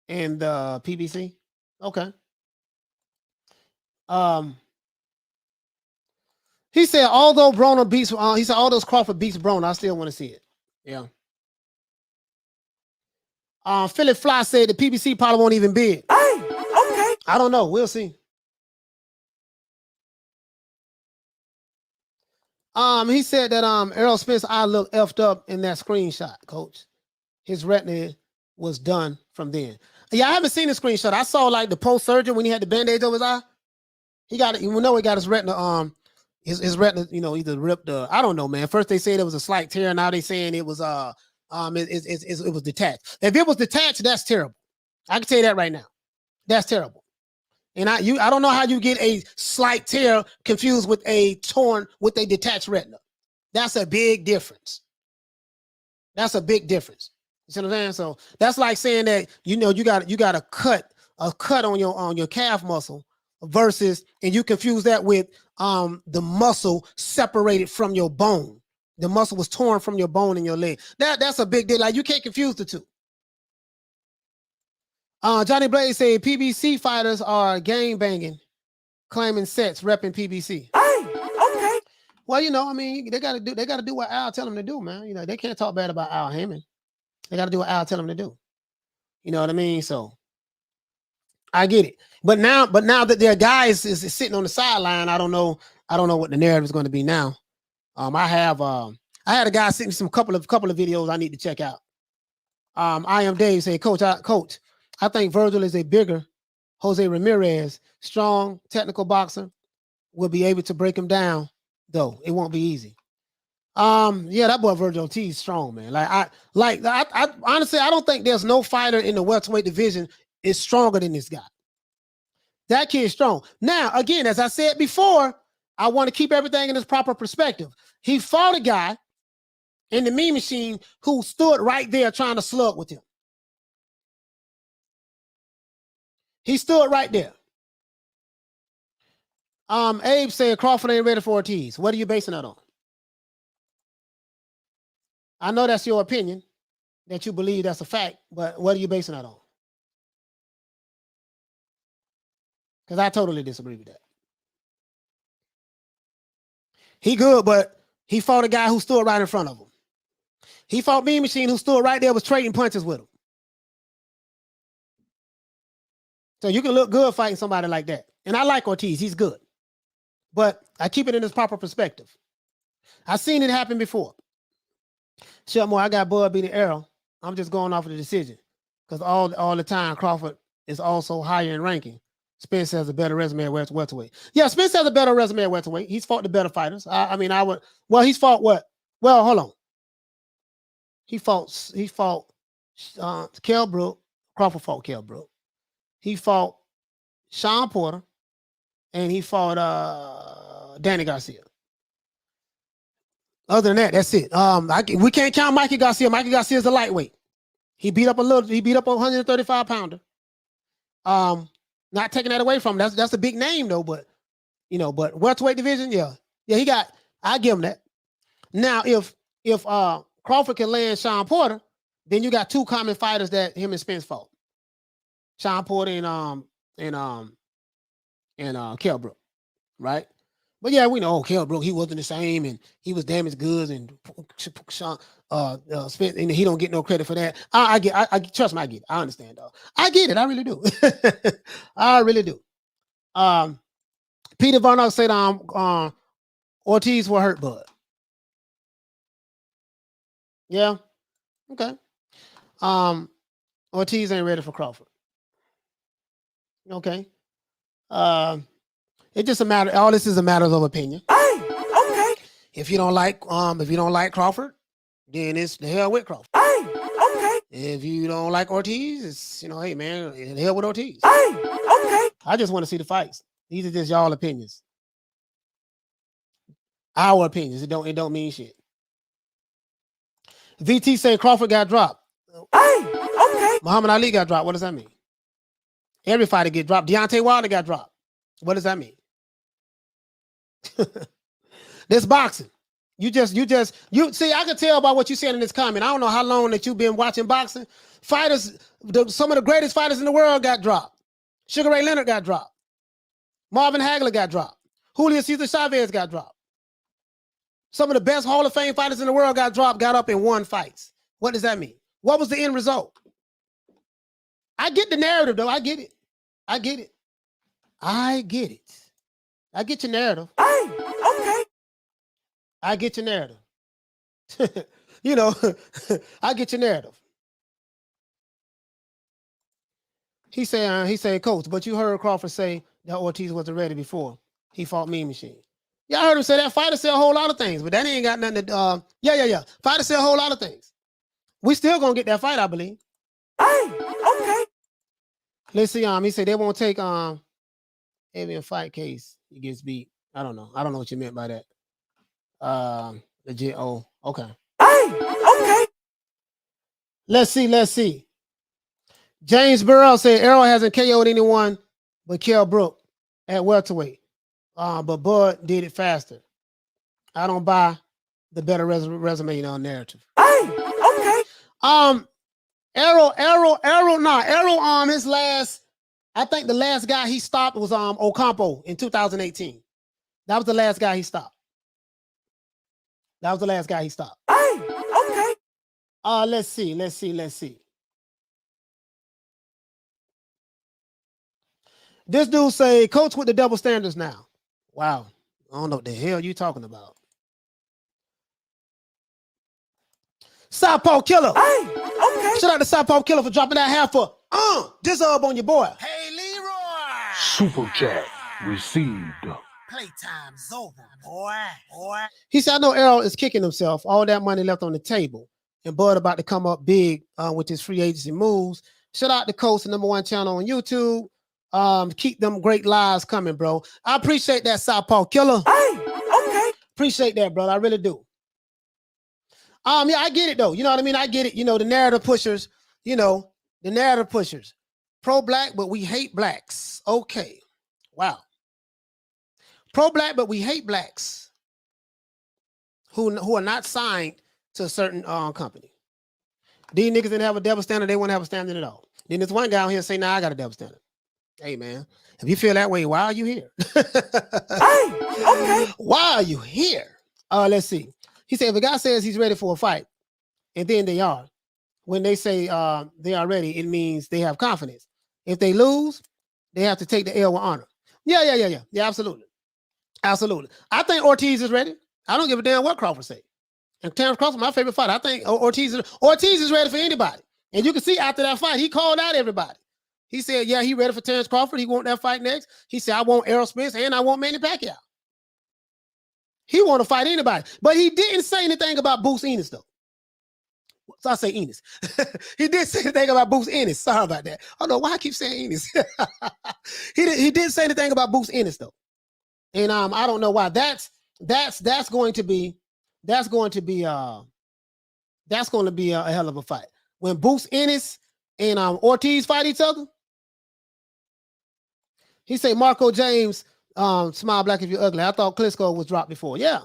PBC. Okay. He said although Broner beats although Crawford beats Broner, I still want to see it. Yeah. Philip Fly said the PBC probably won't even bid. Hey, okay. I don't know. We'll see. He said that Errol Spence eye looked effed up in that screenshot, coach. His retina was done from then. Yeah, I haven't seen the screenshot. I saw like the post-surgery when he had the bandage over his eye. He got he got his retina, his retina, either ripped or I don't know, man. First they said it was a slight tear, now they saying it was it was detached. If it was detached, that's terrible. I can tell you that right now. That's terrible. And I don't know how you get a slight tear confused with a detached retina. That's a big difference. That's a big difference. You see what I'm saying? So that's like saying that you got a cut on your calf muscle versus, and you confuse that with the muscle separated from your bone. The muscle was torn from your bone in your leg. That's a big deal. Like you can't confuse the two. Johnny Blaze said PBC fighters are gang banging, claiming sets, repping PBC. Hey, okay. Well, they gotta do what Al tell them to do, man. They can't talk bad about Al Haymon. They gotta do what Al tell them to do. You know what I mean? So I get it. But now that their guy is sitting on the sideline, I don't know what the narrative is going to be now. I had a guy sent me some couple of videos I need to check out. I am Dave saying, Coach, I think Virgil is a bigger Jose Ramirez, strong, technical boxer. Will be able to break him down, though. It won't be easy. Yeah, that boy Virgil Ortiz is strong, man. I honestly, I don't think there's no fighter in the welterweight division is stronger than this guy. That kid's strong. Now, again, as I said before, I want to keep everything in its proper perspective. He fought a guy in the Mean Machine who stood right there trying to slug with him. He stood right there. Abe said Crawford ain't ready for Ortiz. What are you basing that on? I know that's your opinion, that you believe that's a fact, but what are you basing that on? Because I totally disagree with that. He good, but he fought a guy who stood right in front of him. He fought Mean Machine who stood right there, was trading punches with him. So you can look good fighting somebody like that. And I like Ortiz. He's good. But I keep it in its proper perspective. I've seen it happen before. Shutmore, I got Bud beating Errol. I'm just going off of the decision. Because all the time, Crawford is also higher in ranking. Spence has a better resume at welterweight. Yeah, Spence has a better resume at welterweight. He's fought the better fighters. He's fought what? Well, hold on. He fought Kell Brook. Crawford fought Kell Brook. He fought Shawn Porter, and he fought Danny Garcia. Other than that, that's it. We can't count Mikey Garcia. Mikey Garcia is a lightweight. He beat up a 135 pounder. Not taking that away from him. That's a big name though, but welterweight division, yeah. I give him that. Now, if Crawford can land Shawn Porter, then you got two common fighters that him and Spence fought. Shawn Porter and Kell Brook, right? But yeah, we know Kell Brook, he wasn't the same, and he was damaged goods, and spent, and he don't get no credit for that. I trust me, I get it. I understand, though. I get it. I really do. I really do. Peter Varnock said Ortiz will hurt Bud. Yeah. Okay. Ortiz ain't ready for Crawford. Okay. It's just a matter. All this is a matter of opinion. Hey, okay. If you don't like Crawford, then it's the hell with Crawford. Hey, okay. If you don't like Ortiz, it's hey man, the hell with Ortiz. Hey, okay. I just want to see the fights. These are just y'all opinions. Our opinions. It don't mean shit. VT saying Crawford got dropped. Hey, okay. Muhammad Ali got dropped. What does that mean? Every fighter get dropped. Deontay Wilder got dropped. What does that mean? This boxing. You see, I can tell by what you said in this comment. I don't know how long that you've been watching boxing. Fighters, some of the greatest fighters in the world got dropped. Sugar Ray Leonard got dropped. Marvin Hagler got dropped. Julio Cesar Chavez got dropped. Some of the best Hall of Fame fighters in the world got dropped, got up and won fights. What does that mean? What was the end result? I get the narrative, though. I get it. I get it. I get it. I get your narrative. Hey, okay. I get your narrative. I get your narrative. He said, Coach, but you heard Crawford say that Ortiz wasn't ready before he fought Mean Machine. Yeah, I heard him say that. Fighter say a whole lot of things, but that ain't got nothing to. Yeah. Fighter say a whole lot of things. We still gonna get that fight, I believe. Hey, okay. Let's see. He said they won't take Avian fight case. He gets beat. I don't know. I don't know what you meant by that. Legit. Oh, okay. Hey, okay. Let's see. James Burrell said Errol hasn't KO'd anyone but Kell Brook at welterweight. But Bud did it faster. I don't buy the better resume narrative. Hey, okay. Errol, his last, I think the last guy he stopped was Ocampo in 2018. That was the last guy he stopped. Hey, okay. Let's see. This dude say, Coach with the double standards now. Wow. I don't know what the hell you talking about. Southpaw Killer. Hey, okay. Shout out to Southpaw Killer for dropping that half for this on your boy. Hey, Leroy. Super chat received. Playtime's over, boy. He said, I know Errol is kicking himself. All that money left on the table. And Bud about to come up big with his free agency moves. Shout out to Coach, the #1 channel on YouTube. Keep them great lives coming, bro. I appreciate that, Southpaw Killer. Hey, okay. Appreciate that, brother. I really do. Yeah, I get it though. You know what I mean? I get it. The narrative pushers, Pro-black, but we hate blacks. Okay. Wow. Pro-black, but we hate blacks who are not signed to a certain company. These niggas didn't have a double standard. They wouldn't have a standard at all. Then there's one guy out here say, nah, I got a double standard. Hey, man, if you feel that way, why are you here? Hey, okay. Why are you here? Let's see. He said, if a guy says he's ready for a fight, and then they are, when they say they are ready, it means they have confidence. If they lose, they have to take the L with honor. Yeah, absolutely. Absolutely. I think Ortiz is ready. I don't give a damn what Crawford say. And Terence Crawford, my favorite fighter. I think Ortiz is ready for anybody. And you can see after that fight, he called out everybody. He said, yeah, he ready for Terence Crawford. He want that fight next. He said, I want Errol Spence and I want Manny Pacquiao. He want to fight anybody. But he didn't say anything about Bruce Ennis, though. So I say Ennis. He did say anything about Bruce Ennis. Sorry about that. I don't know why I keep saying Ennis. He didn't say anything about Bruce Ennis, though. And I don't know why. That's going to be a hell of a fight. When Bruce Ennis and Ortiz fight each other. He say Marco James, smile black if you're ugly. I thought Klitschko was dropped before. Yeah.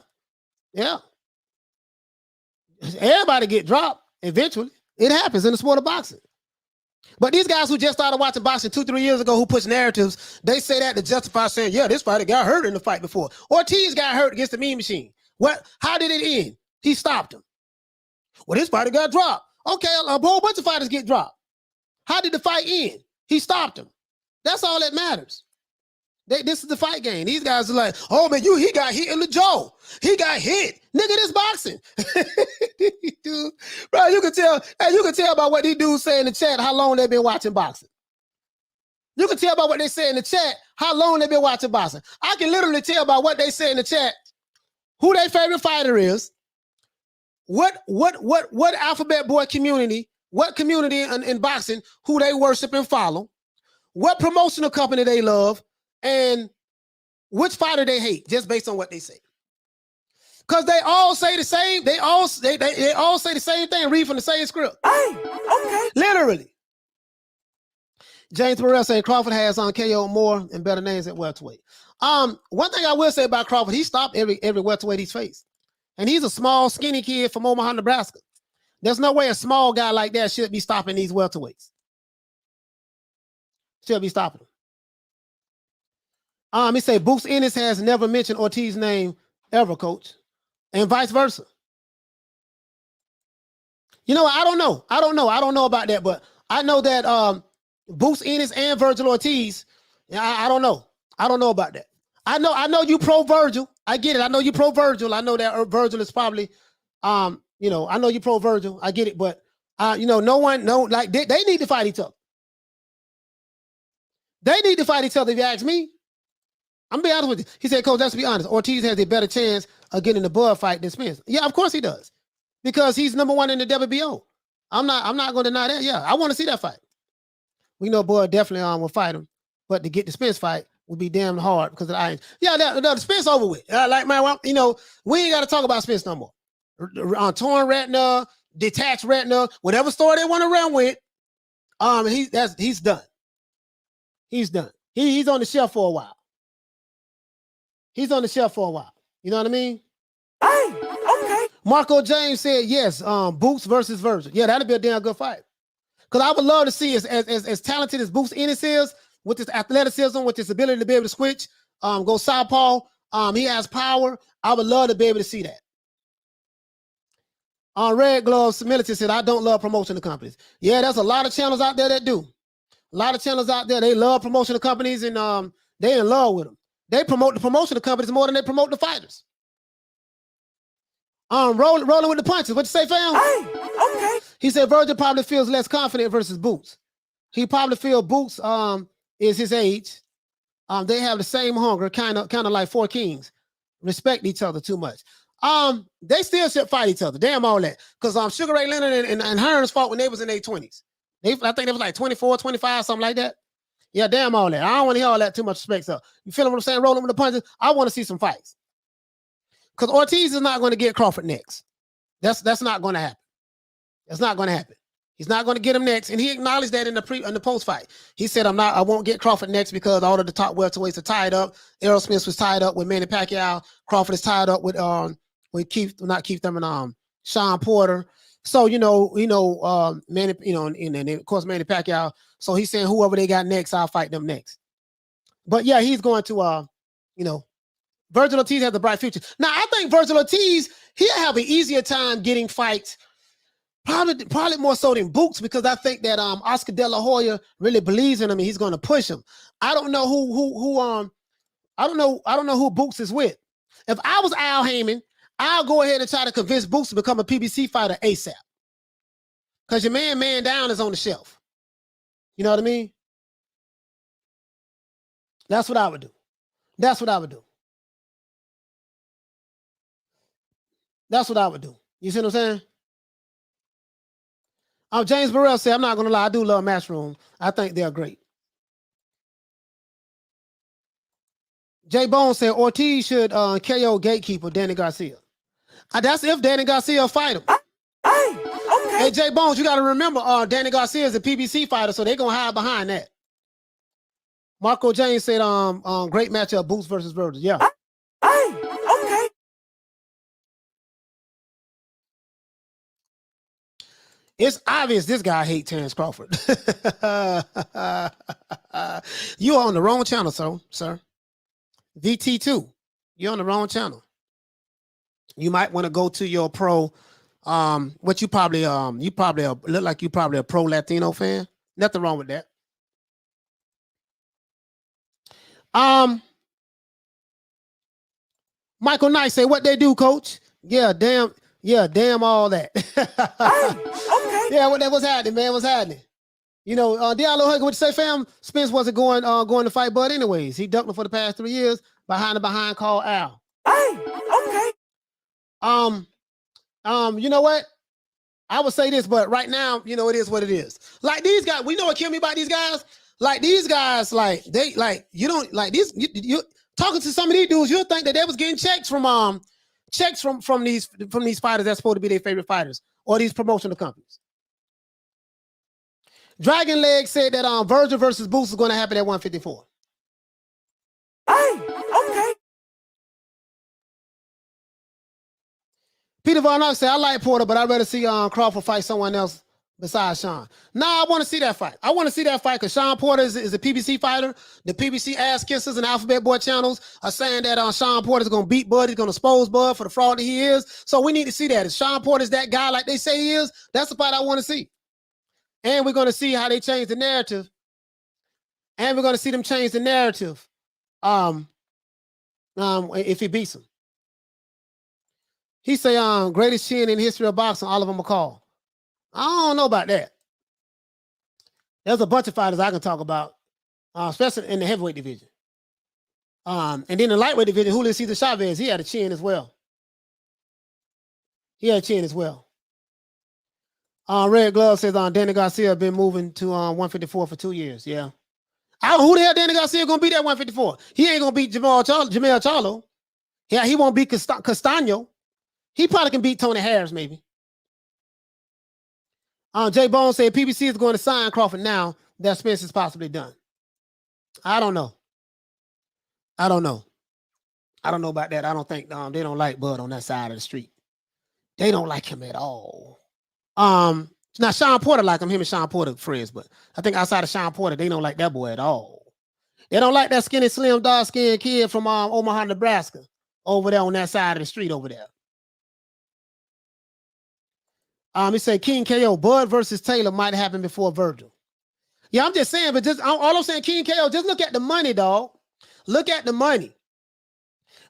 Everybody get dropped eventually. It happens in the sport of boxing. But these guys who just started watching boxing 2-3 years ago, who push narratives, they say that to justify saying, yeah, this fighter got hurt in the fight before. Ortiz got hurt against the Mean Machine. What? How did it end? He stopped him. Well, this fighter got dropped. Okay, a whole bunch of fighters get dropped. How did the fight end? He stopped him. That's all that matters. This is the fight game. These guys are like, oh man, he got hit in the jaw. He got hit. Nigga, this boxing. Dude, bro, you can tell by what these dudes say in the chat how long they've been watching boxing. You can tell by what they say in the chat how long they've been watching boxing. I can literally tell by what they say in the chat who their favorite fighter is, what alphabet boy community, what community in boxing, who they worship and follow, what promotional company they love, and which fighter they hate, just based on what they say. Because they all say the same, they all say the same thing, read from the same script. Hey, okay. Literally. James Burrell saying Crawford has on KO more and better names at welterweight. One thing I will say about Crawford, he stopped every welterweight he's faced. And he's a small, skinny kid from Omaha, Nebraska. There's no way a small guy like that should be stopping these welterweights. Should be stopping them. He say Boots Ennis has never mentioned Ortiz's name ever, coach. And vice versa. You know, I don't know. I don't know about that, but I know that Boots Ennis and Virgil Ortiz, I don't know. I don't know about that. I know you pro Virgil. I get it. I know you pro Virgil. I know that Virgil is probably, I know you pro Virgil. I get it, but like they need to fight each other. They need to fight each other, if you ask me. I'm being honest with you. He said, Coach, let's be honest. Ortiz has a better chance of getting the Bud fight than Spence. Yeah, of course he does. Because he's number one in the WBO. I'm not going to deny that. Yeah, I want to see that fight. We know Bud definitely will fight him. But to get the Spence fight would be damn hard because of the irons. Yeah, the Spence over with. Like, man, we ain't got to talk about Spence no more. Torn retina, detached retina, whatever story they want to run with, he's done. He's done. He's on the shelf for a while. He's on the shelf for a while. You know what I mean? Hey, okay. Marco James said, yes, Boots versus Virgil. Yeah, that'd be a damn good fight. Because I would love to see as talented as Boots Ennis is, with his athleticism, with his ability to be able to switch, go southpaw. He has power. I would love to be able to see that. Red Gloves Military said, I don't love promotional companies. Yeah, there's a lot of channels out there that do. A lot of channels out there, they love promotional companies and they in love with them. They promote the promotional companies more than they promote the fighters. Rolling with the punches. What you say, fam? Hey, okay. He said Virgil probably feels less confident versus Boots. He probably feel Boots is his age. They have the same hunger, kind of like Four Kings. Respect each other too much. They still should fight each other. Damn all that. Because Sugar Ray Leonard and Hearns fought when they was in their 20s. I think they was like 24, 25, something like that. Yeah, damn all that. I don't want to hear all that too much respect. So you feel what I'm saying? Rolling with the punches. I want to see some fights. Because Ortiz is not going to get Crawford next. That's not going to happen. That's not going to happen. He's not going to get him next. And he acknowledged that in the post fight. He said, I won't get Crawford next because all of the top welterweights are tied up. Errol Spence was tied up with Manny Pacquiao. Crawford is tied up with Keith Thurman, Shawn Porter. So, Manny, and of course, Manny Pacquiao. So he's saying whoever they got next, I'll fight them next. But yeah, he's going to, Virgil Ortiz has a bright future. Now, I think Virgil Ortiz, he'll have an easier time getting fights, probably more so than Boots, because I think that Oscar De La Hoya really believes in him and he's going to push him. I don't know I don't know who Boots is with. If I was Al Haymon, I'll go ahead and try to convince Boots to become a PBC fighter ASAP. Because your man down is on the shelf. You know what I mean? That's what I would do. That's what I would do. That's what I would do. You see what I'm saying? James Burrell said, I'm not going to lie, I do love Matchroom. I think they're great. Jay Bone said, Ortiz should KO Gatekeeper Danny Garcia. That's if Danny Garcia fight him. Hey, okay. Hey, Jay Bones, you got to remember, Danny Garcia is a PBC fighter, so they're going to hide behind that. Marco James said, great matchup, Boots versus Virgil. Yeah. Hey, okay. It's obvious this guy hates Terence Crawford. You're on the wrong channel, sir. VT2. You're on the wrong channel. You might want to go to your pro. What you probably look like you probably a pro Latino fan. Nothing wrong with that. Michael Knight say what they do, coach. Yeah, damn all that. Okay. Yeah, what's happening, man? What's happening? You know, Diallo Hugger, what you say, fam? Spence wasn't going to fight Bud anyways. He ducked him for the past 3 years behind call Al. Hey, okay. You know what? I would say this, but right now, you know, it is what it is. Like these guys, we know what killed me about these guys. Like these guys, like they, like you don't like these. You talking to some of these dudes, you'll think that they was getting checks from these fighters that's supposed to be their favorite fighters or these promotional companies. Dragon Leg said that Virgil versus Boost is going to happen at 154. Hey, okay. Peter Von Ock said, I like Porter, but I'd rather see Crawford fight someone else besides Shawn. Nah, I want to see that fight. I want to see that fight because Shawn Porter is a PBC fighter. The PBC ass kissers and Alphabet Boy channels are saying that Shawn Porter is going to beat Bud. He's going to expose Bud for the fraud that he is. So we need to see that. If Shawn Porter is that guy like they say he is, that's the fight I want to see. And we're going to see how they change the narrative. And we're going to see them change the narrative if he beats him. He say, greatest chin in the history of boxing, Oliver McCall. I don't know about that. There's a bunch of fighters I can talk about, especially in the heavyweight division. And then the lightweight division, Julio Cesar Chavez, he had a chin as well. Red Glove says, Danny Garcia been moving to 154 for 2 years. Yeah. Who the hell Danny Garcia gonna beat at 154? He ain't gonna beat Jamel Charlo. Yeah, he won't beat Castano. He probably can beat Tony Harris, maybe. Jay Bones said PBC is going to sign Crawford now that Spence is possibly done. I don't know about that. I don't think they don't like Bud on that side of the street. They don't like him at all. Now Shawn Porter like him and Shawn Porter friends, but I think outside of Shawn Porter, they don't like that boy at all. They don't like that skinny, slim, dark-skinned kid from Omaha, Nebraska, over there on that side of the street over there. He said King KO, Bud versus Taylor might happen before Virgil. Yeah, I'm just saying, but just all I'm saying, King KO, just look at the money, dog. Look at the money.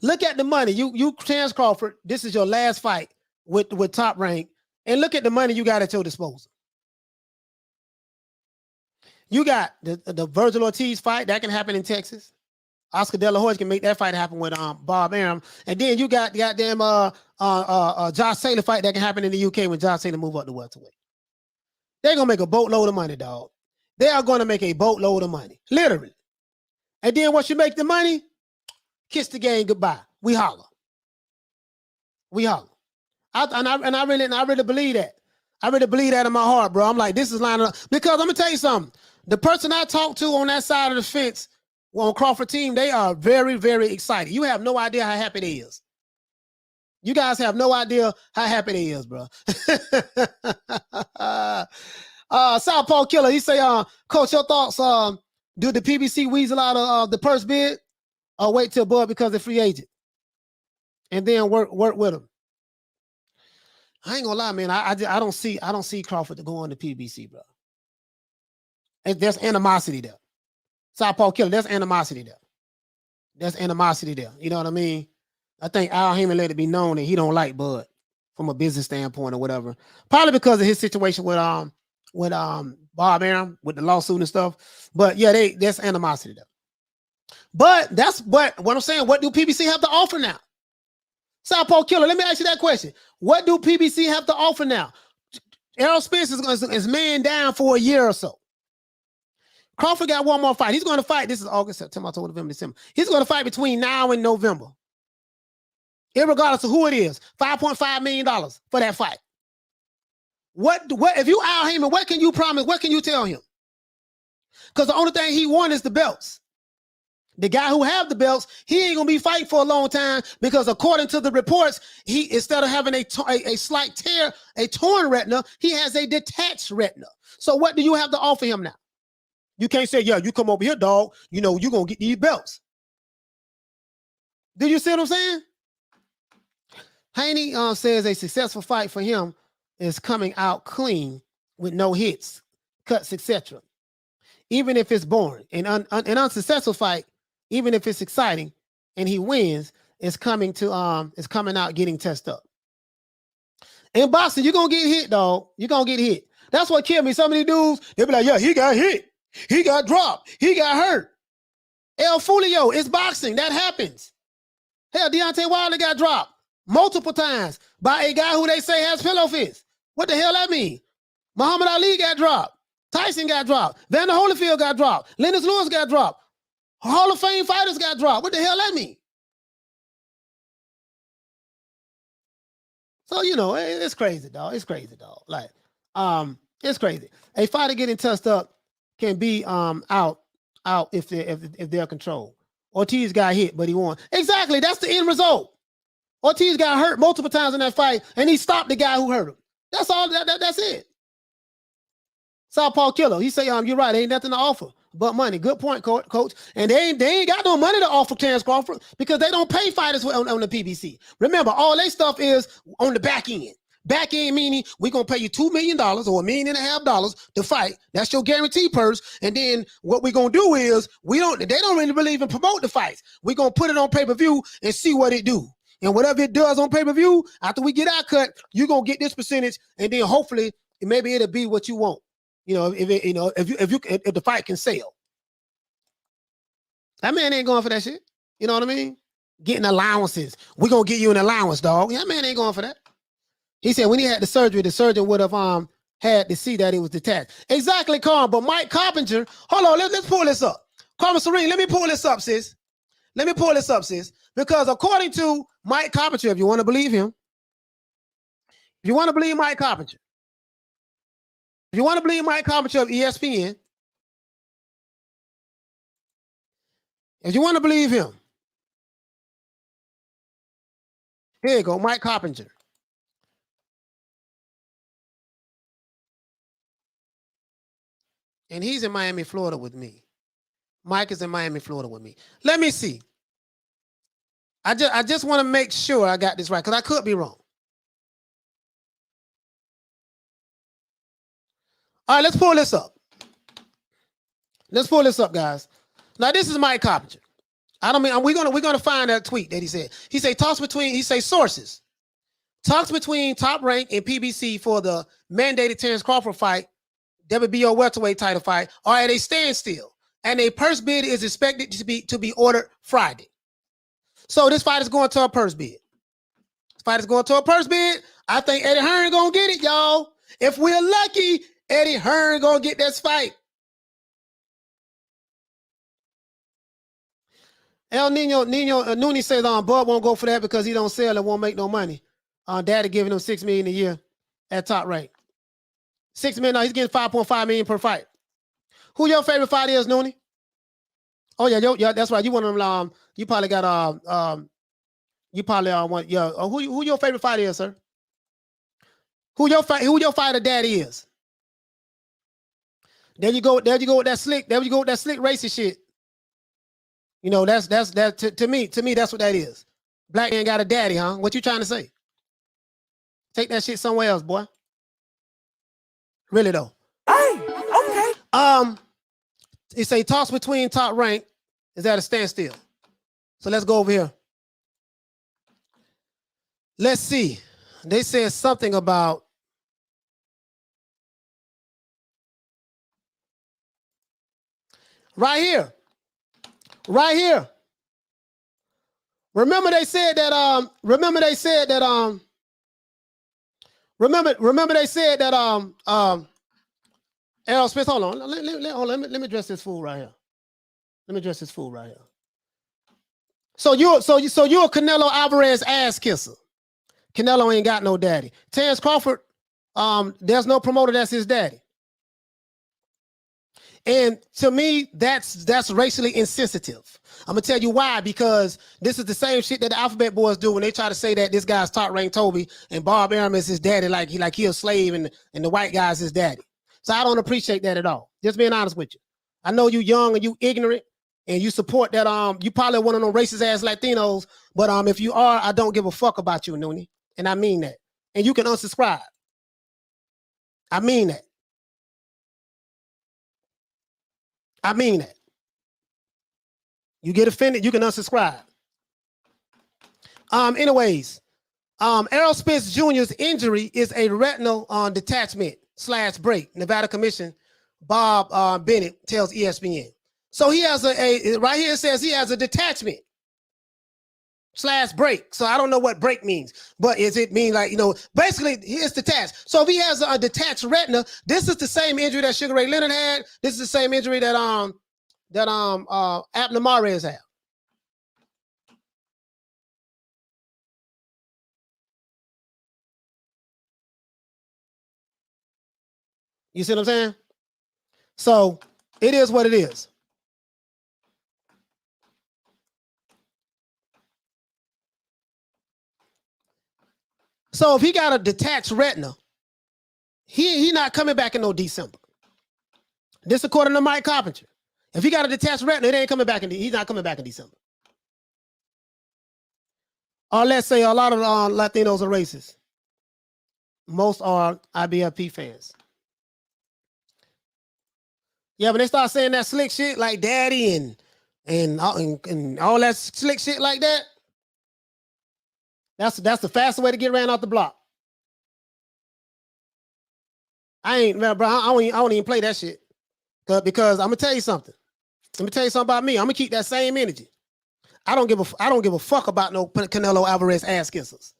You Terence Crawford, this is your last fight with Top Rank, and look at the money you got at your disposal. You got the Virgil Ortiz fight that can happen in Texas. Oscar De La Hoya can make that fight happen with Bob Arum, and then you got goddamn Josh Taylor fight that can happen in the UK when Josh Taylor move up to welterweight. They're gonna make a boatload of money, dog. They are gonna make a boatload of money, literally. And then once you make the money, kiss the game goodbye. We holler. I really believe that. I really believe that in my heart, bro. I'm like, this is lining up because I'm gonna tell you something. The person I talked to on that side of the fence. Well, on Crawford team, they are very, very excited. You have no idea how happy they is. You guys have no idea how happy they is, bro. Southpaw Killer, he say, Coach, your thoughts, do the PBC weasel out of the purse bid or wait till Bud becomes a free agent and then work with him? I ain't gonna lie, man. I don't see Crawford to go on the PBC, bro. And there's animosity there. Southpaw Killer, there's animosity there. You know what I mean? I think Al Haymon let it be known that he don't like Bud from a business standpoint or whatever. Probably because of his situation with Bob Arum with the lawsuit and stuff. But yeah, there's animosity there. But that's what I'm saying. What do PBC have to offer now? Southpaw Killer, let me ask you that question. What do PBC have to offer now? Errol Spence is man down for a year or so. Crawford got one more fight. He's going to fight. This is August, September, October, November, December. He's going to fight between now and November. Irregardless of who it is. $5.5 million for that fight. What if you Al Haymon, what can you promise? What can you tell him? Because the only thing he won is the belts. The guy who have the belts, he ain't gonna be fighting for a long time because according to the reports, he instead of having a slight tear, a torn retina, he has a detached retina. So what do you have to offer him now? You can't say, yeah, you come over here, dog. You know, you're gonna get these belts. Do you see what I'm saying? Haney says a successful fight for him is coming out clean with no hits, cuts, etc. Even if it's boring. An unsuccessful fight, even if it's exciting and he wins, is coming out getting tested up. In boxing, you're gonna get hit, dog. You're gonna get hit. That's what killed me. Some of these dudes, they'll be like, yeah, he got hit, he got dropped, he got hurt. El Fulio, it's boxing. That happens. Hell, Deontay Wilder got dropped multiple times by a guy who they say has pillow fists. What the hell that mean? Muhammad Ali got dropped. Tyson got dropped. Vander Holyfield got dropped. Lennox Lewis got dropped. Hall of Fame fighters got dropped. What the hell that mean? So, you know, it's crazy, dog. It's crazy, dog. Like, it's crazy. A fighter getting touched up can be out if they're controlled. Ortiz got hit, but he won. Exactly. That's the end result. Ortiz got hurt multiple times in that fight, and he stopped the guy who hurt him. That's all. That's it. Southpaw Killer. He say, you're right. Ain't nothing to offer but money. Good point, coach. And they ain't got no money to offer Terence Crawford because they don't pay fighters on the PBC. Remember, all their stuff is on the back end. Back end meaning we're gonna pay you $2 million or $1.5 million to fight. That's your guarantee purse. And then what we're gonna do is they don't really believe in promote the fights. We're gonna put it on pay-per-view and see what it do. And whatever it does on pay-per-view, after we get our cut, you're gonna get this percentage, and then hopefully maybe it'll be what you want. You know, if the fight can sell. That man ain't going for that shit. You know what I mean? Getting allowances. We're gonna get you an allowance, dog. That man ain't going for that. He said when he had the surgery, the surgeon would have had to see that it was detached. Exactly, Carm. But Mike Carpenter, hold on, let's pull this up. Carmen Serene, let me pull this up, sis. Let me pull this up, sis. Because according to Mike Carpenter, if you want to believe him, if you want to believe Mike Carpenter, if you want to believe Mike Carpenter of ESPN, if you want to believe him, here you go, Mike Carpenter. And he's in Miami, Florida with me. Mike is in Miami, Florida with me. Let me see. I just want to make sure I got this right because I could be wrong. All right, let's pull this up. Let's pull this up, guys. Now, this is Mike Carpenter. I don't mean we're gonna find that tweet that he said. He say sources. Talks between Top Rank and PBC for the mandated Terence Crawford fight, WBO welterweight title fight, are at a standstill, and a purse bid is expected to be ordered Friday. So this fight is going to a purse bid. This fight is going to a purse bid. I think Eddie Hearn gonna get it, y'all. If we're lucky, Eddie Hearn gonna get this fight. El Nino Nuni says Bud won't go for that because he don't sell and won't make no money. Daddy giving him $6 million a year at Top Rank. $6 million. No, he's getting $5.5 million per fight. Who your favorite fighter is, Nuni? Oh yeah, that's right. You one of them. You probably got you probably want who your favorite fighter is, sir? Who your fighter daddy is? There you go with that slick. There you go with that slick racist shit. You know, that's to me, that's what that is. Black man got a daddy, huh? What you trying to say? Take that shit somewhere else, boy. Really though. Hey, okay. It say talks between Top Rank is at a standstill. So let's go over here. Let's see. They said something about right here. Remember they said that Errol Smith, hold on. Let me address this fool right here. So you're a Canelo Alvarez ass kisser. Canelo ain't got no daddy. Terence Crawford, there's no promoter that's his daddy. And to me, that's racially insensitive. I'm gonna tell you why, because this is the same shit that the Alphabet Boys do when they try to say that this guy's top ranked Toby and Bob Arum is his daddy, like he a slave and the white guy's his daddy. So I don't appreciate that at all. Just being honest with you. I know you young and you ignorant and you support that you probably one of them racist ass Latinos, but if you are, I don't give a fuck about you, Noonie. And I mean that. And you can unsubscribe. I mean that. I mean that. You get offended, you can unsubscribe. Anyways, Errol Spence Jr.'s injury is a retinal detachment / break. Nevada Commission, Bob Bennett tells ESPN. So he has a right here it says he has a detachment / break. So I don't know what break means, but is it mean like, basically it's detached. So if he has a detached retina, this is the same injury that Sugar Ray Leonard had. This is the same injury that Abner Mares have. You see what I'm saying? So it is what it is. So if he got a detached retina, he not coming back in no December. This according to Mike Carpenter. If he got a detached retina, it ain't coming back he's not coming back in December. Or let's say a lot of Latinos are racist. Most are IBFP fans. Yeah, when they start saying that slick shit like daddy and all that slick shit like that, that's the fastest way to get ran off the block. I don't even play that shit. Because I'm gonna tell you something. Let me tell you something about me. I'm gonna keep that same energy. I don't give a fuck about no Canelo Alvarez ass kissers.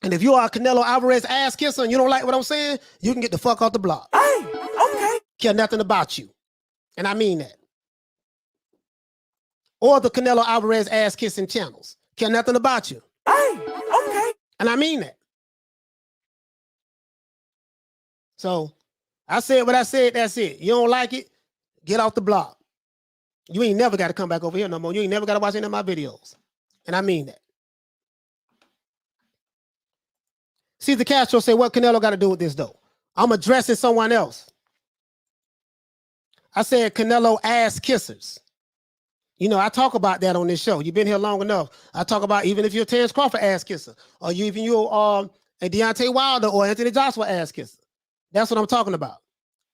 And if you are a Canelo Alvarez ass kisser and you don't like what I'm saying, you can get the fuck off the block. Hey, okay. Care nothing about you. And I mean that. Or the Canelo Alvarez ass kissing channels. Care nothing about you. Hey, okay. And I mean that. So I said what I said, that's it. You don't like it, get off the block. You ain't never got to come back over here no more. You ain't never got to watch any of my videos. And I mean that. Caesar Castro said, what Canelo got to do with this, though? I'm addressing someone else. I said Canelo ass kissers. I talk about that on this show. You've been here long enough. I talk about even if you're a Terence Crawford ass kisser, or you're a Deontay Wilder or Anthony Joshua ass kisser. That's what I'm talking about.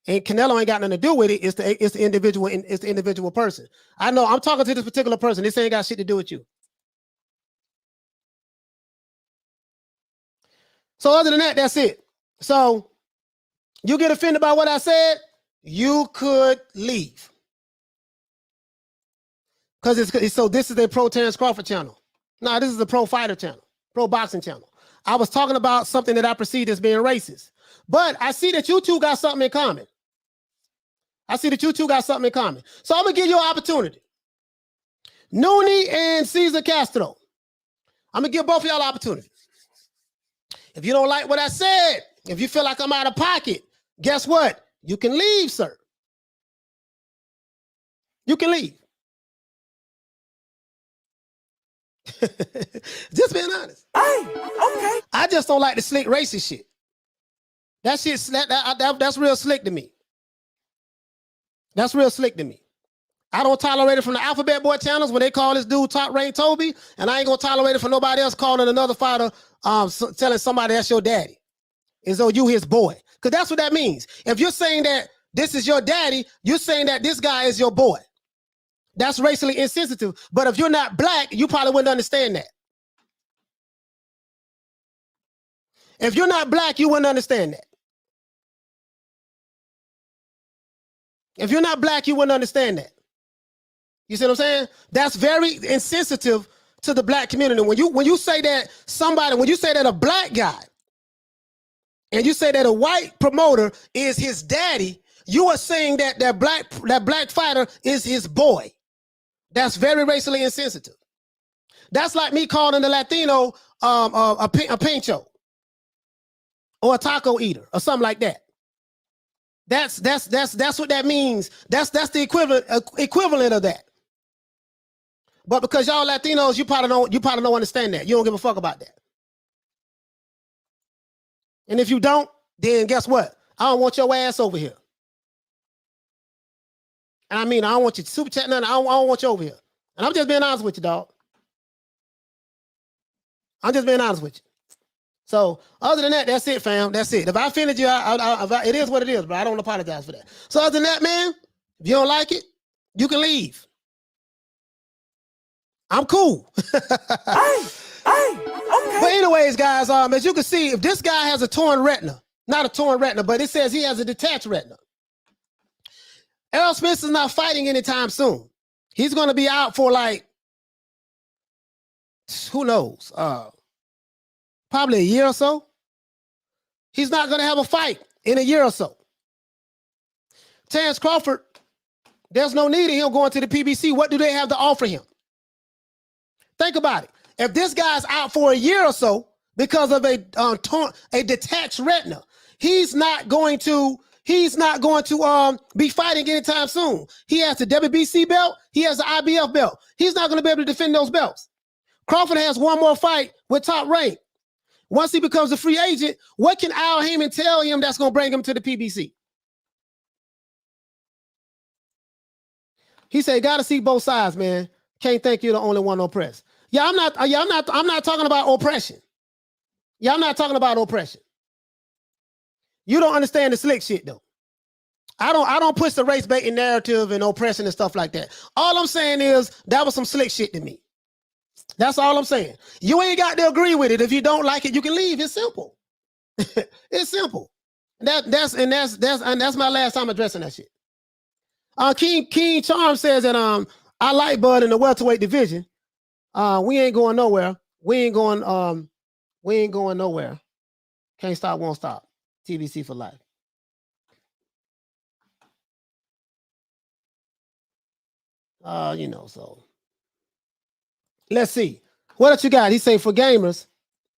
And Canelo ain't got nothing to do with it. It's the individual. It's the individual person. I know I'm talking to this particular person. This ain't got shit to do with you. So other than that, that's it. So you get offended by what I said, you could leave. Because this is a pro Terence Crawford channel. No, this is a pro fighter channel, pro boxing channel. I was talking about something that I perceived as being racist. But I see that you two got something in common. So I'm going to give you an opportunity. Noonie and Caesar Castro. I'm going to give both of y'all an opportunity. If you don't like what I said, if you feel like I'm out of pocket, guess what? You can leave, sir. You can leave. Just being honest. Hey, okay. I just don't like the slick racist shit. That shit, that's real slick to me. That's real slick to me. I don't tolerate it from the Alphabet Boy channels when they call this dude top ranked Toby, and I ain't gonna tolerate it for nobody else calling another fighter, telling somebody that's your daddy, as though you his boy. Because that's what that means. If you're saying that this is your daddy, you're saying that this guy is your boy. That's racially insensitive. But if you're not black, you probably wouldn't understand that. If you're not black, you wouldn't understand that. If you're not black, you wouldn't understand that. You see what I'm saying? That's very insensitive to the black community. When you say that when you say that a black guy and you say that a white promoter is his daddy, you are saying that that black fighter is his boy. That's very racially insensitive. That's like me calling the Latino a pincho or a taco eater or something like that. That's what that means. That's the equivalent of that. But because y'all Latinos, you probably don't understand that. You don't give a fuck about that. And if you don't, then guess what? I don't want your ass over here. And I mean, I don't want you to super chat nothing. I don't want you over here. And I'm just being honest with you, dog. I'm just being honest with you. So other than that, that's it, fam. That's it. If I offended you, it is what it is, but I don't apologize for that. So other than that, man, if you don't like it, you can leave. I'm cool. Okay. But anyways, guys, as you can see, if this guy has a torn retina, not a torn retina, but it says he has a detached retina. Errol Spence is not fighting anytime soon. He's going to be out for like, who knows, probably a year or so. He's not going to have a fight in a year or so. Terence Crawford, there's no need of him going to the PBC. What do they have to offer him? Think about it. If this guy's out for a year or so because of a detached retina, he's not going to be fighting anytime soon. He has the WBC belt. He has the IBF belt. He's not going to be able to defend those belts. Crawford has one more fight with Top Rank. Once he becomes a free agent, what can Al Haymon tell him that's going to bring him to the PBC? He said, "Got to see both sides, man. Can't think you're the only one oppressed." Yeah, I'm not talking about oppression. Yeah, I'm not talking about oppression. You don't understand the slick shit though. I don't push the race baiting narrative and oppression and stuff like that. All I'm saying is that was some slick shit to me. That's all I'm saying. You ain't got to agree with it. If you don't like it, you can leave. It's simple. It's simple. That's my last time addressing that shit. King Charm says that I like Bud in the welterweight division. We ain't going nowhere. We ain't going nowhere. Can't stop, won't stop. TBC for life. So let's see. What else you got? He say for gamers,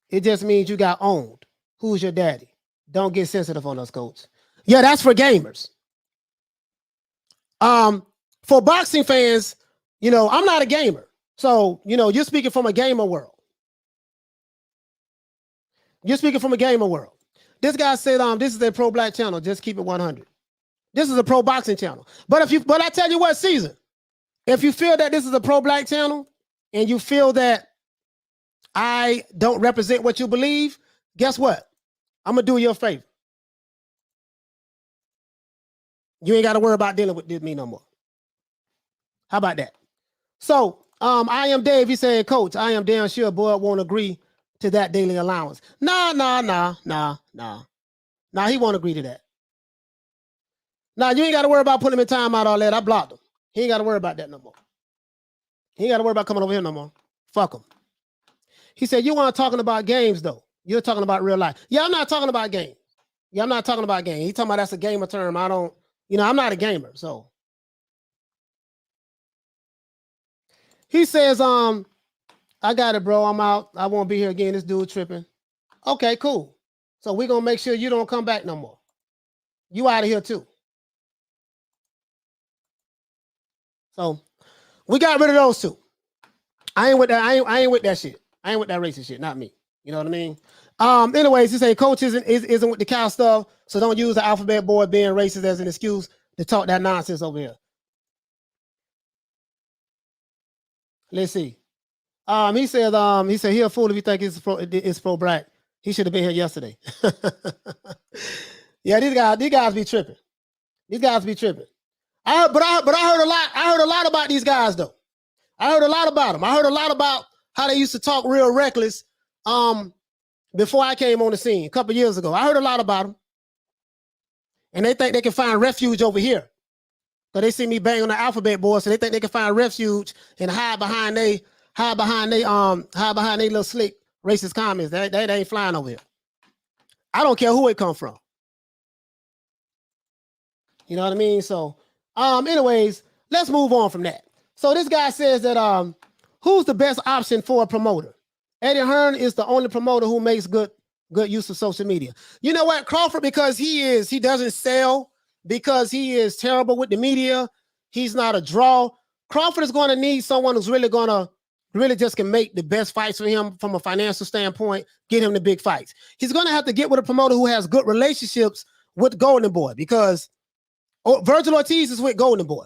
it just means you got owned. Who's your daddy? Don't get sensitive on us, coach. Yeah, that's for gamers. For boxing fans, I'm not a gamer. So, you're speaking from a gamer world. You're speaking from a gamer world. This guy said, this is a pro-black channel. Just keep it 100. This is a pro-boxing channel. But I tell you what, Caesar, if you feel that this is a pro-black channel and you feel that I don't represent what you believe, guess what? I'm going to do you a favor. You ain't got to worry about dealing with me no more. How about that? So, I am Dave. He said, Coach, I am damn sure Bud won't agree to that daily allowance. Nah. He won't agree to that. Nah, you ain't got to worry about putting him in timeout, all that. I blocked him. He ain't got to worry about that no more. He ain't got to worry about coming over here no more. Fuck him. He said, you weren't talking about games, though. You're talking about real life. Yeah, I'm not talking about games. Yeah, I'm not talking about games. He talking about that's a gamer term. I don't, I'm not a gamer, so. He says, I got it, bro. I'm out. I won't be here again. This dude tripping. Okay, cool. So we're going to make sure you don't come back no more. You out of here too. So we got rid of those two. I ain't with that. I ain't with that shit. I ain't with that racist shit. Not me. You know what I mean? Anyways, he say coach isn't with the cow stuff. So don't use the alphabet board being racist as an excuse to talk that nonsense over here. Let's see. He said he a fool if you think it's pro black. He should have been here yesterday. Yeah, these guys be tripping. These guys be tripping. I heard a lot about these guys though. I heard a lot about them. I heard a lot about how they used to talk real reckless before I came on the scene a couple years ago. I heard a lot about them. And they think they can find refuge over here. So they see me bang on the alphabet board, so they think they can find refuge and hide behind they little slick racist comments. They ain't flying over here. I don't care who it come from. You know what I mean? So, anyways, let's move on from that. So this guy says that who's the best option for a promoter? Eddie Hearn is the only promoter who makes good use of social media. You know what, Crawford, because he doesn't sell because he is terrible with the media. He's not a draw. Crawford is going to need someone who's really going to just can make the best fights for him from a financial standpoint, get him the big fights. He's going to have to get with a promoter who has good relationships with Golden Boy, because Virgil Ortiz is with Golden Boy.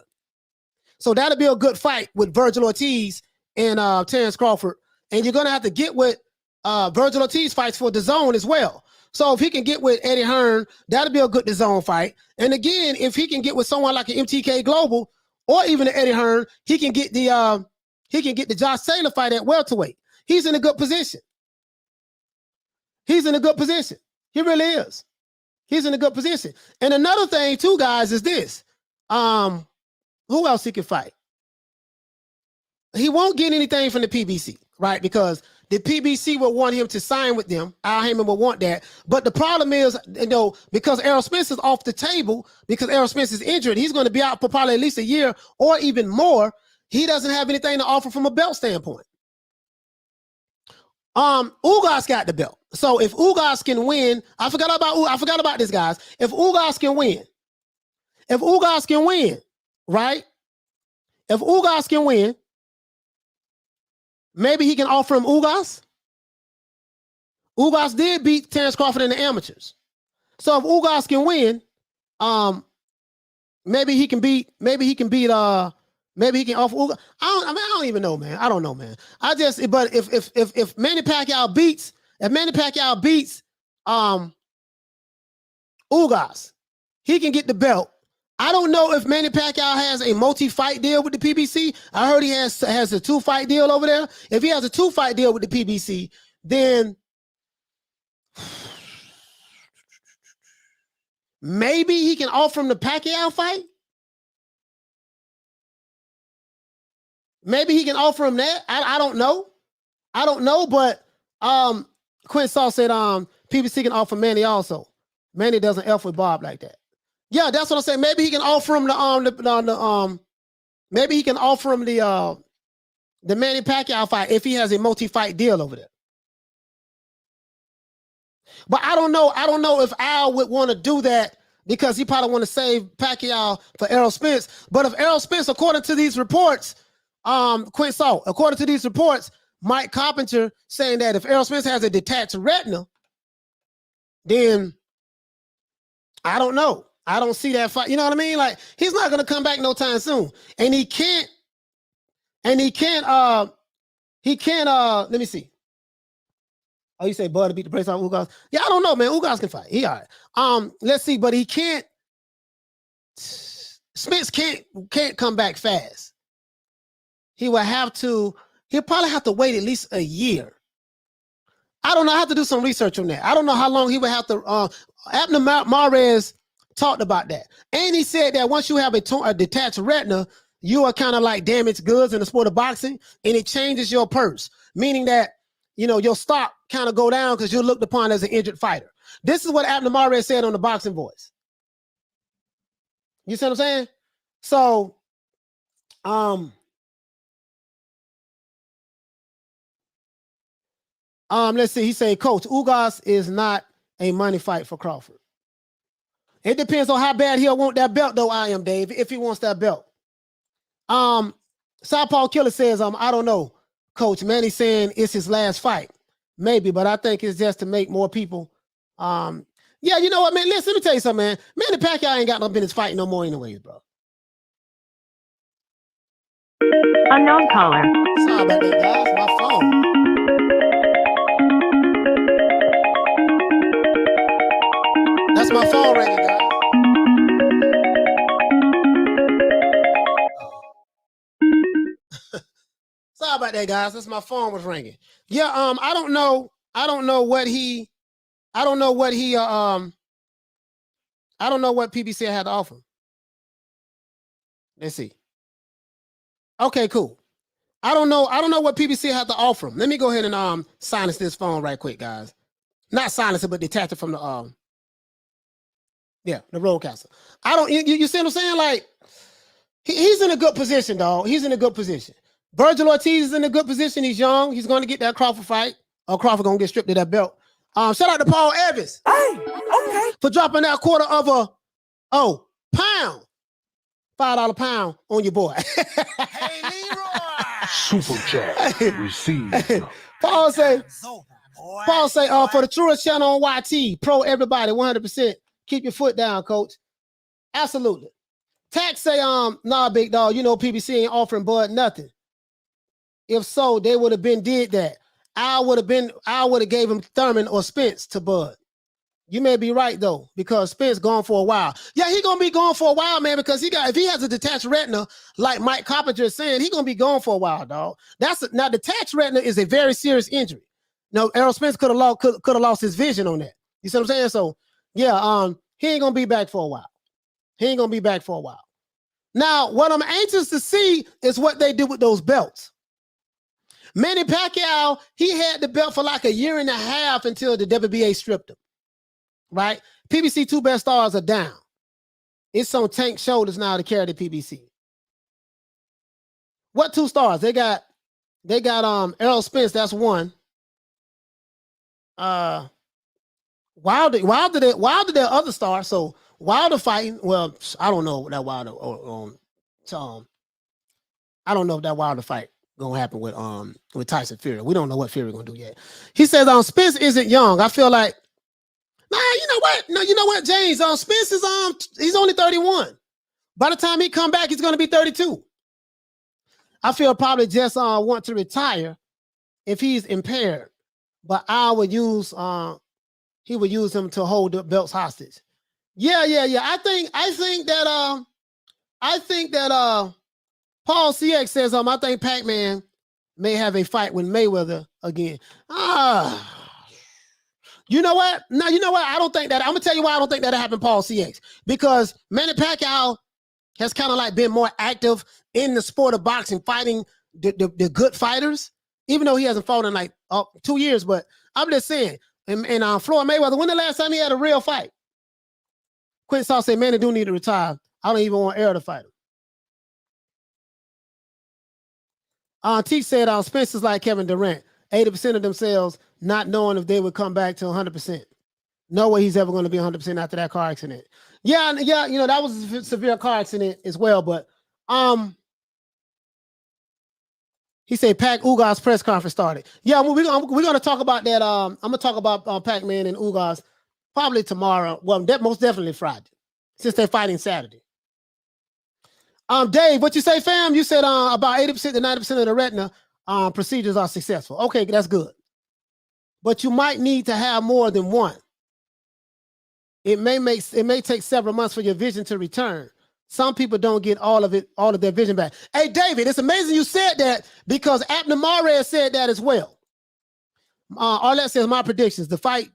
So that'll be a good fight with Virgil Ortiz and Terence Crawford. And you're going to have to get with Virgil Ortiz fights for DAZN as well. So if he can get with Eddie Hearn, that'll be a good DAZN fight. And again, if he can get with someone like an MTK Global or even an Eddie Hearn, he can get the Josh Taylor fight at welterweight. He's in a good position. He's in a good position. He really is. He's in a good position. And another thing too, guys, is this. Who else he can fight? He won't get anything from the PBC, right? Because the PBC will want him to sign with them. Al Haymon will want that. But the problem is, because Errol Spence is off the table, because Errol Spence is injured, he's going to be out for probably at least a year or even more. He doesn't have anything to offer from a belt standpoint. Ugas got the belt. So if Ugas can win, I forgot about this, guys. If Ugas can win, right? If Ugas can win, maybe he can offer him Ugas. Ugas did beat Terence Crawford in the amateurs. So if Ugas can win, maybe he can offer Ugas. I don't even know, man. I don't know, man. But if Manny Pacquiao beats Ugas, he can get the belt. I don't know if Manny Pacquiao has a multi-fight deal with the PBC. I heard he has a 2-fight deal over there. If he has a 2-fight deal with the PBC, then maybe he can offer him the Pacquiao fight. Maybe he can offer him that. I don't know. But Quinn Saw said PBC can offer Manny also. Manny doesn't F with Bob like that. Yeah, that's what I'm saying. Maybe he can offer him maybe he can offer him the Manny Pacquiao fight if he has a multi-fight deal over there. But I don't know if Al would want to do that, because he probably want to save Pacquiao for Errol Spence. But if Errol Spence, according to these reports, Quinn Saw, according to these reports, Mike Carpenter saying that if Errol Spence has a detached retina, then I don't know. I don't see that fight. You know what I mean? Like, he's not going to come back no time soon. And he can't, let me see. Oh, you say Bud to beat the brace off Ugas? Yeah, I don't know, man. Ugas can fight. He all right. Let's see, but he can't, Spence can't come back fast. He'll probably have to wait at least a year. I don't know. I have to do some research on that. I don't know how long he would have to, Abner Mares talked about that. And he said that once you have a detached retina, you are kind of like damaged goods in the sport of boxing, and it changes your purse, meaning that, your stock kind of go down because you're looked upon as an injured fighter. This is what Abner Mares said on the Boxing Voice. You see what I'm saying? So, let's see. He said, Coach, Ugas is not a money fight for Crawford. It depends on how bad he'll want that belt, though, I am, Dave, if he wants that belt. Southpaw Killer says, I don't know, Coach. Manny's saying it's his last fight. Maybe, but I think it's just to make more people. Yeah, you know what, man? Listen, let me tell you something, man. Manny Pacquiao ain't got no business fighting no more anyways, bro. Unknown caller. Sorry about that, guys. My phone. That's my phone ringing, guys. Sorry about that, guys. That's my phone was ringing. Yeah, I don't know what PBC had to offer. Let's see. Okay, cool. I don't know what PBC had to offer him. Let me go ahead and silence this phone right quick, guys. Not silence it, but detach it from the the roadcaster. You see what I'm saying? Like, he's in a good position, dog. He's in a good position. Virgil Ortiz is in a good position. He's young. He's going to get that Crawford fight. Or Crawford going to get stripped of that belt. Shout out to Paul Evans. Hey, okay. For dropping that quarter of a pound. $5 pound on your boy. Super chat received. Paul say, for the truest channel on YT, pro everybody, 100%. Keep your foot down, coach. Absolutely. Tax say, nah, big dog, you know PBC ain't offering Bud nothing. If so, they would have did that. I would have gave him Thurman or Spence to Bud. You may be right though, because Spence gone for a while. Yeah, he gonna be gone for a while, man, because if he has a detached retina, like Mike Carpenter is saying, he gonna be gone for a while, dog. Now detached retina is a very serious injury. Now, Errol Spence could have lost his vision on that. You see what I'm saying? So yeah, he ain't gonna be back for a while. Now, what I'm anxious to see is what they do with those belts. Manny Pacquiao, he had the belt for like a year and a half until the WBA stripped him. Right? PBC 2 best stars are down. It's on Tank's shoulders now to carry the PBC. What 2 stars? They got Errol Spence, that's 1. Wilder, their other star. So Wilder fighting. Well, I don't know that Wilder I don't know if that Wilder fight gonna happen with Tyson Fury. We don't know what Fury gonna do yet. He says Spence isn't young. I feel like you know what? No, you know what, James? Spence is he's only 31. By the time he come back, he's gonna be 32. I feel probably just want to retire if he's impaired. But I would use he would use him to hold the belts hostage. Yeah. I think that Paul CX says I think Pac-Man may have a fight with Mayweather again. You know what? No, you know what? I don't think that. I'm gonna tell you why I don't think that happened, Paul CX. Because Manny Pacquiao has kind of like been more active in the sport of boxing, fighting the good fighters, even though he hasn't fought in like 2 years. But I'm just saying, and Floyd Mayweather, when the last time he had a real fight? Quentin Saw said, Manny do need to retire. I don't even want Errol to fight him. Teach said Spencer's like Kevin Durant, 80% of themselves not knowing if they would come back to 100%. No way he's ever going to be 100% after that car accident. Yeah, you know, that was a severe car accident as well. But he said Pac Ugas press conference started. Yeah, we're going to talk about that. I'm going to talk about Pac-Man and Ugas probably tomorrow. Well, most definitely Friday, since they're fighting Saturday. Dave, what you say, fam? You said about 80% to 90% of the retina procedures are successful. Okay, that's good. But you might need to have more than one. It may take several months for your vision to return. Some people don't get all of their vision back. Hey, David, it's amazing you said that because Abner Mares said that as well. Arlette says my predictions. The fight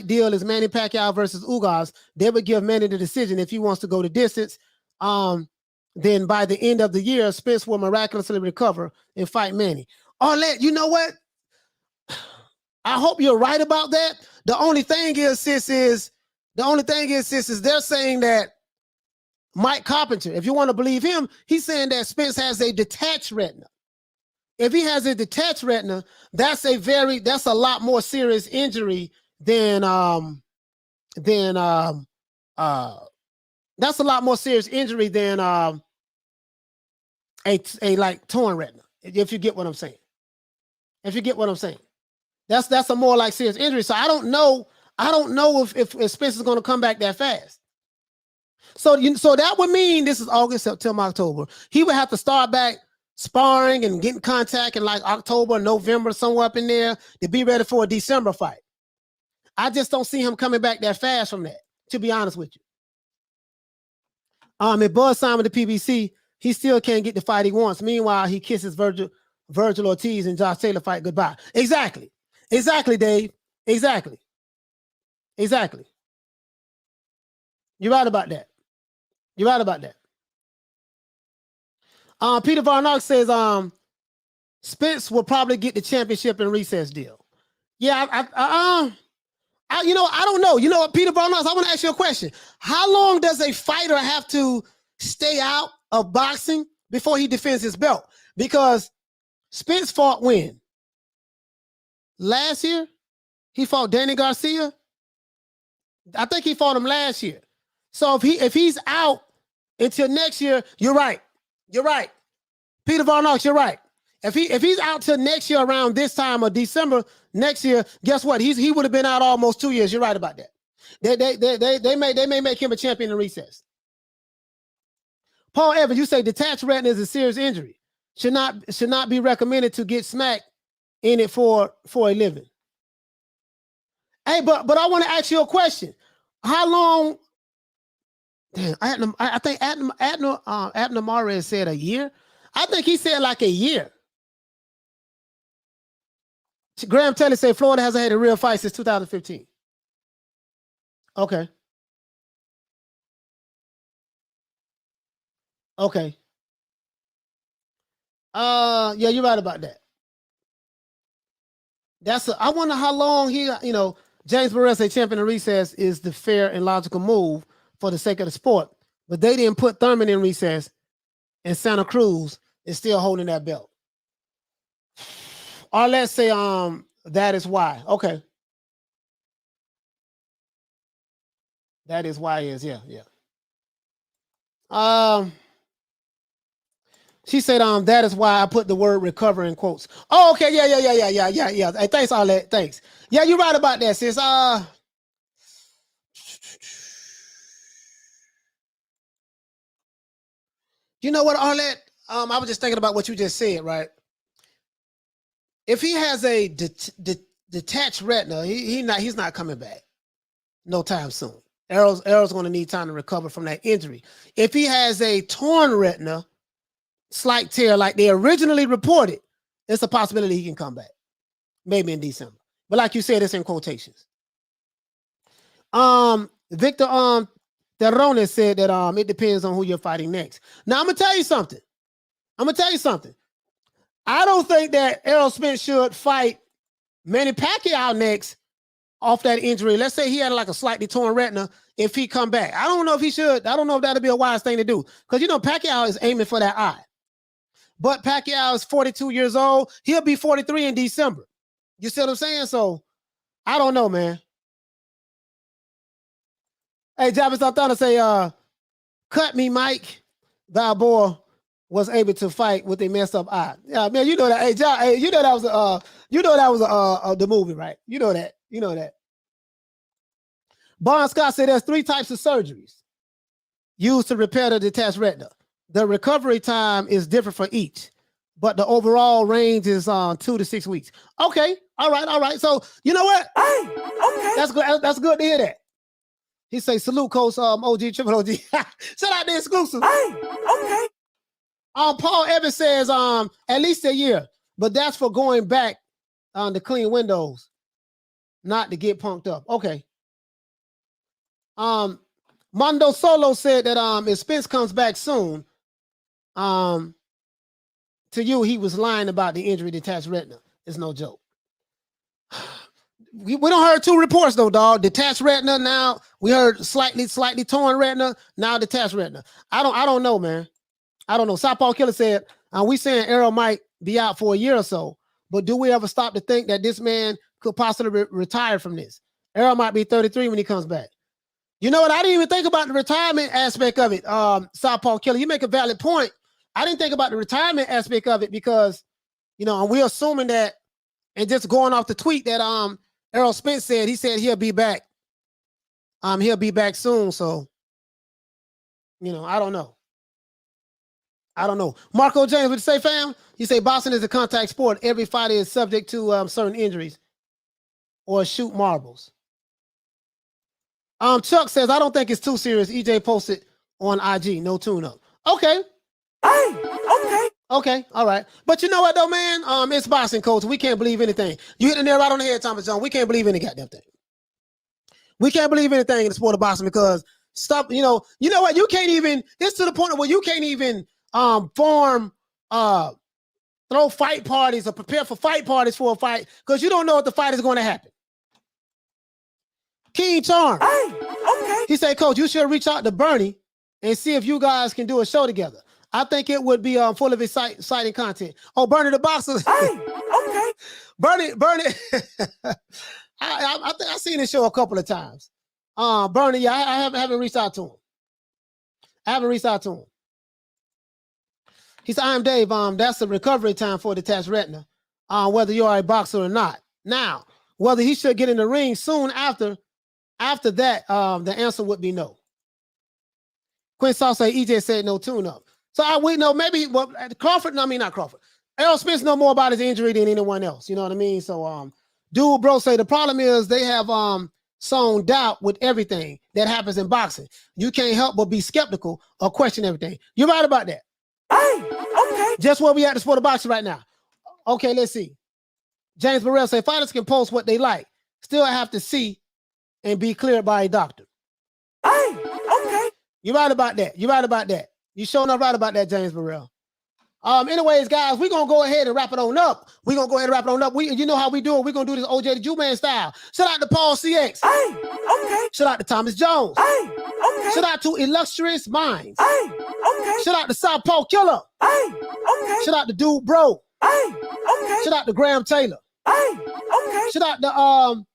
deal is Manny Pacquiao versus Ugas. They would give Manny the decision if he wants to go the distance. Then by the end of the year, Spence will miraculously recover and fight Manny. Arlette, you know what? I hope you're right about that. The only thing is, sis, is they're saying that Mike Carpenter, if you want to believe him, he's saying that Spence has a detached retina. If he has a detached retina, that's a lot more serious injury than that's a lot more serious injury than a like torn retina. If you get what I'm saying. That's a more like serious injury. So I don't know if Spence is going to come back that fast. So that would mean this is August, September, October. He would have to start back sparring and getting contact in like October, November, somewhere up in there to be ready for a December fight. I just don't see him coming back that fast from that, to be honest with you. If Bud signed with the PBC, he still can't get the fight he wants. Meanwhile, he kisses Virgil Ortiz and Josh Taylor fight goodbye. Exactly, Dave. Exactly. You're right about that. Peter Varnock says Spence will probably get the championship and recess deal. Yeah, I don't know. You know what, Peter Varnock, I want to ask you a question. How long does a fighter have to stay out of boxing before he defends his belt? Because Spence fought when? Last year? He fought Danny Garcia? I think he fought him last year. So if he's out until next year, you're right. You're right. Peter Von Ox, you're right. If he's out till next year around this time of December next year, guess what? He would have been out almost 2 years. You're right about that. They may make him a champion in recess. Paul Evans, you say detached retina is a serious injury. Should not be recommended to get smacked in it for a living. Hey, but I want to ask you a question. How long? Damn, I think Abner Mares said a year. I think he said like a year. Graham Taylor said Florida hasn't had a real fight since 2015. Okay. Okay. Yeah, you're right about that. I wonder how long James Burrell said champion in recess is the fair and logical move for the sake of the sport. But they didn't put Thurman in recess, and Santa Cruz is still holding that belt. Or let's say that is why. Okay. That is why yeah. She said, that is why I put the word recover in quotes. Oh, okay, yeah. Hey, thanks, Arlette. Thanks. Yeah, you're right about that, sis. You know what, Arlette? I was just thinking about what you just said, right? If he has a detached retina, he's not coming back no time soon. Errol's going to need time to recover from that injury. If he has a torn retina, slight tear like they originally reported, it's a possibility he can come back, maybe in December. But like you said, it's in quotations. Victor Terrones said that it depends on who you're fighting next. Now I'm gonna tell you something. I don't think that Errol Spence should fight Manny Pacquiao next off that injury. Let's say he had like a slightly torn retina. If he come back, I don't know if he should. I don't know if that'd be a wise thing to do, because Pacquiao is aiming for that eye. But Pacquiao is 42 years old. He'll be 43 in December. You see what I'm saying? So I don't know, man. Hey, Javis Santana say, cut me, Mike. Balboa was able to fight with a messed up eye. Yeah, man, you know that. Hey, you know that was the movie, right? You know that. Bon Scott said there's 3 types of surgeries used to repair the detached retina. The recovery time is different for each, but the overall range is 2 to 6 weeks. Okay, all right. So you know what? Hey, okay. That's good. That's good to hear that. He say salute, Coach OG, triple OG. Shout out the exclusive. Hey, okay. Paul Evans says at least a year, but that's for going back to clean windows, not to get punked up. Okay. Mondo Solo said that if Spence comes back soon, to you, he was lying about the injury detached retina. It's no joke. We don't heard 2 reports though, dog. Detached retina. Now we heard slightly torn retina. Now detached retina. I don't know, man. I don't know. Southpaw Killer said, we saying Errol might be out for a year or so, but do we ever stop to think that this man could possibly retire from this? Errol might be 33 when he comes back. You know what? I didn't even think about the retirement aspect of it. Southpaw Killer, you make a valid point. I didn't think about the retirement aspect of it because, we're assuming that, and just going off the tweet that Errol Spence said, he said he'll be back. He'll be back soon. So, I don't know. Marco James, would you say, fam? You say boxing is a contact sport. Every fighter is subject to certain injuries or shoot marbles. Chuck says, I don't think it's too serious. EJ posted on IG, no tune-up. Okay. Hey, okay. Okay, all right. But you know what, though, man? It's boxing, coach. We can't believe anything. You hit the nail right on the head, Thomas Jones. We can't believe any goddamn thing. We can't believe anything in the sport of boxing because stuff, you know what? You can't even, it's to the point where you can't even throw fight parties or prepare for fight parties for a fight because you don't know what the fight is going to happen. King Charm. Hey, okay. He said, Coach, you should reach out to Bernie and see if you guys can do a show together. I think it would be full of exciting content. Oh, Bernie the Boxer. Hey, okay. Bernie. I think I've seen his show a couple of times. Bernie, yeah, I haven't reached out to him. I haven't reached out to him. He said, I'm Dave. That's the recovery time for detached retina, whether you are a boxer or not. Now, whether he should get in the ring soon after that, the answer would be no. Quinn Saw say EJ said no tune-up. So we know maybe not Crawford. Errol Spence know more about his injury than anyone else. You know what I mean? So dude, bro, say the problem is they have sown doubt with everything that happens in boxing. You can't help but be skeptical or question everything. You're right about that. Okay. Just where we at the sport of boxing right now. Okay, let's see. James Burrell say fighters can post what they like. Still have to see and be cleared by a doctor. Okay. You're right about that. You're right about that. You sure enough right about that, James Burrell. Anyways, guys, we're gonna go ahead and wrap it on up. You know how we do it. We're gonna do this OJ the Jew Man style. Shout out to Paul CX. Okay. Shout out to Thomas Jones. Okay. Shout out to Illustrious Minds. Okay. Shout out to Southpaw Killer. Okay. Shout out to Dude Bro. Okay. Shout out to Graham Taylor. Okay. Shout out to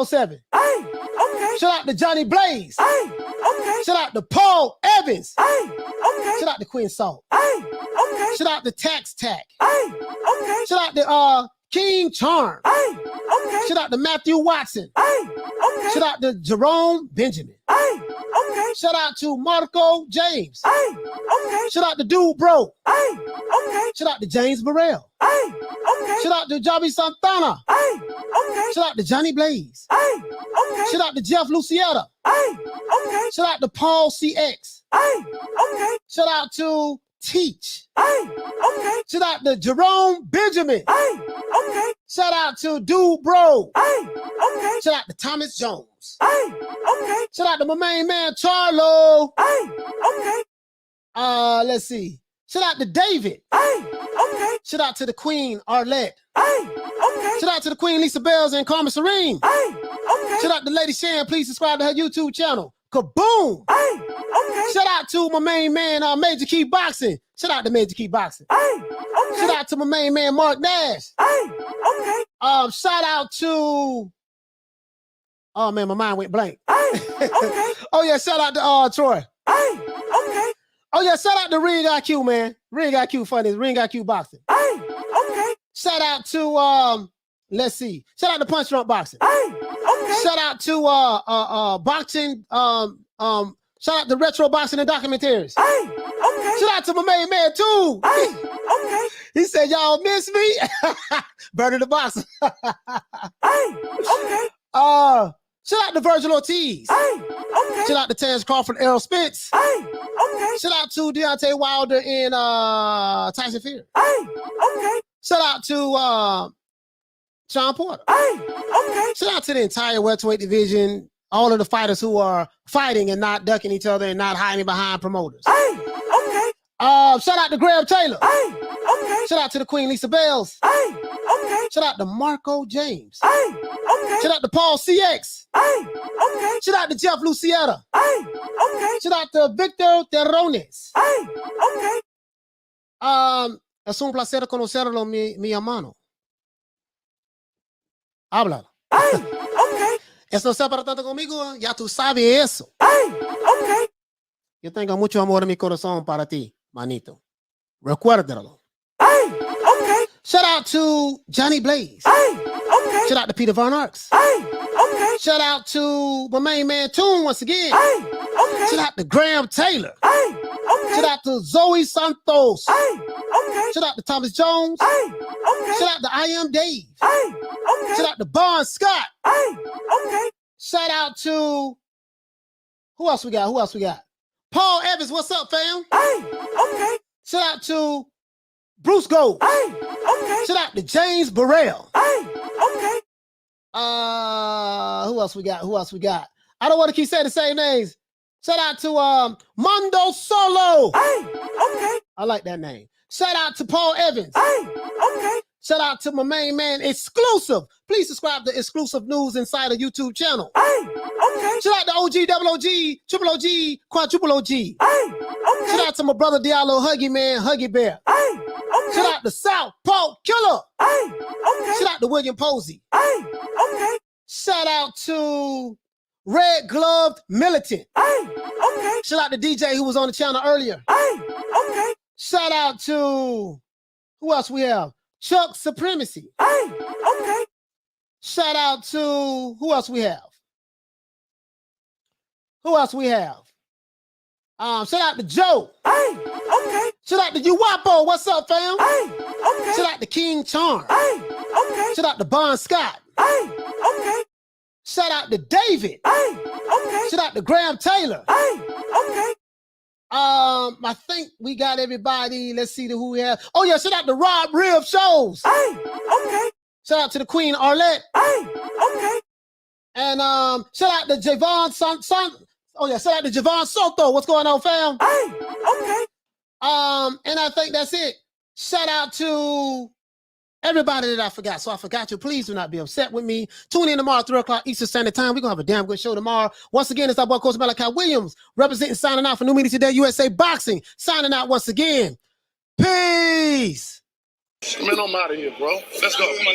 007. Okay. Shout out to Johnny Blaze. Okay. Shout out to Paul Evans. Okay. Shout out to Quinn Salt. Okay. Shout out to Tax Tack. Okay. Shout out to King Charm. Okay. Shout out to Matthew Watson. Okay. Shout out to Jerome Benjamin. Okay. Shout out to Marco James. Okay. Shout out to Dude Bro. Okay. Shout out to James Burrell. Okay. Shout out to Javi Santana. Okay. Shout out to Johnny Blaze. Okay. Shout out to Jeff Lucietta. Okay. Shout out to Paul CX. Okay. Shout out to Teach. Okay. Shout out to Jerome Benjamin. Okay. Shout out to Dude Bro. Okay. Shout out to Thomas Jones. Okay. Shout out to my main man Charlo. Okay. Let's see. Shout out to David. Okay. Shout out to the Queen Arlette. Okay. Shout out to the Queen Lisa Bells and Carmen Serene. Okay. Shout out to Lady Shan. Please subscribe to her YouTube channel. Kaboom! Okay. Shout out to my main man, Major Key Boxing. Shout out to Major Key Boxing. Okay. Shout out to my main man, Mark Nash. Okay. Shout out to. Oh man, my mind went blank. Okay. Oh yeah, shout out to Troy. Okay. Oh yeah, shout out to Ring IQ, man. Ring IQ funny, Ring IQ Boxing. Okay. Shout out to let's see. Shout out to Punch Drunk Boxing. Okay. Shout out to boxing. Shout out to Retro Boxing and Documentaries. Okay. Shout out to my main man too. Okay. He said, "Y'all miss me." Burner the Boxer. Okay. Shout out to Virgil Ortiz. Okay. Shout out to Terence Crawford, Errol Spence. Okay. Shout out to Deontay Wilder and Tyson Fury. Okay. Shout out to Shawn Porter. Okay. Shout out to the entire welterweight division, all of the fighters who are fighting and not ducking each other and not hiding behind promoters. Okay. Shout out to Graham Taylor. Okay. Shout out to the Queen Lisa Bells. Okay. Shout out to Marco James. Okay. Shout out to Paul CX. Okay. Shout out to Jeff Lucietta. Okay. Shout out to Victor Terrones. Okay. Es un placer conocerlo, mi hermano. Habla. Okay. Eso está para tanto conmigo, ya tú sabes eso. Okay. Yo tengo mucho amor en mi corazón para ti, manito. Recuérdalo. Okay. Shout out to Johnny Blaze. Okay. Shout out to Peter Von Arx. Okay. Shout out to my main man Toon once again. Okay. Shout out to Graham Taylor. Okay. Shout out to Zoe Santos. Okay. Shout out to Thomas Jones. Okay. Shout out to I Am Dave. Okay. Shout out to Bon Scott. Okay. Shout out to who else we got? Paul Evans, what's up, fam? Okay. Shout out to Bruce Gold. Okay. Shout out to James Burrell. Okay. Who else we got? I don't want to keep saying the same names. Shout out to Mondo Solo. Okay. I like that name. Shout out to Paul Evans. Okay. Shout out to my main man, Exclusive. Please subscribe to Exclusive News inside a YouTube channel. Okay. Shout out to OG, Double OG, Triple OG, Quadruple OG. Okay. Shout out to my brother Diallo, Huggy Man, Huggy Bear. Okay. Shout out to South Paul Killer. Okay. Shout out to William Posey. Okay. Shout out to Red Gloved Militant. Hey, okay. Shout out to DJ who was on the channel earlier. Hey, okay. Shout out to, who else we have? Chuck Supremacy. Hey, okay. Shout out to, who else we have? Who else we have? Shout out to Joe. Hey, okay. Shout out to Uwapo. What's up, fam? Hey, okay. Shout out to King Charm. Hey, okay. Shout out to Bon Scott. Hey, okay. Shout out to David. Hey, okay. Shout out to Graham Taylor. Hey, okay. I think we got everybody. Let's see who we have. Oh yeah, shout out to Rob Rib Shows. Hey, okay. Shout out to the Queen Arlette. Hey, okay. And shout out to Javon Oh yeah, shout out to Javon Soto. What's going on, fam? Hey, okay. And I think that's it. Shout out to everybody that I forgot. So I forgot you. Please do not be upset with me. Tune in tomorrow, 3 o'clock Eastern Standard Time. We're going to have a damn good show tomorrow. Once again, it's our boy, Coach Malachi Williams, representing, signing out for New Media Today, USA Boxing. Signing out once again. Peace. Man, I'm out of here, bro. Let's go. Come on.